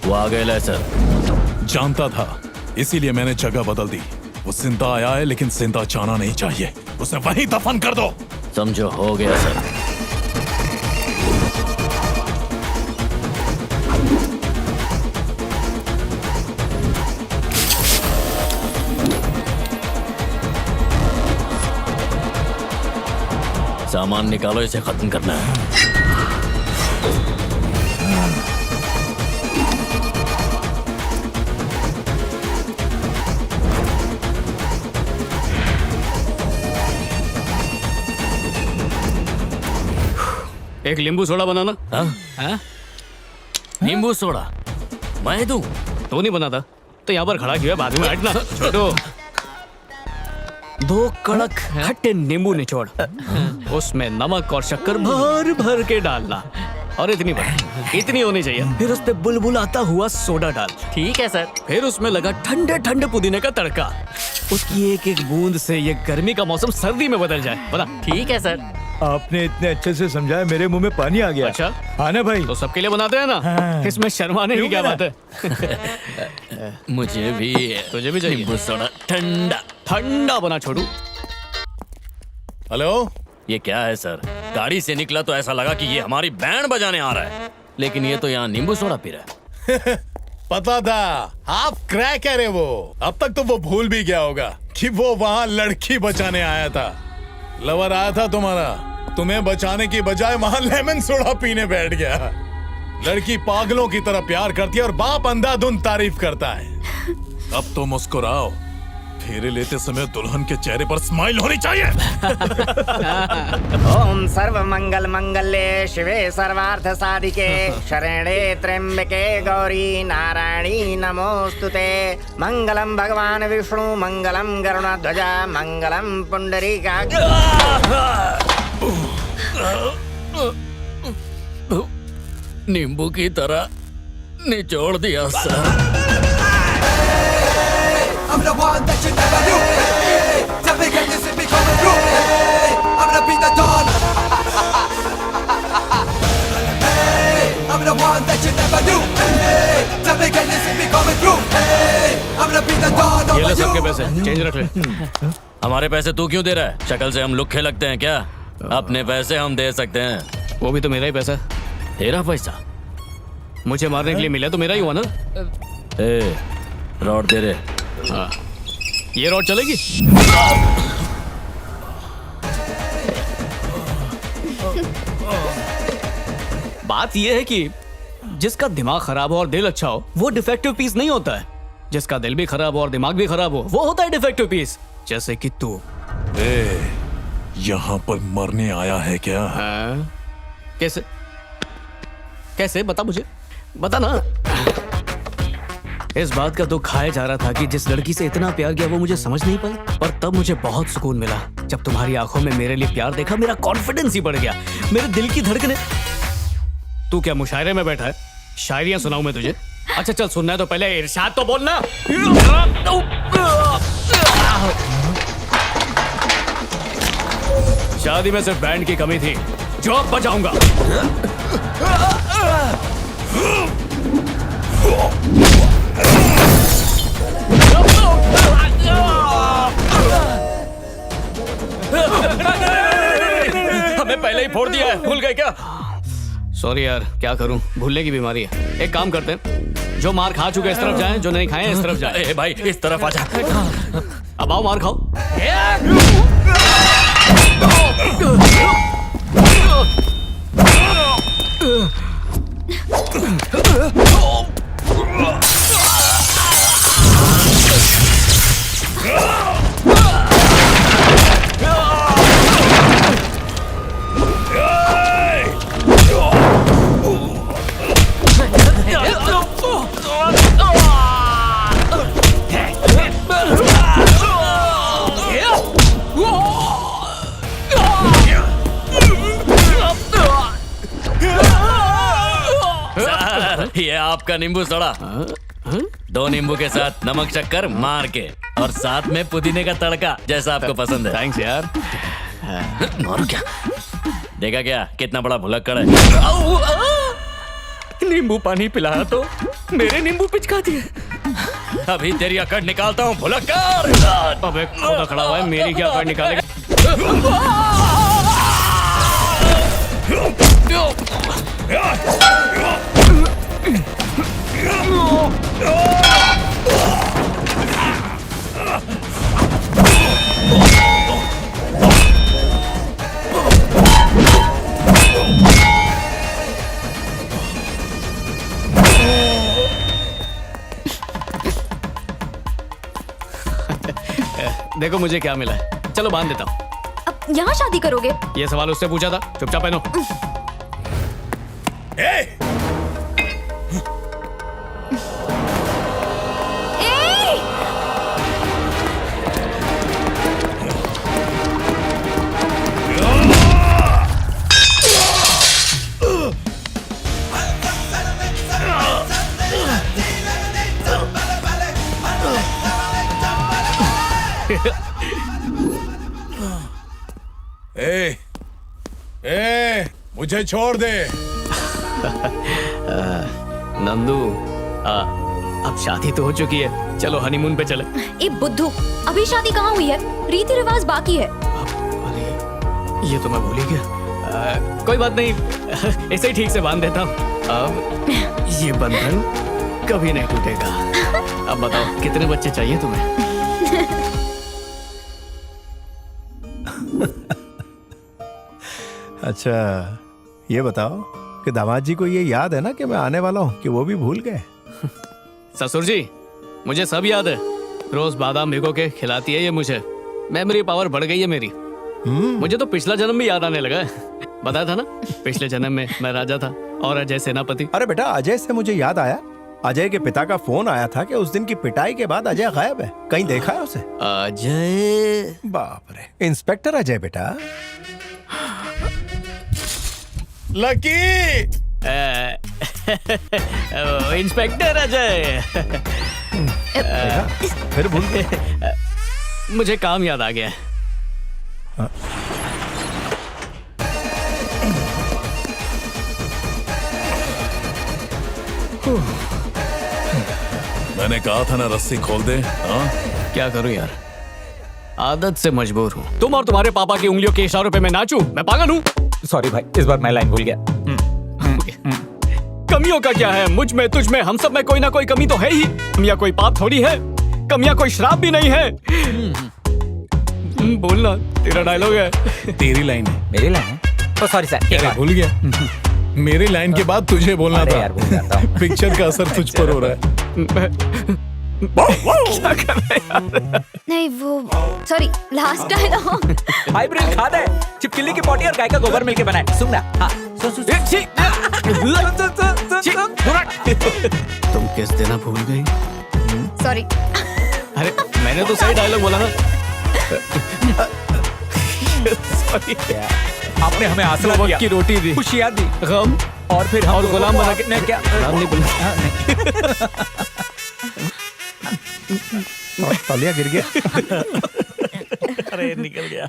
वो आ गए सर। जानता था, इसीलिए मैंने जगह बदल दी। वो जिंदा आया है लेकिन जिंदा जाना नहीं चाहिए। उसे वहीं दफन कर दो। समझो हो गया सर। सामान निकालो, इसे खत्म करना है। एक नींबू सोडा बनाना। हाँ? नींबू सोडा मैं दूं? तो नहीं बनाता तो यहाँ पर खड़ा किया, बाद में हटना। छोटो, 2 कड़क खट्टे नींबू निचोड़, उसमें नमक और शक्कर भर भर के डालना, और इतनी होनी चाहिए। फिर उस पे बुलबुलाता हुआ सोडा डाल। ठीक है सर। फिर उसमें लगा ठंडे ठंडे पुदीने का तड़का। उसकी एक एक बूंद से ये गर्मी का मौसम सर्दी में बदल जाए। बता। ठीक है सर। आपने इतने अच्छे से समझाया, मेरे मुंह में पानी आ गया। अच्छा आना भाई, तो सबके लिए बनाते हैं ना। हाँ। इसमें शर्माने की क्या बात है। मुझे भी, तुझे भी चाहिए नींबू सोडा ठंडा ठंडा बना। छोटू, हेलो, ये क्या है सर? गाड़ी से निकला तो ऐसा लगा कि ये हमारी बैंड बजाने आ रहा है, लेकिन ये तो यहाँ नींबू सोडा पी रहा है। पता था आप क्रैकर है वो। अब तक तो वो भूल भी गया होगा कि वो वहाँ लड़की बचाने आया था। लवर आया था तुम्हारा, तुम्हें बचाने की बजाय वहाँ लेमन सोडा पीने बैठ गया। लड़की पागलों की तरह प्यार करती है और बाप अंधाधुंध तारीफ करता है। अब तो मुस्कुराओ, फेरे लेते समय दुल्हन के चेहरे पर स्माइल होनी चाहिए। ओम सर्व मंगल मंगल्ये शिवे सर्वार्थ साधिके शरणे त्र्यंबके गौरी नारायणी नमोस्तुते। मंगलम भगवान विष्णु मंगलम गरुड़ध्वजा मंगलम पुंडरीकाक्ष। नींबू की तरह निचोड़ दिया sir. I'm the one that you never knew. Hey, tell me can you see me coming through? Hey, I'm gonna be the dawn. Hey, I'm the one that you never knew. Hey, tell me can you see me coming through? Hey, I'm gonna be the dawn ये over ले you. सबके पैसे, change रख ले। हमारे पैसे तू क्यों दे रहा है? शक्ल से हम लुक्खे लगते हैं क्या? अपने पैसे हम दे सकते हैं। वो भी तो मेरा ही पैसा। तेरा पैसा? मुझे मारने के लिए मिला तो मेरा ही हुआ ना। ए, रॉड दे रे। हाँ, ये रॉड चलेगी? बात ये है कि जिसका दिमाग खराब हो और दिल अच्छा हो वो डिफेक्टिव पीस नहीं होता है। जिसका दिल भी खराब हो और दिमाग भी खराब हो वो होता है डिफेक्टिव पीस। जैसे कि तू। यहाँ पर मरने आया है क्या? हाँ? कैसे कैसे बता, मुझे बता ना। इस बात का दुख खाया जा रहा था कि जिस लड़की से इतना प्यार किया वो मुझे समझ नहीं पाई, पर तब मुझे बहुत सुकून मिला जब तुम्हारी आंखों में मेरे लिए प्यार देखा। मेरा कॉन्फिडेंस ही बढ़ गया, मेरे दिल की धड़कनें। तू क्या मुशायरे में बैठा है? शायरियां सुनाऊं मैं तुझे? अच्छा चल, सुनना है तो पहले इरशाद तो बोलना। शादी में सिर्फ बैंड की कमी थी, जो अब बजाऊंगा। हमें पहले ही फोड़ दिया है, भूल गए क्या? सॉरी यार, क्या करूं, भूलने की बीमारी है। एक काम करते हैं, जो मार खा चुके इस तरफ जाएं, जो नहीं खाए इस तरफ जाएं। ए भाई इस तरफ आजा। अब आओ मार खाओ। आपका नींबू सोडा। 2 नींबू के साथ नमक शक्कर मार के और साथ में पुदीने का तड़का जैसा आपको पसंद है। थैंक्स यार। मारो क्या? देखा क्या कितना बड़ा भुलक्कड़ है। नींबू पानी पिलाया तो मेरे नींबू पिचका दिए। अभी तेरी अकड़ निकालता हूँ भुलक्कड़। अबे खुदा खड़ा हुआ है, मेरी क्या अकड़ निकालेगा? देखो मुझे क्या मिला है, चलो बांध देता हूँ। अब यहाँ शादी करोगे? ये सवाल उससे पूछा था, चुपचाप पहनो। मुझे छोड़ दे। नंदू, अब शादी तो हो चुकी है, चलो हनीमून पे चले। ए बुद्धू, अभी शादी कहाँ हुई है? रीति रिवाज बाकी है। अरे ये तो मैं भूल ही गया। कोई बात नहीं, ऐसे ही ठीक से बांध देता हूँ। अब ये बंधन कभी नहीं टूटेगा। अब बताओ कितने बच्चे चाहिए तुम्हें? अच्छा ये बताओ कि दामाद जी को ये याद है ना कि मैं आने वाला हूँ, कि वो भी भूल गए? ससुर जी, मुझे सब याद है। रोज बादाम भिगो के खिलाती है ये मुझे। मेमोरी पावर बढ़ गई है मेरी। मुझे तो पिछला जन्म भी याद आने लगा है। बताया था ना, पिछले जन्म में मैं राजा था और अजय सेनापति। अरे बेटा, अजय से मुझे याद आया, अजय के पिता का फोन आया था कि उस दिन की पिटाई के बाद अजय गायब है। कहीं देखा है उसे? अजय? बाप रे, इंस्पेक्टर अजय बेटा। लकी! इंस्पेक्टर अजय। फिर भूल गए? मुझे काम याद आ गया। मैंने कहा था ना रस्सी खोल दे। हाँ? क्या करूं यार, आदत से मजबूर हूँ। तुम और तुम्हारे पापा की उंगलियों के इशारों पे मैं नाचूं? मैं पागल हूँ? सॉरी भाई, इस बार मैं लाइन भूल गया। कमियों का क्या है? मुझ में, तुझ में, हम सब में कोई ना कोई कमी तो है ही। कमियां कोई पाप थोड़ी है, कमियां कोई श्राप भी नहीं है। बोलना, तेरा डायलॉग है। तेरी लाइन है। मेरी लाइन है? तो सॉरी सर, एक बार भूल गया। मेरी लाइन के बाद तुझे बोलना था। यार भूल जाता हूँ। पिक्चर का असर तुझ पर हो रहा है। क्या कर रहे यार? नहीं वो, सॉरी, लास्ट डायलॉग। हाइब्रिड खाद है, चिपकिली की पोटी और गाय का गोबर मिलके बनाए। सुन ना। हाँ, तुम किस दिन भूल गई? सॉरी। अरे मैंने तो सही डायलॉग बोला ना। सॉरी। आपने हमें आसरा दिया, की रोटी दी, खुशियाँ दी, गम और फिर और गुलाम बना के। क्या नाम नहीं बोला। तौलिया गिर गया। अरे निकल गया।